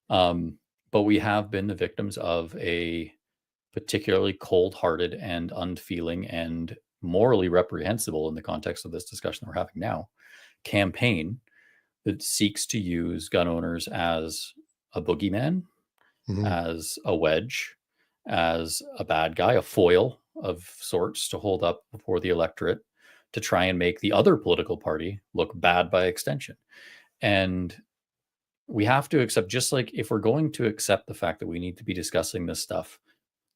But we have been the victims of a particularly cold-hearted and unfeeling and morally reprehensible, in the context of this discussion we're having now, campaign that seeks to use gun owners as a boogeyman, as a wedge, as a bad guy, a foil of sorts to hold up before the electorate to try and make the other political party look bad by extension. And we have to accept, just like if we're going to accept the fact that we need to be discussing this stuff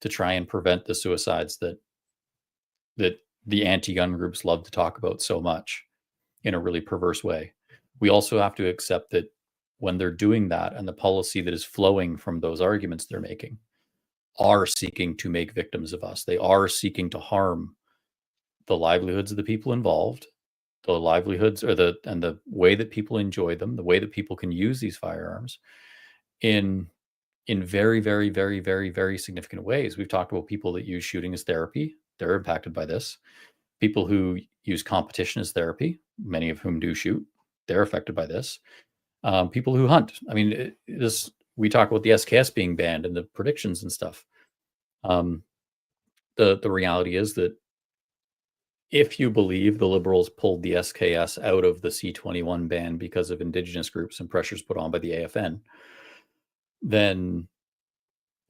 to try and prevent the suicides that the anti-gun groups love to talk about so much in a really perverse way, we also have to accept that when they're doing that, and the policy that is flowing from those arguments they're making are seeking to make victims of us. They are seeking to harm the livelihoods of the people involved, the livelihoods and the way that people enjoy them, the way that people can use these firearms in very, very, very, very, very significant ways. We've talked about people that use shooting as therapy. They're impacted by this. People who use competition as therapy, many of whom do shoot, they're affected by this. People who hunt. I mean, we talk about the SKS being banned and the predictions and stuff. The reality is that if you believe the Liberals pulled the SKS out of the C-21 ban because of Indigenous groups and pressures put on by the AFN, then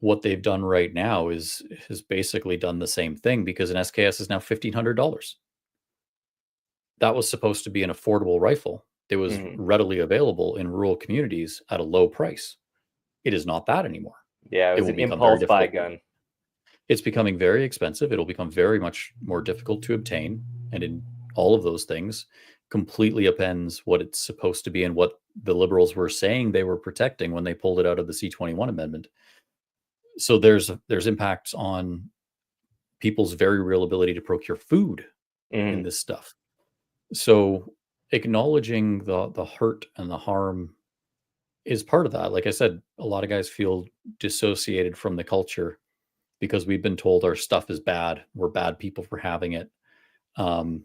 what they've done right now has basically done the same thing, because an SKS is now $1,500. That was supposed to be an affordable rifle. It was readily available in rural communities at a low price. It is not that anymore. Yeah, it was an impulse buy gun. It's becoming very expensive. It'll become very much more difficult to obtain. And in all of those things, completely upends what it's supposed to be and what the Liberals were saying they were protecting when they pulled it out of the C-21 amendment. So there's impacts on people's very real ability to procure food in this stuff. So acknowledging the hurt and the harm is part of that. Like I said, a lot of guys feel dissociated from the culture because we've been told our stuff is bad. We're bad people for having it. And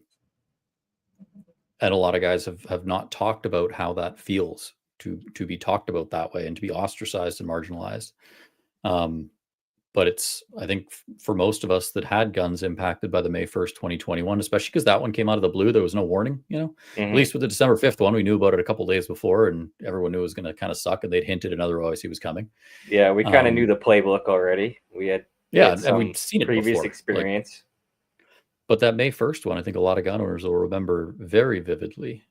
a lot of guys have not talked about how that feels to be talked about that way and to be ostracized and marginalized. But it's, I think for most of us that had guns impacted by the May 1st, 2021, especially because that one came out of the blue, there was no warning, at least with the December 5th one, we knew about it a couple of days before and everyone knew it was going to kind of suck, and they'd hinted another OIC was coming. Yeah. We kind of knew the playbook already. We had and we'd seen it previous before. experience. But that May 1st one, I think a lot of gun owners will remember very vividly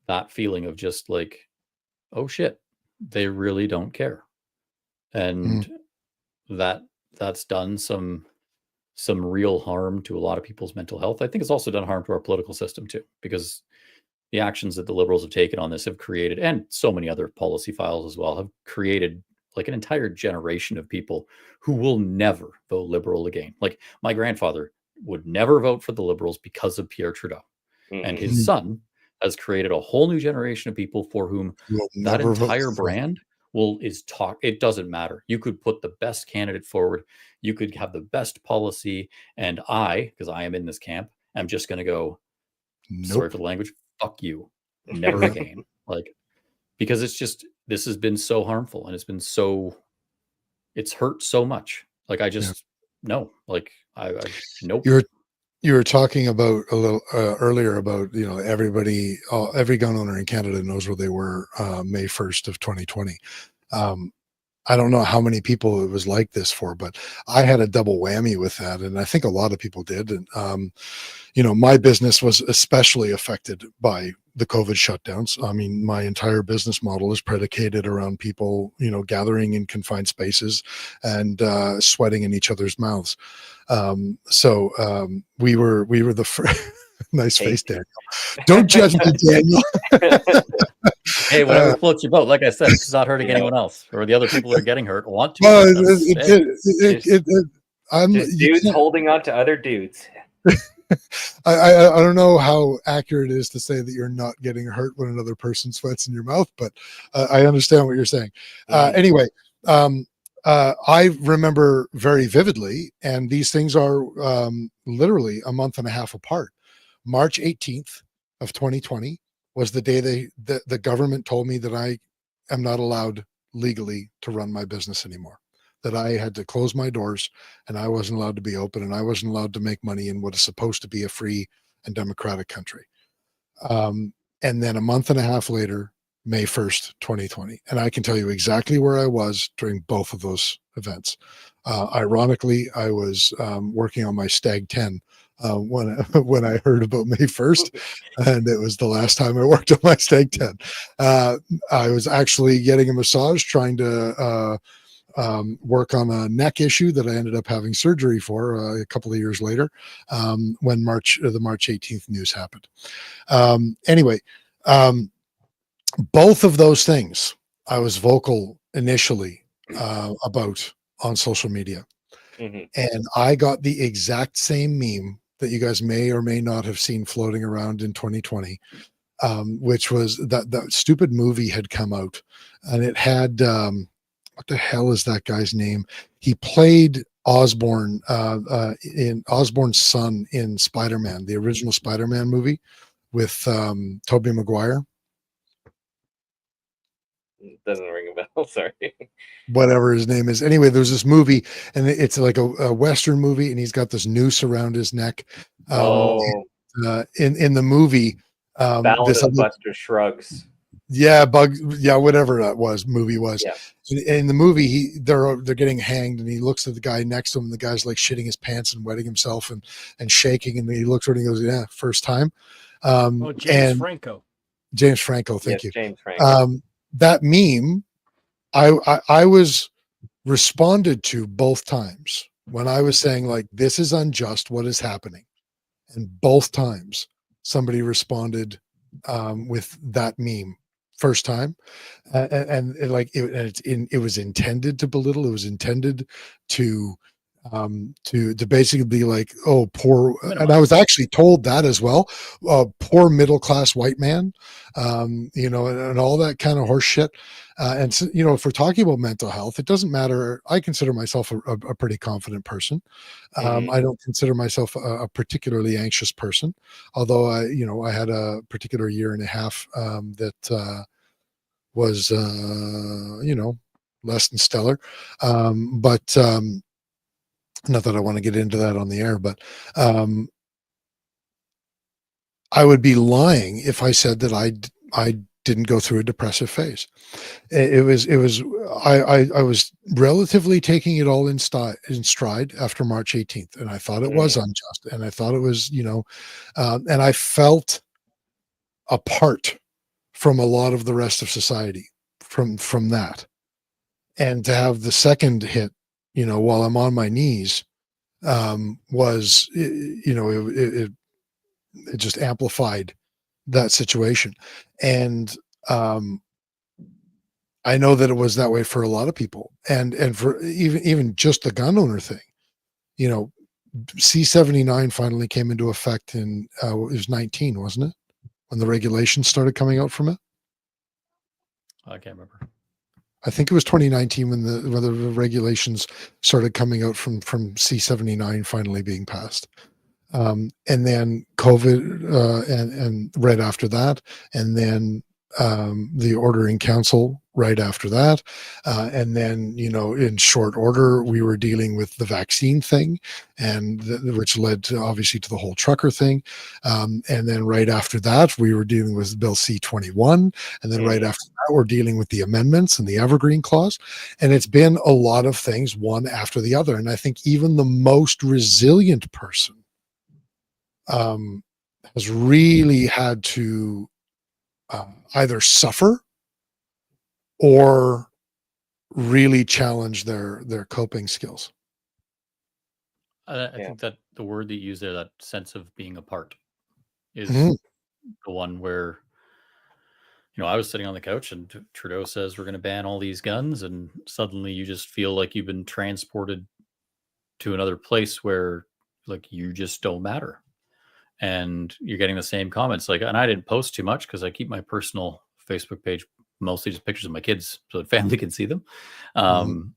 that feeling of just like, oh shit, they really don't care. And that's done some real harm to a lot of people's mental health. I think it's also done harm to our political system too, because the actions that the Liberals have taken on this have created, and so many other policy files as well, have created like an entire generation of people who will never vote Liberal again. Like my grandfather would never vote for the Liberals because of Pierre Trudeau. And his son has created a whole new generation of people for whom that entire brand is talk. It doesn't matter. You could put the best candidate forward. You could have the best policy. And because I am in this camp, I'm just going to go, sorry Nope. for the language, fuck you. Never again. Like, because this has been so harmful, and it's hurt so much. Like, I just, no, like, I nope. You were talking about a little earlier about, everybody, every gun owner in Canada knows where they were May 1st of 2020. I don't know how many people it was like this for, but I had a double whammy with that. And I think a lot of people did. And, my business was especially affected by the COVID shutdowns. I mean, my entire business model is predicated around people, gathering in confined spaces and sweating in each other's mouths. So we were the first. Nice face, Daniel. Don't judge me, Daniel. Hey, whatever floats your boat. Like I said, it's not hurting anyone else, or the other people that are getting hurt want to. Just dudes holding on to other dudes. I don't know how accurate it is to say that you're not getting hurt when another person sweats in your mouth, but I understand what you're saying. Anyway, I remember very vividly, and these things are literally a month and a half apart. March 18th of 2020 was the day the government told me that I am not allowed legally to run my business anymore, that I had to close my doors and I wasn't allowed to be open and I wasn't allowed to make money in what is supposed to be a free and democratic country. And then a month and a half later, May 1st, 2020. And I can tell you exactly where I was during both of those events. Ironically, I was working on my Stag 10 when I heard about May 1st, and it was the last time I worked on my Stag 10. I was actually getting a massage, trying to work on a neck issue that I ended up having surgery for a couple of years later, when the March 18th news happened. Anyway, both of those things I was vocal initially about on social media. And I got the exact same meme that you guys may or may not have seen floating around in 2020, which was that stupid movie had come out, and it had what the hell is that guy's name? He played Osborn in Osborn's son in Spider-Man, the original Spider-Man movie with Tobey Maguire. Doesn't ring a bell. Sorry. Whatever his name is. Anyway, there's this movie, and it's like a Western movie, and he's got this noose around his neck. In the movie, Ballad of Buster Shrugs. Whatever that movie was. Yeah. In the movie, they're getting hanged, and he looks at the guy next to him, and the guy's like shitting his pants and wetting himself and shaking, and he looks at him and goes, "Yeah, first time." James Franco. James Franco, thank you. James Franco. That meme, I was responded to both times when I was saying, like, this is unjust, what is happening? And both times somebody responded with that meme. First time, and it was intended to belittle. It was intended to basically be like, oh, poor. And I was actually told that as well. Poor middle class white man, and all that kind of horse shit. And so, if we're talking about mental health, it doesn't matter. I consider myself a pretty confident person. I don't consider myself a particularly anxious person, although I had a particular year and a half that was less than stellar. But not that I want to get into that on the air, but I would be lying if I said that I didn't go through a depressive phase. I was relatively taking it all in stride after March 18th, and I thought it was unjust, and I thought it was, and I felt apart from a lot of the rest of society from that. And to have the second hit, while I'm on my knees, was, it just amplified that situation. And I know that it was that way for a lot of people, and for even just the gun owner thing. C-79 finally came into effect in it was 19, wasn't it, when the regulations started coming out from it? I can't remember. I think it was 2019 when the regulations started coming out from C-79 finally being passed. And then COVID, and right after that, and then the ordering council right after that, and then in short order we were dealing with the vaccine thing, and which led to obviously to the whole trucker thing, and then right after that we were dealing with Bill C-21, and then right after that we're dealing with the amendments and the Evergreen Clause, and it's been a lot of things one after the other, and I think even the most resilient person has really had to either suffer or really challenge their coping skills. I think that the word that you use there, that sense of being apart, is Mhm. the one where, I was sitting on the couch and Trudeau says we're going to ban all these guns, and suddenly you just feel like you've been transported to another place where, like, you just don't matter. And you're getting the same comments. Like, and I didn't post too much because I keep my personal Facebook page mostly just pictures of my kids so that family can see them. But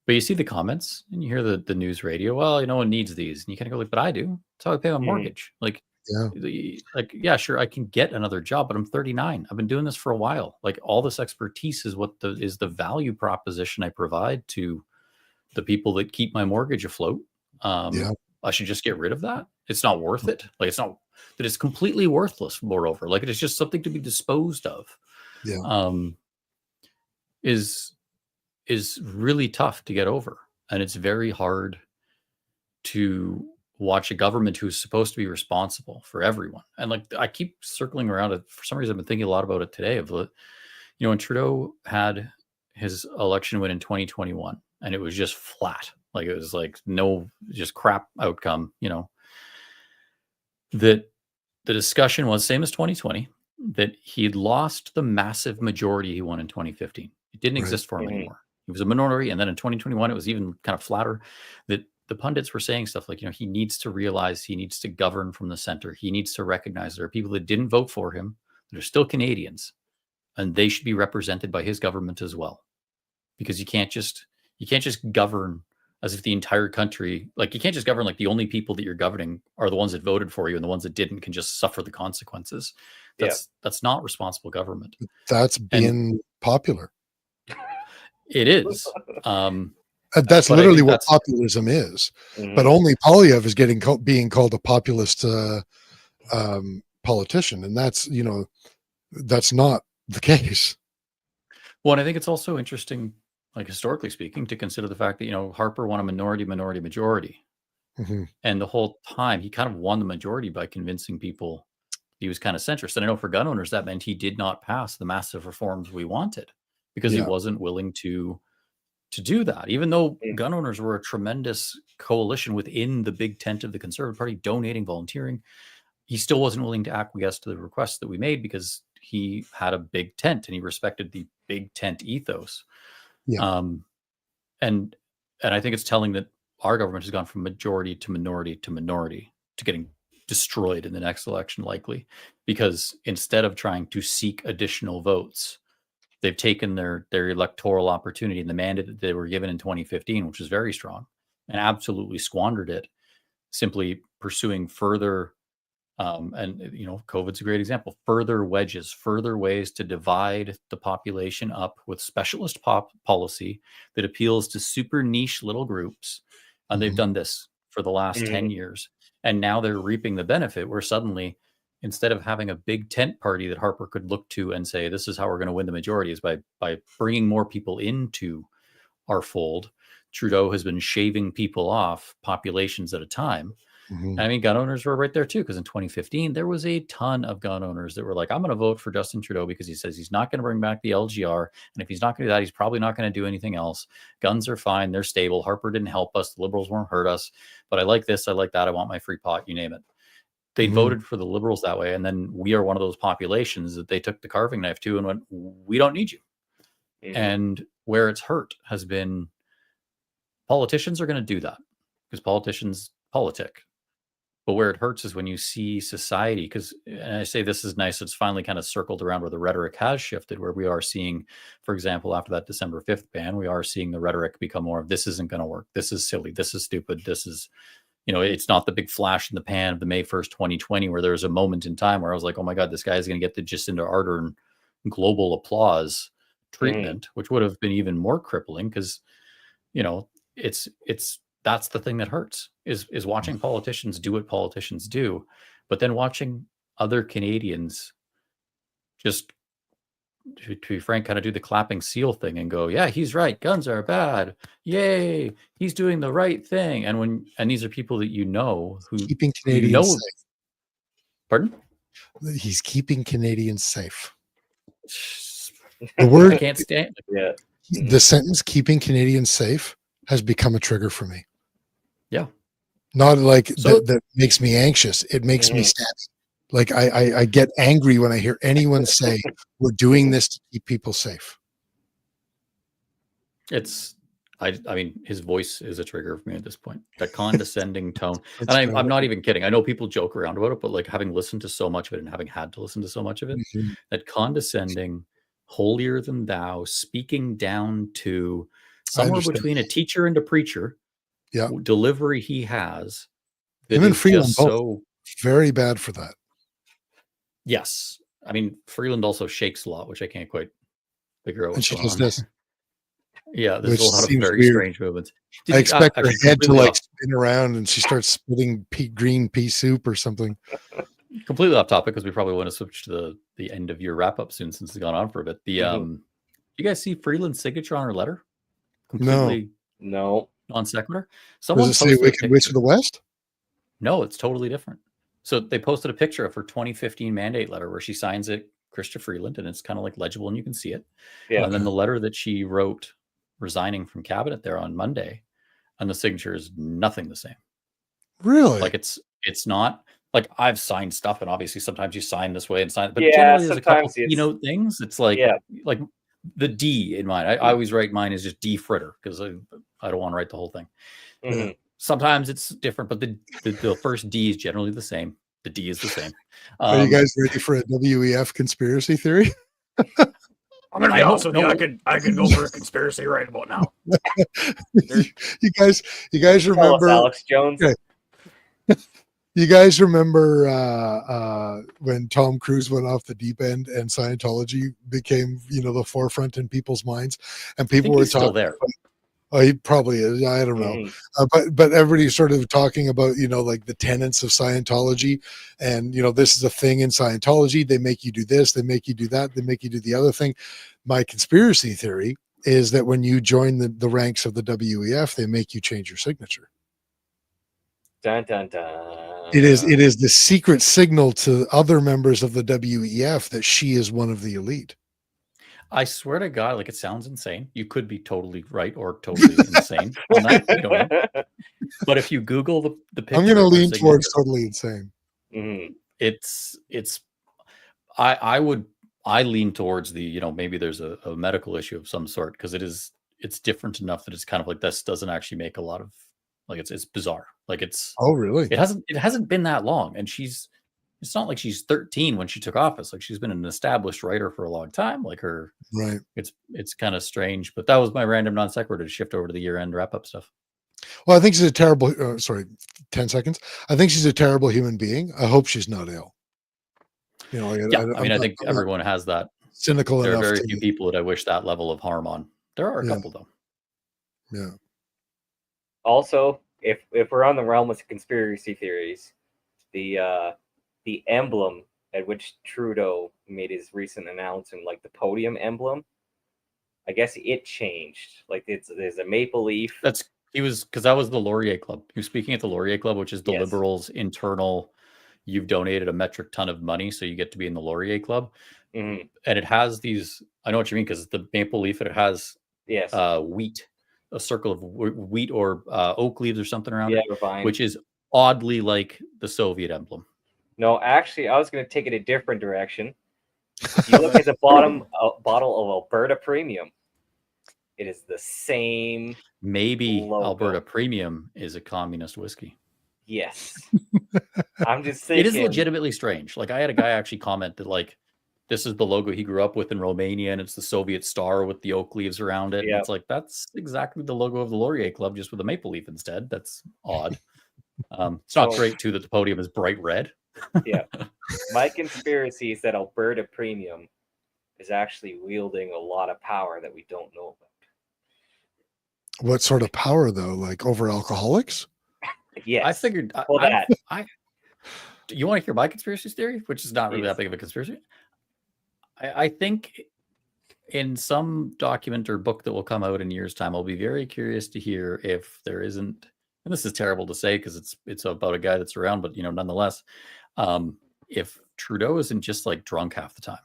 you see the comments and you hear the news radio. Well, no one needs these, and you kind of go like, "But I do. That's how I pay my mortgage." Like, Yeah. yeah, sure, I can get another job, but I'm 39. I've been doing this for a while. Like, all this expertise is what is the value proposition I provide to the people that keep my mortgage afloat. Yeah. I should just get rid of that. It's not worth it. Like, it's not that it's completely worthless. Moreover, like, it is just something to be disposed of. Yeah. Is really tough to get over, and it's very hard to watch a government who's supposed to be responsible for everyone. And like, I keep circling around it for some reason. I've been thinking a lot about it today. Of when Trudeau had his election win in 2021, and it was just flat. Like, it was like no, just crap outcome. That the discussion was same as 2020, that he'd lost the massive majority he won in 2015. It didn't Right. exist for him anymore. He was a minority. And then in 2021, it was even kind of flatter, that the pundits were saying stuff like, he needs to realize he needs to govern from the center. He needs to recognize there are people that didn't vote for him, that are still Canadians, and they should be represented by his government as well. Because you can't just govern as if the entire country, like, you can't just govern like the only people that you're governing are the ones that voted for you, and the ones that didn't can just suffer the consequences. That's not responsible government. That's been popular. It is. That's literally what populism is. But only Polyev is being called a populist politician, and that's that's not the case. Well, and I think it's also interesting, like, historically speaking, to consider the fact that Harper won a majority, and the whole time he kind of won the majority by convincing people he was kind of centrist. And I know for gun owners that meant he did not pass the massive reforms we wanted because he wasn't willing to do that, even though gun owners were a tremendous coalition within the big tent of the Conservative Party, donating, volunteering. He still wasn't willing to acquiesce to the requests that we made because he had a big tent and he respected the big tent ethos. And I think it's telling that our government has gone from majority to minority to getting destroyed in the next election, likely, because instead of trying to seek additional votes, they've taken their electoral opportunity and the mandate that they were given in 2015, which was very strong, and absolutely squandered it, simply pursuing further. And COVID's a great example. Further wedges, further ways to divide the population up with specialist policy that appeals to super niche little groups. And they've done this for the last 10 years. And now they're reaping the benefit where suddenly, instead of having a big tent party that Harper could look to and say, this is how we're going to win the majority, is by bringing more people into our fold, Trudeau has been shaving people off, populations at a time. I mean, gun owners were right there too, because in 2015, there was a ton of gun owners that were like, I'm going to vote for Justin Trudeau because he says he's not going to bring back the LGR. And if he's not going to do that, he's probably not going to do anything else. Guns are fine. They're stable. Harper didn't help us. The Liberals won't hurt us. But I like this. I like that. I want my free pot. You name it. They voted for the Liberals that way. And then we are one of those populations that they took the carving knife to and went, we don't need you. And where it's hurt has been politicians are going to do that because politicians politic. But where it hurts is when you see society, because, and I say this is nice, it's finally kind of circled around where the rhetoric has shifted, where we are seeing, for example, after that December 5th ban, we are seeing the rhetoric become more of this isn't going to work. This is silly. This is stupid. This is, it's not the big flash in the pan of the May 1st, 2020, where there was a moment in time where I was like, oh my God, this guy's going to get the Jacinda Ardern global applause treatment, which would have been even more crippling because, it's that's the thing that hurts is watching politicians do what politicians do, but then watching other Canadians just, to be frank, kind of do the clapping seal thing and go, yeah, he's right. Guns are bad. Yay. He's doing the right thing. And these are people that who keeping Canadians safe. Pardon? He's keeping Canadians safe. The word I can't stand it. Yeah. The sentence "keeping Canadians safe" has become a trigger for me. Yeah. Not like that makes me anxious. It makes me sad. Like I get angry when I hear anyone say we're doing this to keep people safe. I mean, his voice is a trigger for me at this point. That condescending tone. And I'm not even kidding. I know people joke around about it, but like having listened to so much of it and having had to listen to so much of it, that condescending, holier than thou, speaking down to somewhere between a teacher and a preacher, delivery he has. Him and Freeland both very bad for that. Yes. I mean, Freeland also shakes a lot, which I can't quite figure out what's going on. This. Yeah, there's a lot of very strange movements. I expect her head to like spin around and she starts spitting green pea soup or something. Completely off topic because we probably want to switch to the end of your wrap up soon since it's gone on for a bit. You guys see Freeland's signature on her letter? Completely no non sequitur. Does it say Wicked Witch of the West? No, it's totally different. So they posted a picture of her 2015 mandate letter where she signs it, Chrystia Freeland, and it's kind of like legible and you can see it. Yeah. And then the letter that she wrote resigning from cabinet there on Monday, and the signature is nothing the same. Really? Like it's not like I've signed stuff, and obviously sometimes you sign this way and sign, but generally there's a couple keynote things. It's like the D in mine. I always write mine as just D Fritter because I don't want to write the whole thing. Sometimes it's different, but the first D is generally the same. The D is the same. Are you guys ready for a WEF conspiracy theory? I'm gonna be honest with you. I could go for a conspiracy right about now. you guys remember Alex Jones? Okay. You guys remember when Tom Cruise went off the deep end and Scientology became, the forefront in people's minds, and people were talking. Still there. Oh, he probably is. I don't know. But everybody's sort of talking about, like the tenets of Scientology and, this is a thing in Scientology. They make you do this. They make you do that. They make you do the other thing. My conspiracy theory is that when you join the ranks of the WEF, they make you change your signature. Dun, dun, dun. It is the secret signal to other members of the WEF that she is one of the elite. I swear to God, like it sounds insane. You could be totally right or totally insane on that. We don't know. But if you Google the picture, I'm going to lean towards totally insane. It's I lean towards the, maybe there's a medical issue of some sort because it's different enough that it's kind of like this doesn't actually make a lot of like it's bizarre. Like it's really? It hasn't been that long, and it's not like she's 13 when she took office. Like she's been an established writer for a long time. Like her, right? It's kind of strange, but that was my random non sequitur to shift over to the year-end wrap-up stuff. Well, I think she's a terrible. 10 seconds. I think she's a terrible human being. I hope she's not ill. I think everyone has that. Cynical there enough. There are very few people that I wish that level of harm on. There are a couple though. Yeah. Also, if we're on the realm of conspiracy theories, the emblem at which Trudeau made his recent announcement, like the podium emblem, I guess it changed. Like there's a maple leaf. Because that was the Laurier Club. He was speaking at the Laurier Club, which is the Liberals' internal. You've donated a metric ton of money, so you get to be in the Laurier Club. And it has these. I know what you mean because the maple leaf. It has wheat, a circle of wheat or oak leaves or something around it, which is oddly like the Soviet emblem. No, actually, I was going to take it a different direction. If you look at the bottom bottle of Alberta Premium, it is the same. Maybe logo. Alberta Premium is a communist whiskey. Yes. I'm just It is thinking. legitimately strange. Like I had a guy actually comment that like this is the logo he grew up with in Romania, and it's the Soviet star with the oak leaves around it. And Yep. it's like that's exactly the logo of the Laurier Club, just with a maple leaf instead. That's odd. It's not So- great too that the podium is bright red. Yeah. My conspiracy is that Alberta Premium is actually wielding a lot of power that we don't know about. What sort of power though? Like over alcoholics? Yes. I figured. Well, that. You want to hear my conspiracy theory, which is not really Please. that big of a conspiracy? I think in some document or book that will come out in years' time, I'll be very curious to hear if there isn't. And this is terrible to say because it's about a guy that's around, but nonetheless, if Trudeau isn't just like drunk half the time.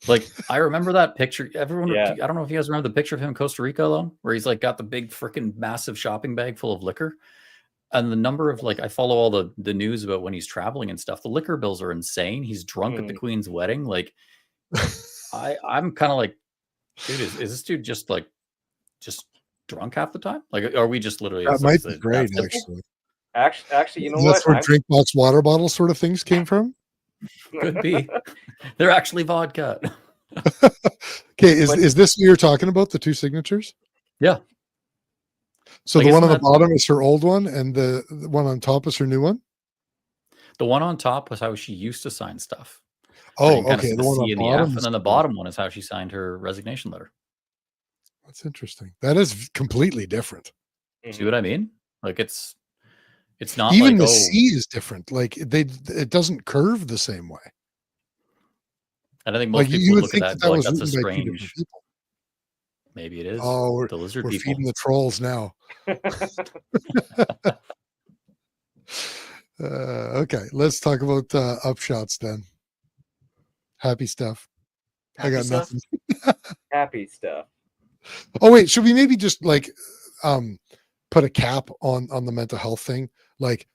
Like I remember that picture. Everyone, Yeah. I don't know if you guys remember the picture of him in Costa Rica alone, where he's like got the big freaking massive shopping bag full of liquor. And the number of like I follow all the news about when he's traveling and stuff. The liquor bills are insane. He's drunk at the Queen's wedding. Like I'm kind of like, dude, is this dude just drunk half the time? Like, are we just literally? That might be great, actually. Actually, you know That's what? where drink box water bottle sort of things came from. Could be. They're actually vodka. Okay, is this what you're talking about? The two signatures? Yeah. So Like, the one on isn't the bottom is her old one, and the one on top is her new one. The one on top was how she used to sign stuff. Oh, Kind okay. of The one on C the in the F, bottom, and then the bottom one is how she signed her resignation letter. That's interesting. That is completely different. See what I mean? Like it's not Even like the C is different. Like it doesn't curve the same way. And I think most Like people you would look think at that and that go, like, was that's a written by two different strange. people. Maybe it is. Oh, the lizard we're people. feeding the trolls now. Okay, let's talk about upshots then. Happy stuff. I got stuff? nothing. Happy stuff. Oh wait, should we maybe just like put a cap on the mental health thing? Like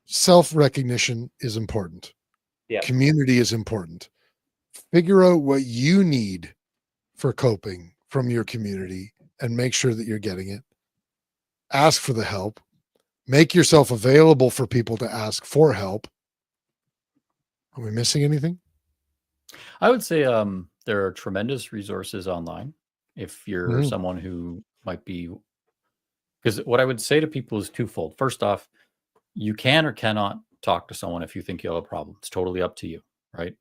self-recognition is important. Yeah. Community is important. Figure out what you need for coping from your community and make sure that you're getting it. Ask for the help. Make yourself available for people to ask for help. Are we missing anything? I would say there are tremendous resources online if you're someone who might be, because what I would say to people is twofold. First off, you can or cannot talk to someone if you think you have a problem. It's totally up to you, right?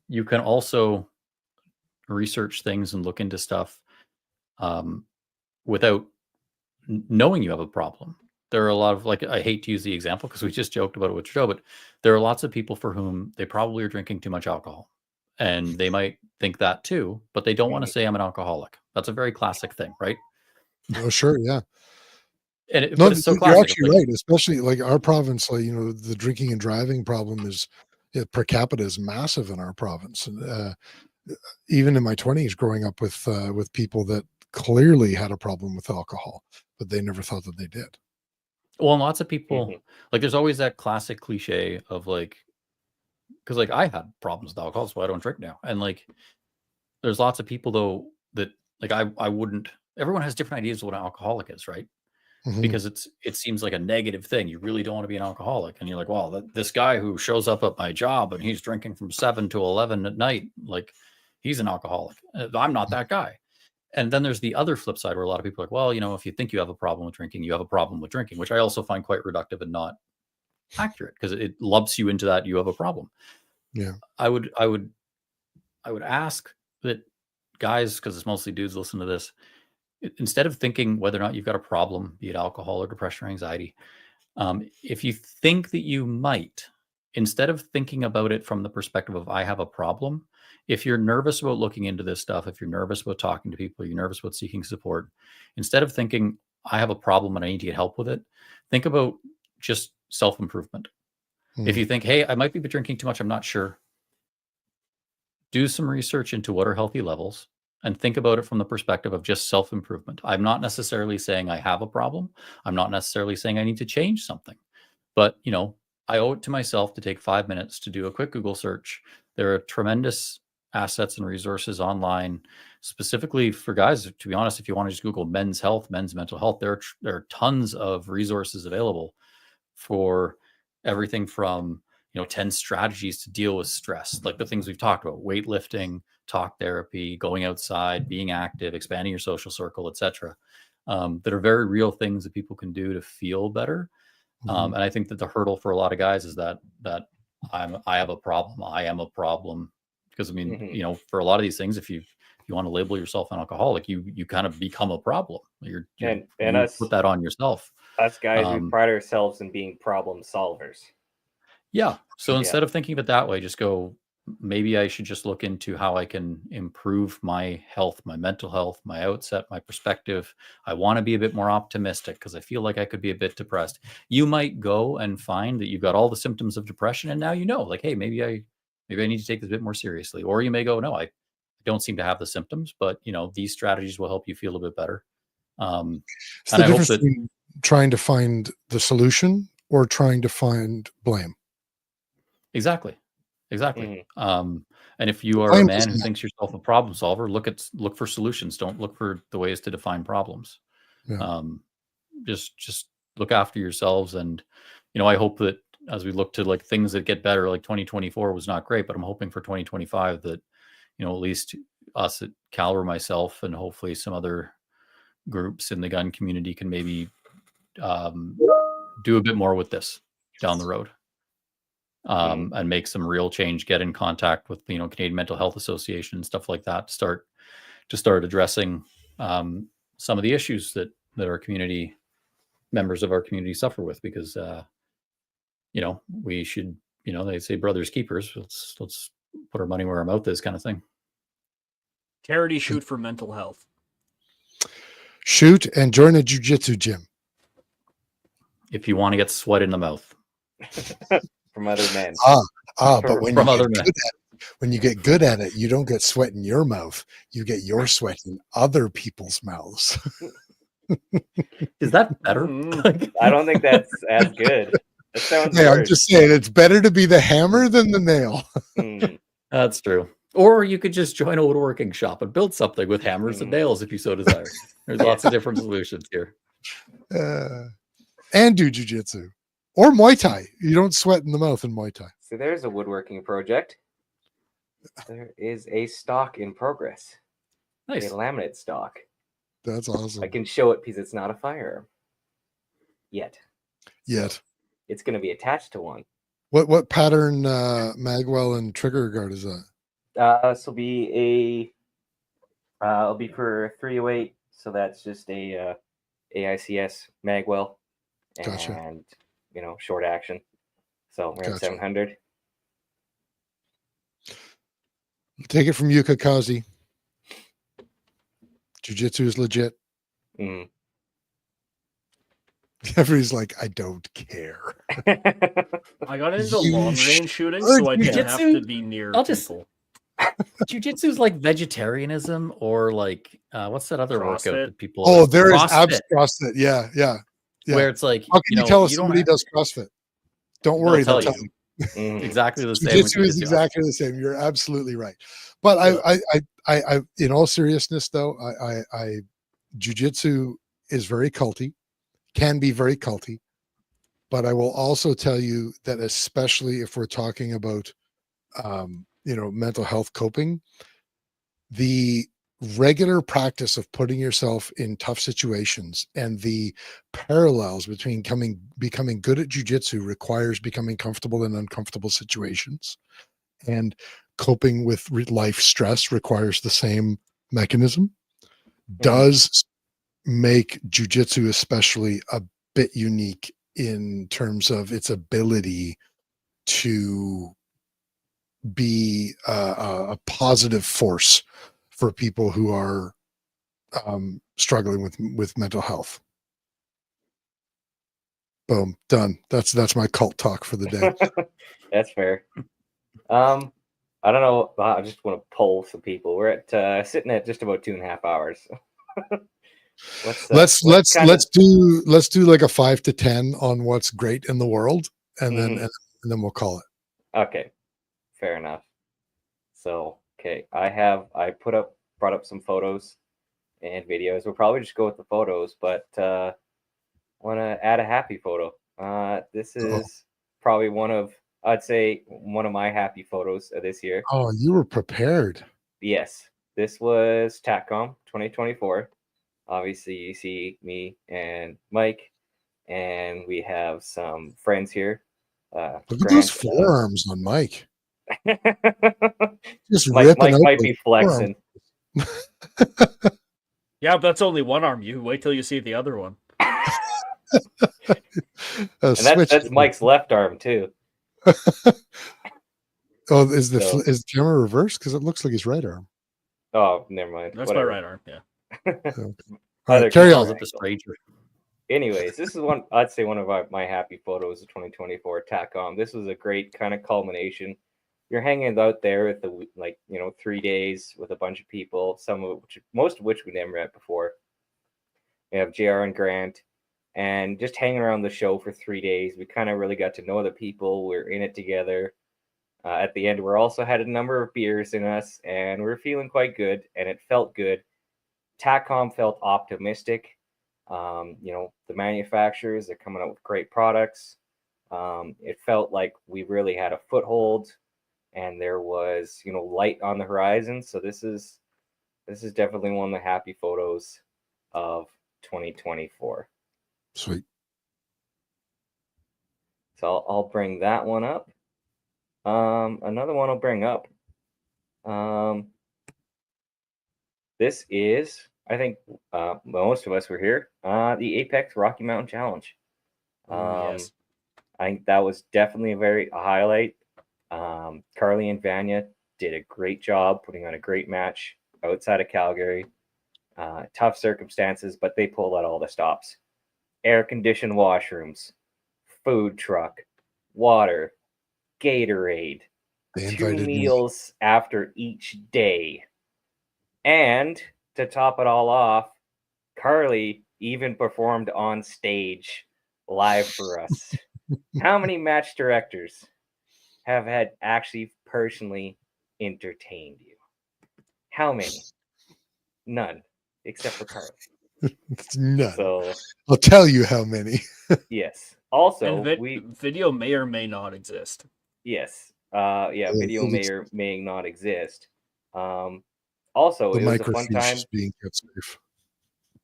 You can also research things and look into stuff without knowing you have a problem. There are a lot of, like, I hate to use the example because we just joked about it with Trudeau, but there are lots of people for whom they probably are drinking too much alcohol, and they might think that too, but they don't want to say I'm an alcoholic. That's a very classic thing, right? Oh, sure, yeah. And No, but it's so you're classic. actually right. Especially like our province, like the drinking and driving problem is per capita is massive in our province. And even in my 20s, growing up with people that clearly had a problem with alcohol, but they never thought that they did. Well, and lots of people like there's always that classic cliche of like, because like I had problems with alcohol, so I don't drink now. And like there's lots of people though that like I wouldn't. Everyone has different ideas of what an alcoholic is, right? Because it seems like a negative thing. You really don't want to be an alcoholic, and you're like, well, this guy who shows up at my job and he's drinking from 7 to 11 at night, like he's an alcoholic. I'm not that guy. And then there's the other flip side where a lot of people are like, well, if you think you have a problem with drinking, you have a problem with drinking, which I also find quite reductive and not accurate because it lumps you into that you have a problem. Yeah. I would ask that guys, because it's mostly dudes listen to this, instead of thinking whether or not you've got a problem, be it alcohol or depression or anxiety, if you think that you might, instead of thinking about it from the perspective of I have a problem, if you're nervous about looking into this stuff, if you're nervous about talking to people, you're nervous about seeking support, instead of thinking I have a problem and I need to get help with it, think about just self-improvement. If you think, hey, I might be drinking too much, I'm not sure, do some research into what are healthy levels and think about it from the perspective of just self-improvement. I'm not necessarily saying I have a problem. I'm not necessarily saying I need to change something, but I owe it to myself to take 5 minutes to do a quick Google search. There are tremendous assets and resources online, specifically for guys. To be honest, if you want to just Google men's health, men's mental health, there are tons of resources available for everything from 10 strategies to deal with stress, like the things we've talked about: weightlifting, talk therapy, going outside, being active, expanding your social circle, etc. That are very real things that people can do to feel better. And I think that the hurdle for a lot of guys is that I have a problem. I am a problem. Because I mean, for a lot of these things, if you want to label yourself an alcoholic, you kind of become a problem. You put that on yourself. Us guys, we pride ourselves in being problem solvers. Yeah. So instead of thinking of it that way, just go, maybe I should just look into how I can improve my health, my mental health, my outset, my perspective. I want to be a bit more optimistic because I feel like I could be a bit depressed. You might go and find that you've got all the symptoms of depression, and now like, hey, maybe I need to take this a bit more seriously. Or you may go, no, I don't seem to have the symptoms, but these strategies will help you feel a bit better. It's the difference between trying to find the solution or trying to find blame. Exactly. And if you are a man who thinks yourself a problem solver, look for solutions. Don't look for the ways to define problems. Yeah. Just look after yourselves. And I hope that as we look to like things that get better, like 2024 was not great, but I'm hoping for 2025 that at least us at Caliber, myself, and hopefully some other groups in the gun community can maybe do a bit more with this down the road. And make some real change, get in contact with Canadian Mental Health Association and stuff like that to start addressing some of the issues that our community, members of our community, suffer with, because we should, they say brothers keepers, let's put our money where our mouth is, kind of thing. Charity shoot for mental health. Shoot and join a jiu-jitsu gym if you want to get sweat in the mouth. From other men. But when you get good at it, you don't get sweat in your mouth. You get your sweat in other people's mouths. Is that better? I don't think that's as good. That sounds Hey, worse. I'm just saying, it's better to be the hammer than the nail. That's true. Or you could just join a woodworking shop and build something with hammers and nails if you so desire. There's lots of different solutions here. And do jiu-jitsu. Or Muay Thai. You don't sweat in the mouth in Muay Thai. So there's a woodworking project. There is a stock in progress. Nice. A laminate stock. That's awesome. I can show it because it's not a firearm. Yet. It's going to be attached to one. What pattern magwell and trigger guard is that? This will be it'll be for 308. So that's just a AICS magwell. Gotcha. And short action. So we're at 700. Take it from Yuka Kazi. Jiu-jitsu is legit. Everybody's like, I don't care. I got into long range shooting, so I didn't have to be near people. Jiu-jitsu is like vegetarianism, or like what's that other workout that people? Oh, there is abs CrossFit. Yeah. Where it's like, how can you tell if somebody does CrossFit? Don't worry, they'll tell you. Exactly the same. Jiu-jitsu is exactly the same. You're absolutely right. But I in all seriousness though, I jiu-jitsu is very culty, can be very culty. But I will also tell you that, especially if we're talking about mental health coping, the regular practice of putting yourself in tough situations and the parallels between becoming good at jiu-jitsu requires becoming comfortable in uncomfortable situations, and coping with life stress requires the same mechanism. Does make jiu-jitsu especially a bit unique in terms of its ability to be a positive force for people who are struggling with mental health. Boom, done. That's my cult talk for the day. That's fair. I don't know. I just want to poll some people. We're at sitting at just about 2.5 hours. Let's do like a 5 to 10 on what's great in the world, and then we'll call it. Okay, fair enough. So Okay, brought up some photos and videos. We'll probably just go with the photos, but I want to add a happy photo. This is probably I'd say one of my happy photos of this year. Oh, you were prepared. Yes, this was TACCOM 2024. Obviously, you see me and Mike, and we have some friends here. Look at those forearms on Mike. Just Mike ripping out might those be flexing. Yeah, but that's only one arm. You wait till you see the other one. And that's Mike's left arm too. Oh, is the camera reversed? Because it looks like his right arm. Oh, never mind. That's Whatever. my right arm. Yeah. All right, carry on. The stranger. Anyways, this is I'd say one of my happy photos of 2024 TACCOM. This was a great kind of culmination. You're hanging out there with 3 days with a bunch of people, most of which we never met before. We have JR and Grant, and just hanging around the show for 3 days. We kind of really got to know the people. We're in it together. At the end, we also had a number of beers in us, and we were feeling quite good, and it felt good. TACCOM felt optimistic. The manufacturers are coming out with great products. It felt like we really had a foothold, and there was light on the horizon. So this is definitely one of the happy photos of 2024. Sweet. So I'll bring that one up. Another one I'll bring up. This is, I think, most of us were here. The Apex Rocky Mountain Challenge. Yes. I think that was definitely a highlight. Carly and Vanya did a great job putting on a great match outside of Calgary. Tough circumstances, but they pulled out all the stops. Air-conditioned washrooms, food truck, water, Gatorade, They 2 invited me. meals after each day. And to top it all off, Carly even performed on stage live for us. How many match directors have had actually personally entertained you? How many? None, except for Carly. None. So I'll tell you how many. yes. Also, And video may or may not exist. yes. Video may or may not exist. Also, The it was a fun microfiche time is being kept safe.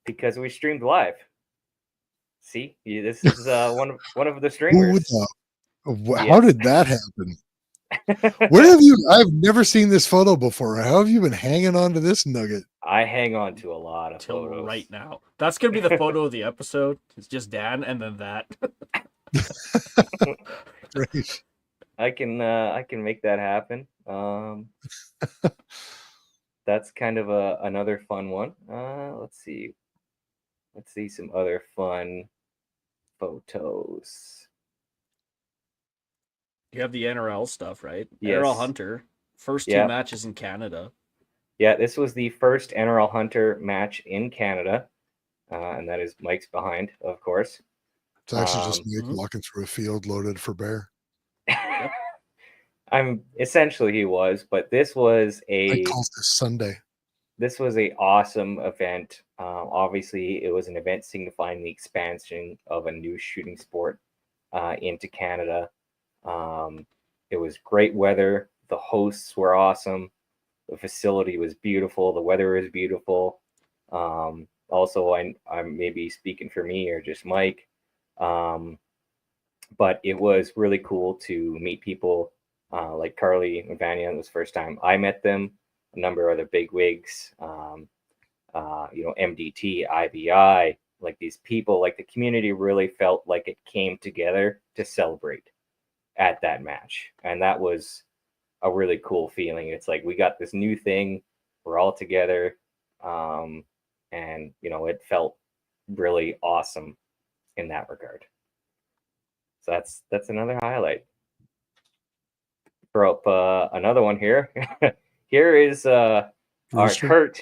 because we streamed live. See, this is one of the streamers. How did that happen? Where have you? I've never seen this photo before. How have you been hanging on to this nugget? I hang on to a lot of Till photos right now. That's gonna be the photo of the episode. It's just Dan and then that. Great. I can make that happen. That's kind of another fun one. Let's see some other fun photos. You have the NRL stuff, right? Yes. NRL Hunter. First 2 matches in Canada. Yeah, this was the first NRL Hunter match in Canada. And that is Mike's behind, of course. It's actually just Mike walking through a field loaded for bear. Essentially he was, but this was I called this Sunday. This was a awesome event. Obviously, it was an event signifying the expansion of a new shooting sport into Canada. It was great weather. The hosts were awesome. The facility was beautiful. The weather was beautiful. Also, I'm maybe speaking for me or just Mike, but it was really cool to meet people like Carly and Vanya. It was the first time I met them. A number of other big wigs, MDT, IBI, like these people, like the community really felt like it came together to celebrate at that match. And that was a really cool feeling. It's like we got this new thing, we're all together, and it felt really awesome in that regard. So that's another highlight. Throw up another one here. Here is our Kurt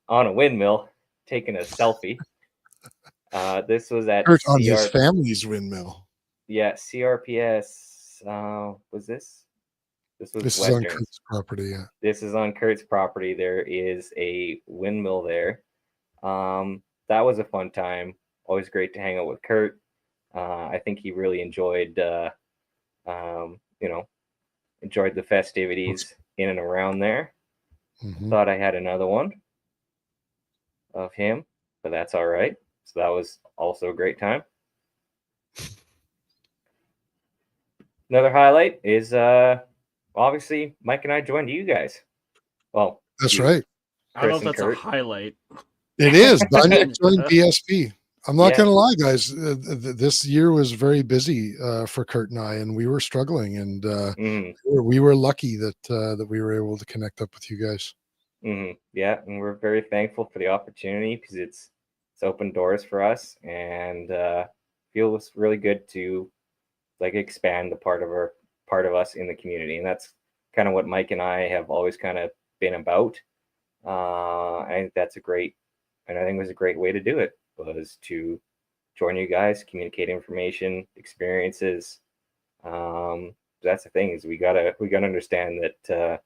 on a windmill taking a selfie. This was at Kurt on his family's windmill. Yeah, CRPS. Was this? This was This is on Westerns. Kurt's property. Yeah. This is on Kurt's property. There is a windmill there. That was a fun time. Always great to hang out with Kurt. I think he really enjoyed, enjoyed the festivities in and around there. Mhm. Thought I had another one of him, but that's all right. So that was also a great time. Another highlight is obviously Mike and I joined you guys. Well, That's you, right. I don't know if Chris and that's a Kurt. highlight. It is. Banyak joined BSP. I'm not Yeah. going to lie, guys. This year was very busy for Kurt and I, and we were struggling. And Mhm. we were lucky that we were able to connect up with you guys. Yeah, and we're very thankful for the opportunity because it's opened doors for us, and feels really good to like expand the part of us in the community, and that's kind of what Mike and I have always kind of been about. I think that's a great, and I think it was a great way to do it, was to join you guys, communicate information, experiences. That's the thing, is we gotta understand that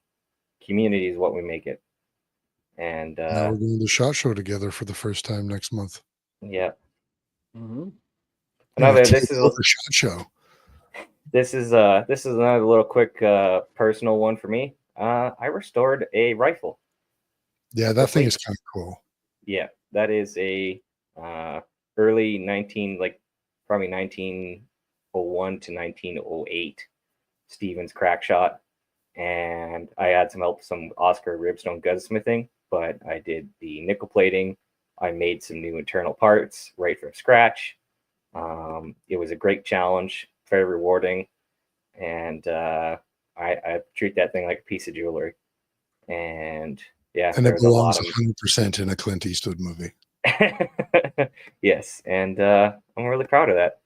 community is what we make it. And Now we're doing the SHOT Show together for the first time next month. yeah, Mm-hmm. another. Take over the SHOT Show. This is another little quick personal one for me. I restored a rifle. Yeah, that thing is kind of cool. Yeah, that is a early probably 1901 to 1908 Stevens crack shot, and I had some help, some Oscar ribstone gunsmithing, but I did the nickel plating. I made some new internal parts right from scratch. It was a great challenge, very rewarding, and I treat that thing like a piece of jewelry. And yeah, And it there's a lot belongs of 100% in a Clint Eastwood movie. yes, and I'm really proud of that.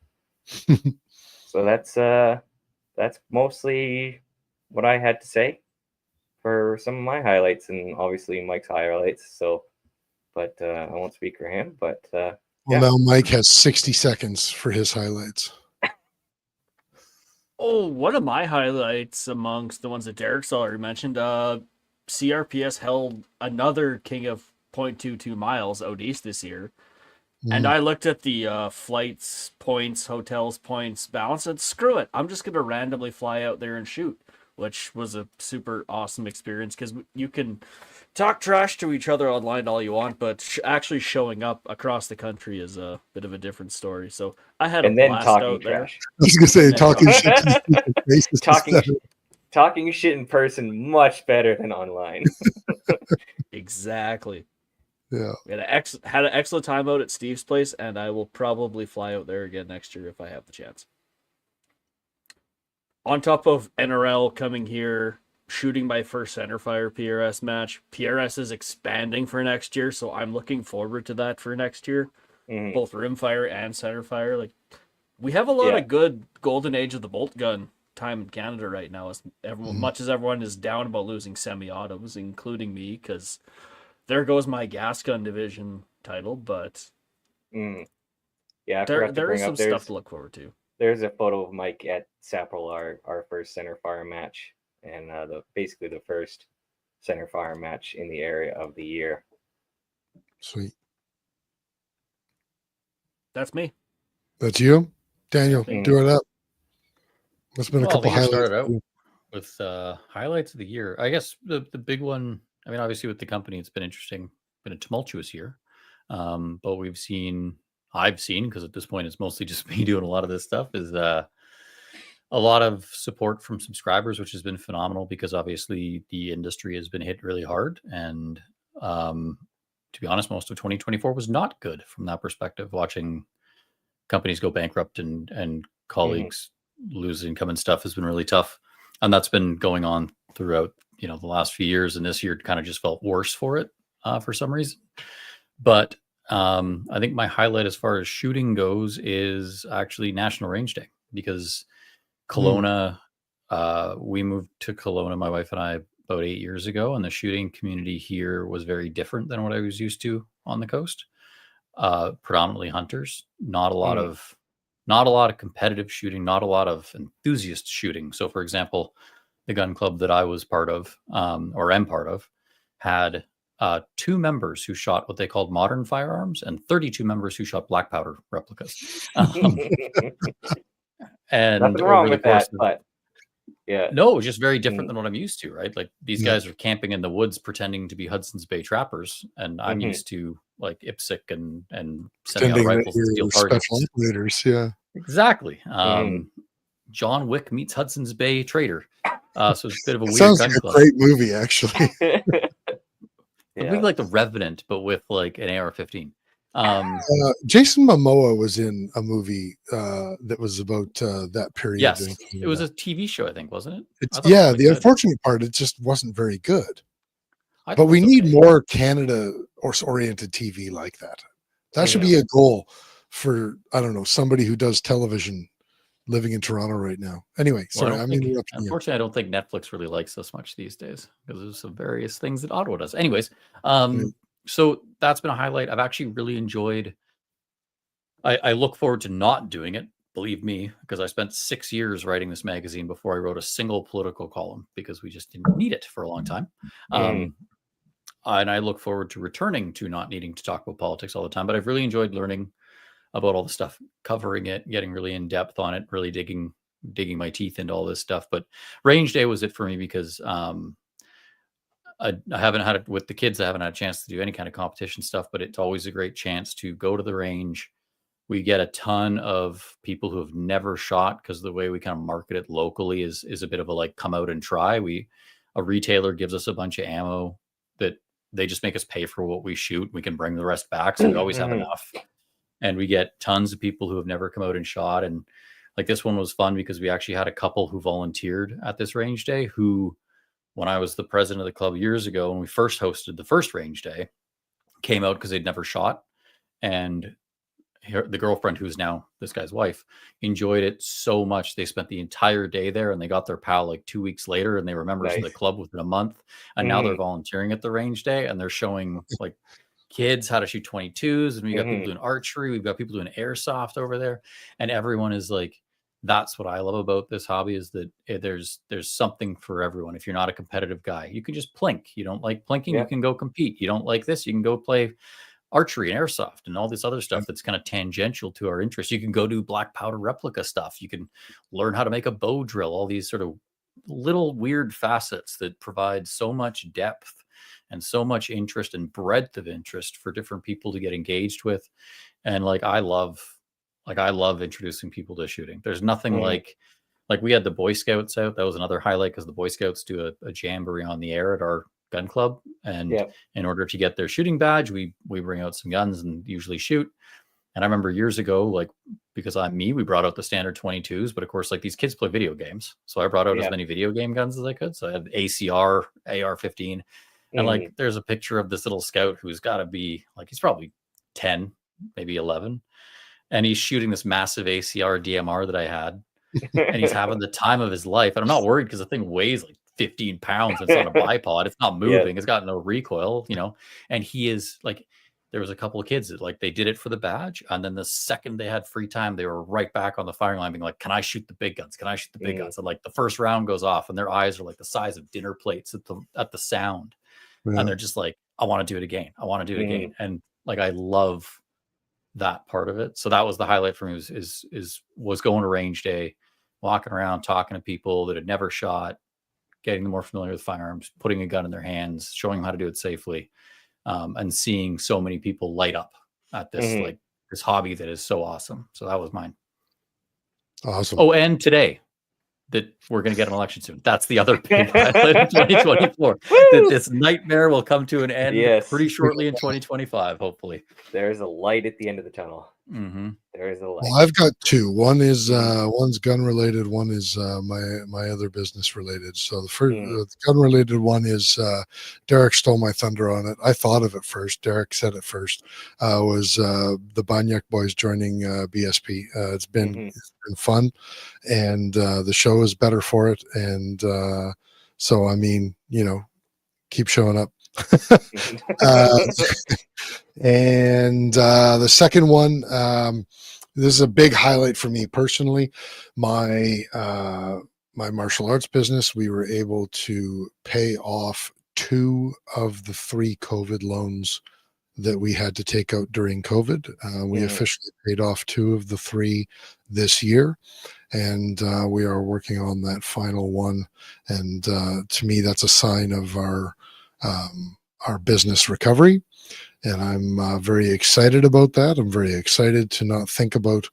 So that's mostly what I had to say for some of my highlights, and obviously Mike's highlights. So, but I won't speak for him. But Well, yeah. now Mike has 60 seconds for his highlights. Oh, one of my highlights amongst the ones that Derek's already mentioned, CRPS held another King of 0.22 miles out east this year. And I looked at the flights, points, hotels, points, balance, and screw it. I'm just going to randomly fly out there and shoot, which was a super awesome experience because you can talk trash to each other online all you want, but actually showing up across the country is a bit of a different story. So I had a And then blast talking out there. trash. I was going to say, And then talking shit to people's faces is better. Talking shit in person much better than online. Exactly. Yeah. We had an excellent time out at Steve's place, and I will probably fly out there again next year if I have the chance. On top of NRL coming here, shooting my first centerfire PRS match, PRS is expanding for next year, so I'm looking forward to that for next year. Mhm. Both rimfire and centerfire. Like, we have a lot of good golden age of the bolt gun time in Canada right now. As much as everyone is down about losing semi-autos, including me, because there goes my gas gun division title. But Yeah, I there forgot to is bring some up. stuff to look forward to. There's a photo of Mike at Sapril, our first center fire match, and basically the first center fire match in the area of the year. Sweet. That's me. That's you? Daniel, do it up. What's been a couple highlights? Started out with highlights of the year. I guess the big one, I mean, obviously with the company, it's been interesting, been a tumultuous year. But I've seen, because at this point it's mostly just me doing a lot of this stuff, is a lot of support from subscribers, which has been phenomenal, because obviously the industry has been hit really hard. And to be honest, most of 2024 was not good from that perspective, watching companies go bankrupt and colleagues lose income and stuff has been really tough. And that's been going on throughout, the last few years. And this year kind of just felt worse for it for some reason. But I think my highlight as far as shooting goes is actually National Range Day, because Kelowna, we moved to Kelowna, my wife and I, about 8 years ago, and the shooting community here was very different than what I was used to on the coast. Predominantly hunters, not a lot of competitive shooting, not a lot of enthusiast shooting. So for example, the gun club that I was part of, or am part of, had 2 members who shot what they called modern firearms and 32 members who shot black powder replicas. And Nothing over wrong the with course that, of, but yeah. no, it was just very different Mm. than what I'm used to, right? Like these Yeah. guys are camping in the woods pretending to be Hudson's Bay trappers, and I'm Mhm. used to like IPSC and sending out Pretending that rifles and steel you're targets. special operators. Yeah. Exactly. Mhm. John Wick meets Hudson's Bay trader. So it's a bit of a It weird sounds gun like a club. great movie, actually. It'd be like The Revenant, but with like an AR-15. Jason Momoa was in a movie that was about that period. Yes, in it was Canada. a TV show, I think, wasn't it? It's, I thought it was yeah, quite the good. unfortunate part, it just wasn't very good. I But thought we it was need okay. more Canada oriented TV like that. That should be a goal for, I don't know, somebody who does television living in Toronto right now. Anyway, Well, sorry, I'm interrupting you. unfortunately, I don't think Netflix really likes us much these days because there's some various things that Ottawa does. Anyways, so that's been a highlight. I've actually really enjoyed. I look forward to not doing it, believe me, because I spent 6 years writing this magazine before I wrote a single political column because we just didn't need it for a long time. And I look forward to returning to not needing to talk about politics all the time. But I've really enjoyed learning about all the stuff, covering it, getting really in depth on it, really digging my teeth into all this stuff. But range day was it for me because I haven't had it with the kids. I haven't had a chance to do any kind of competition stuff, but it's always a great chance to go to the range. We get a ton of people who have never shot because the way we kind of market it locally is a bit of a like come out and try. A retailer gives us a bunch of ammo that they just make us pay for what we shoot. We can bring the rest back, so we always have enough. And we get tons of people who have never come out and shot. And like this one was fun because we actually had a couple who volunteered at this range day who, when I was the president of the club years ago, when we first hosted the first range day, came out because they'd never shot. And the girlfriend, who's now this guy's wife, enjoyed it so much. They spent the entire day there and they got their pal like 2 weeks later and they were members of the club within a month. And now they're volunteering at the range day and they're showing like kids how to shoot 22s. And we got people doing archery. We've got people doing airsoft over there. And everyone is like, that's what I love about this hobby is that there's something for everyone. If you're not a competitive guy, you can just plink. You don't like plinking, you can go compete. You don't like this, you can go play archery and airsoft and all this other stuff that's kind of tangential to our interest. You can go do black powder replica stuff. You can learn how to make a bow drill, all these sort of little weird facets that provide so much depth and so much interest and breadth of interest for different people to get engaged with. And like I love introducing people to shooting. There's nothing like we had the Boy Scouts out. That was another highlight because the Boy Scouts do a jamboree on the air at our gun club, and in order to get their shooting badge, we bring out some guns and usually shoot. And I remember years ago, like because we brought out the standard 22s, but of course, like these kids play video games, so I brought out as many video game guns as I could. So I had ACR, AR-15, and like there's a picture of this little scout who's got to be like he's probably 10, maybe 11, and he's shooting this massive ACR DMR that I had, and he's having the time of his life. And I'm not worried because the thing weighs like 15 pounds. It's on a bipod. It's not moving. It's got no recoil, and he is like, there was a couple of kids that like, they did it for the badge. And then the second they had free time, they were right back on the firing line being like, can I shoot the big guns? Can I shoot the big guns? And like the first round goes off and their eyes are like the size of dinner plates at the sound. And they're just like, I want to do it again. I want to do it again. And like, I love that part of it. So that was the highlight for me was going to range day, walking around, talking to people that had never shot, getting them more familiar with firearms, putting a gun in their hands, showing them how to do it safely, and seeing so many people light up at this like this hobby that is so awesome. So that was mine. Awesome. Oh, and today that we're going to get an election soon. That's the other big highlight of 2024. That this nightmare will come to an end pretty shortly in 2025, hopefully. There's a light at the end of the tunnel. There is a light. Well, I've got two. One is one's gun related. One is my other business related. So the first gun related one is Derek stole my thunder on it. I thought of it first. Derek said it first. Was the Banyak boys joining BSP? It's been fun, and the show is better for it. And so I mean, keep showing up. And the second one, this is a big highlight for me personally. My my martial arts business, we were able to pay off 2 of the 3 COVID loans that we had to take out during COVID. We officially paid off 2 of the 3 this year, and we are working on that final one. And to me, that's a sign of our business recovery, and I'm very excited about that. I'm very excited to not think about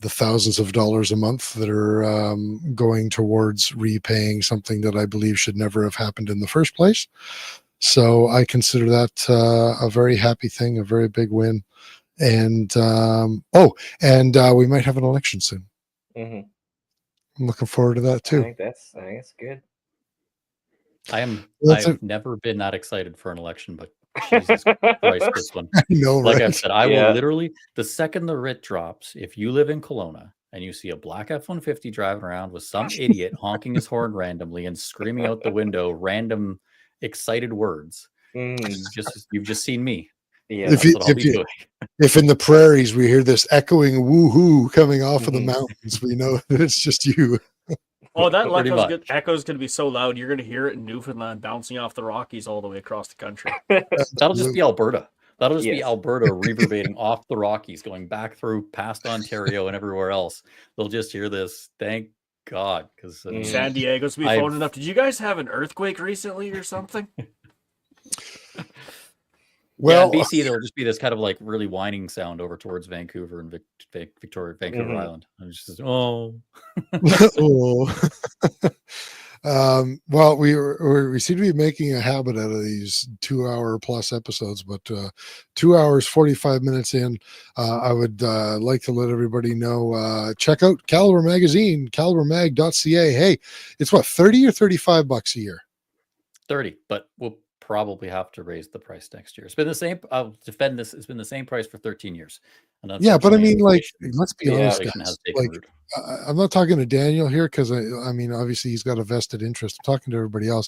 the thousands of dollars a month that are going towards repaying something that I believe should never have happened in the first place. So I consider that a very happy thing, a very big win. And we might have an election soon. Mm-hmm. I'm looking forward to that I too. think that's good. I've never been that excited for an election, but Jesus Christ, this one. I know, Like right? I've said, I will literally, the second the writ drops, if you live in Kelowna and you see a black F-150 driving around with some idiot honking his horn randomly and screaming out the window random excited words, you've just seen me. Yeah, that's what I'll be doing. If in the prairies we hear this echoing woohoo coming off of the mountains, we know that it's just you. Oh, that echo's going to be so loud, you're going to hear it in Newfoundland bouncing off the Rockies all the way across the country. That'll just be Alberta. That'll just be Alberta reverberating off the Rockies, going back through past Ontario and everywhere else. They'll just hear this. Thank God. Because San Diego's be phoning up. Did you guys have an earthquake recently or something? Well, in BC, there'll just be this kind of like really whining sound over towards Vancouver and Vancouver Island. I'm just oh. Well, we seem to be making a habit out of these 2-hour plus episodes, but 2 hours 45 minutes in, I would like to let everybody know, check out Caliber Magazine, calibermag.ca. Hey, it's what, $30 or $35 a year? 30, but we'll probably have to raise the price next year. It's been the same. I'll defend this. It's been the same price for 13 years. And yeah, but I mean, like, let's be honest, guys, like, I'm not talking to Daniel here because I mean, obviously he's got a vested interest. I'm talking to everybody else.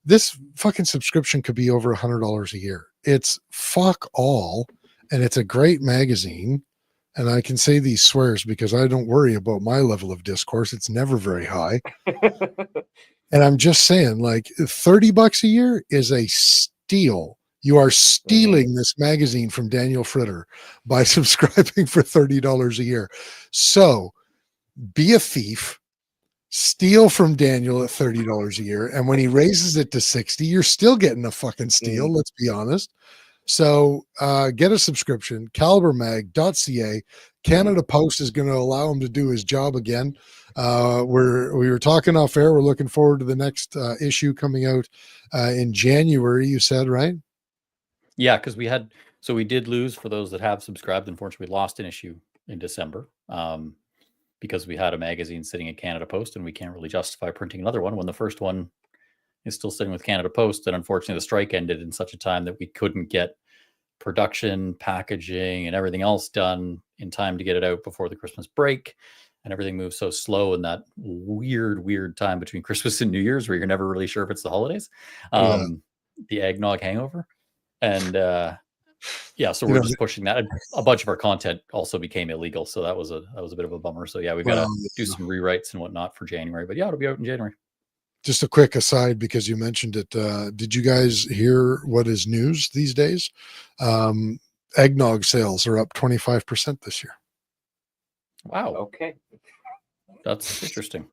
This fucking subscription could be over $100 a year. It's fuck all, and it's a great magazine. And I can say these swears because I don't worry about my level of discourse. It's never very high. And I'm just saying, like, $30 a year is a steal. You are stealing this magazine from Daniel Fritter by subscribing for $30 a year. So be a thief, steal from Daniel at $30 a year. And when he raises it to 60, you're still getting a fucking steal. Let's be honest. So get a subscription, calibermag.ca. Canada Post is going to allow him to do his job again. We were talking off air. We're looking forward to the next issue coming out in January, you said, right? Yeah, because we did lose, for those that have subscribed. Unfortunately, we lost an issue in December because we had a magazine sitting at Canada Post, and we can't really justify printing another one when the first one is still sitting with Canada Post. And unfortunately, the strike ended in such a time that we couldn't get production, packaging, and everything else done in time to get it out before the Christmas break. And everything moves so slow in that weird time between Christmas and New Year's where you're never really sure if it's the holidays. The eggnog hangover. And so we're just pushing that. A bunch of our content also became illegal, so that was a bit of a bummer. So yeah, we've got to do some rewrites and whatnot for January. But yeah, it'll be out in January. Just a quick aside, because you mentioned it. Did you guys hear what is news these days? Eggnog sales are up 25% this year. Wow. Okay. That's interesting.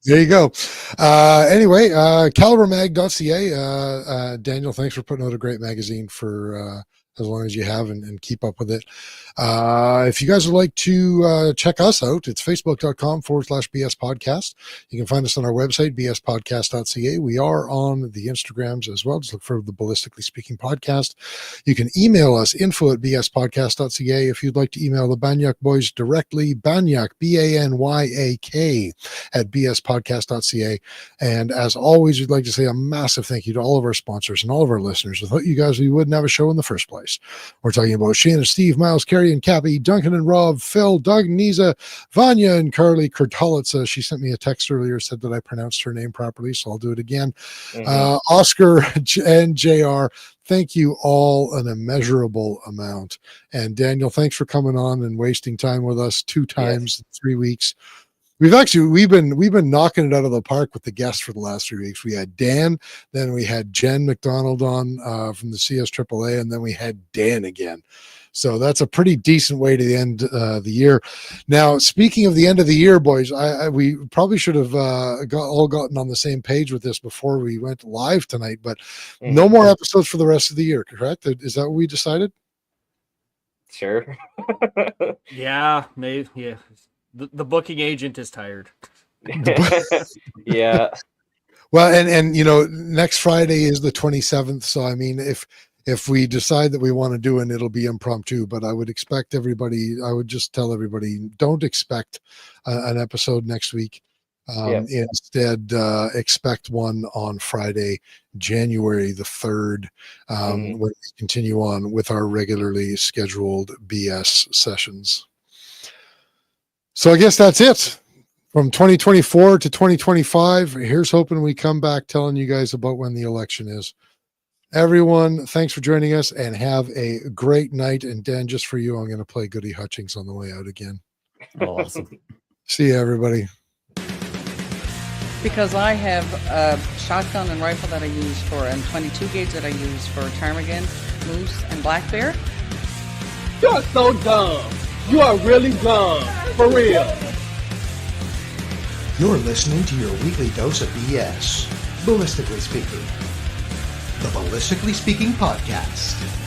There you go. Anyway, calibermag.ca. Daniel, thanks for putting out a great magazine for as long as you have and keep up with it. If you guys would like to check us out, it's facebook.com/BS podcast. You can find us on our website, bspodcast.ca. We are on the Instagrams as well. Just look for the Ballistically Speaking podcast. You can email us, info@bspodcast.ca. If you'd like to email the Banyak boys directly, Banyak, BANYAK, at bspodcast.ca. And as always, we'd like to say a massive thank you to all of our sponsors and all of our listeners. Without you guys, we wouldn't have a show in the first place. We're talking about Shane and Steve, Miles, Carrie and Cappy, Duncan and Rob, Phil, Doug, Niza, Vanya and Carly Kurtalitsa. She sent me a text earlier, said that I pronounced her name properly, so I'll do it again. Oscar and JR, thank you all an immeasurable amount. And Daniel, thanks for coming on and wasting time with us 2 times in 3 weeks. we've been knocking it out of the park with the guests for the last 3 weeks. We had Dan, then we had Jen McDonald on from the CSAAA, and then we had Dan again. So that's a pretty decent way to end the year. Now, speaking of the end of the year, boys, we probably should have all gotten on the same page with this before we went live tonight, but no more episodes for the rest of the year, correct? Is that what we decided? Sure. Yeah, maybe. Yeah, the booking agent is tired. Yeah. Well, and next Friday is the 27th. So I mean, if we decide that we want to do it, it'll be impromptu. But I would just tell everybody, don't expect an episode next week. Instead, expect one on Friday, January the 3rd, when we continue on with our regularly scheduled BS sessions. So I guess that's it. From 2024 to 2025, here's hoping we come back telling you guys about when the election is. Everyone, thanks for joining us and have a great night. And Dan, just for you, I'm going to play Goody Hutchings on the way out again. Awesome. See you, everybody. Because I have a shotgun and rifle that I use for, and 22 gauge that I use for ptarmigan, moose, and black bear. You're so dumb. You are really dumb. For real. You're listening to your weekly dose of BS, ballistically speaking. The Ballistically Speaking Podcast.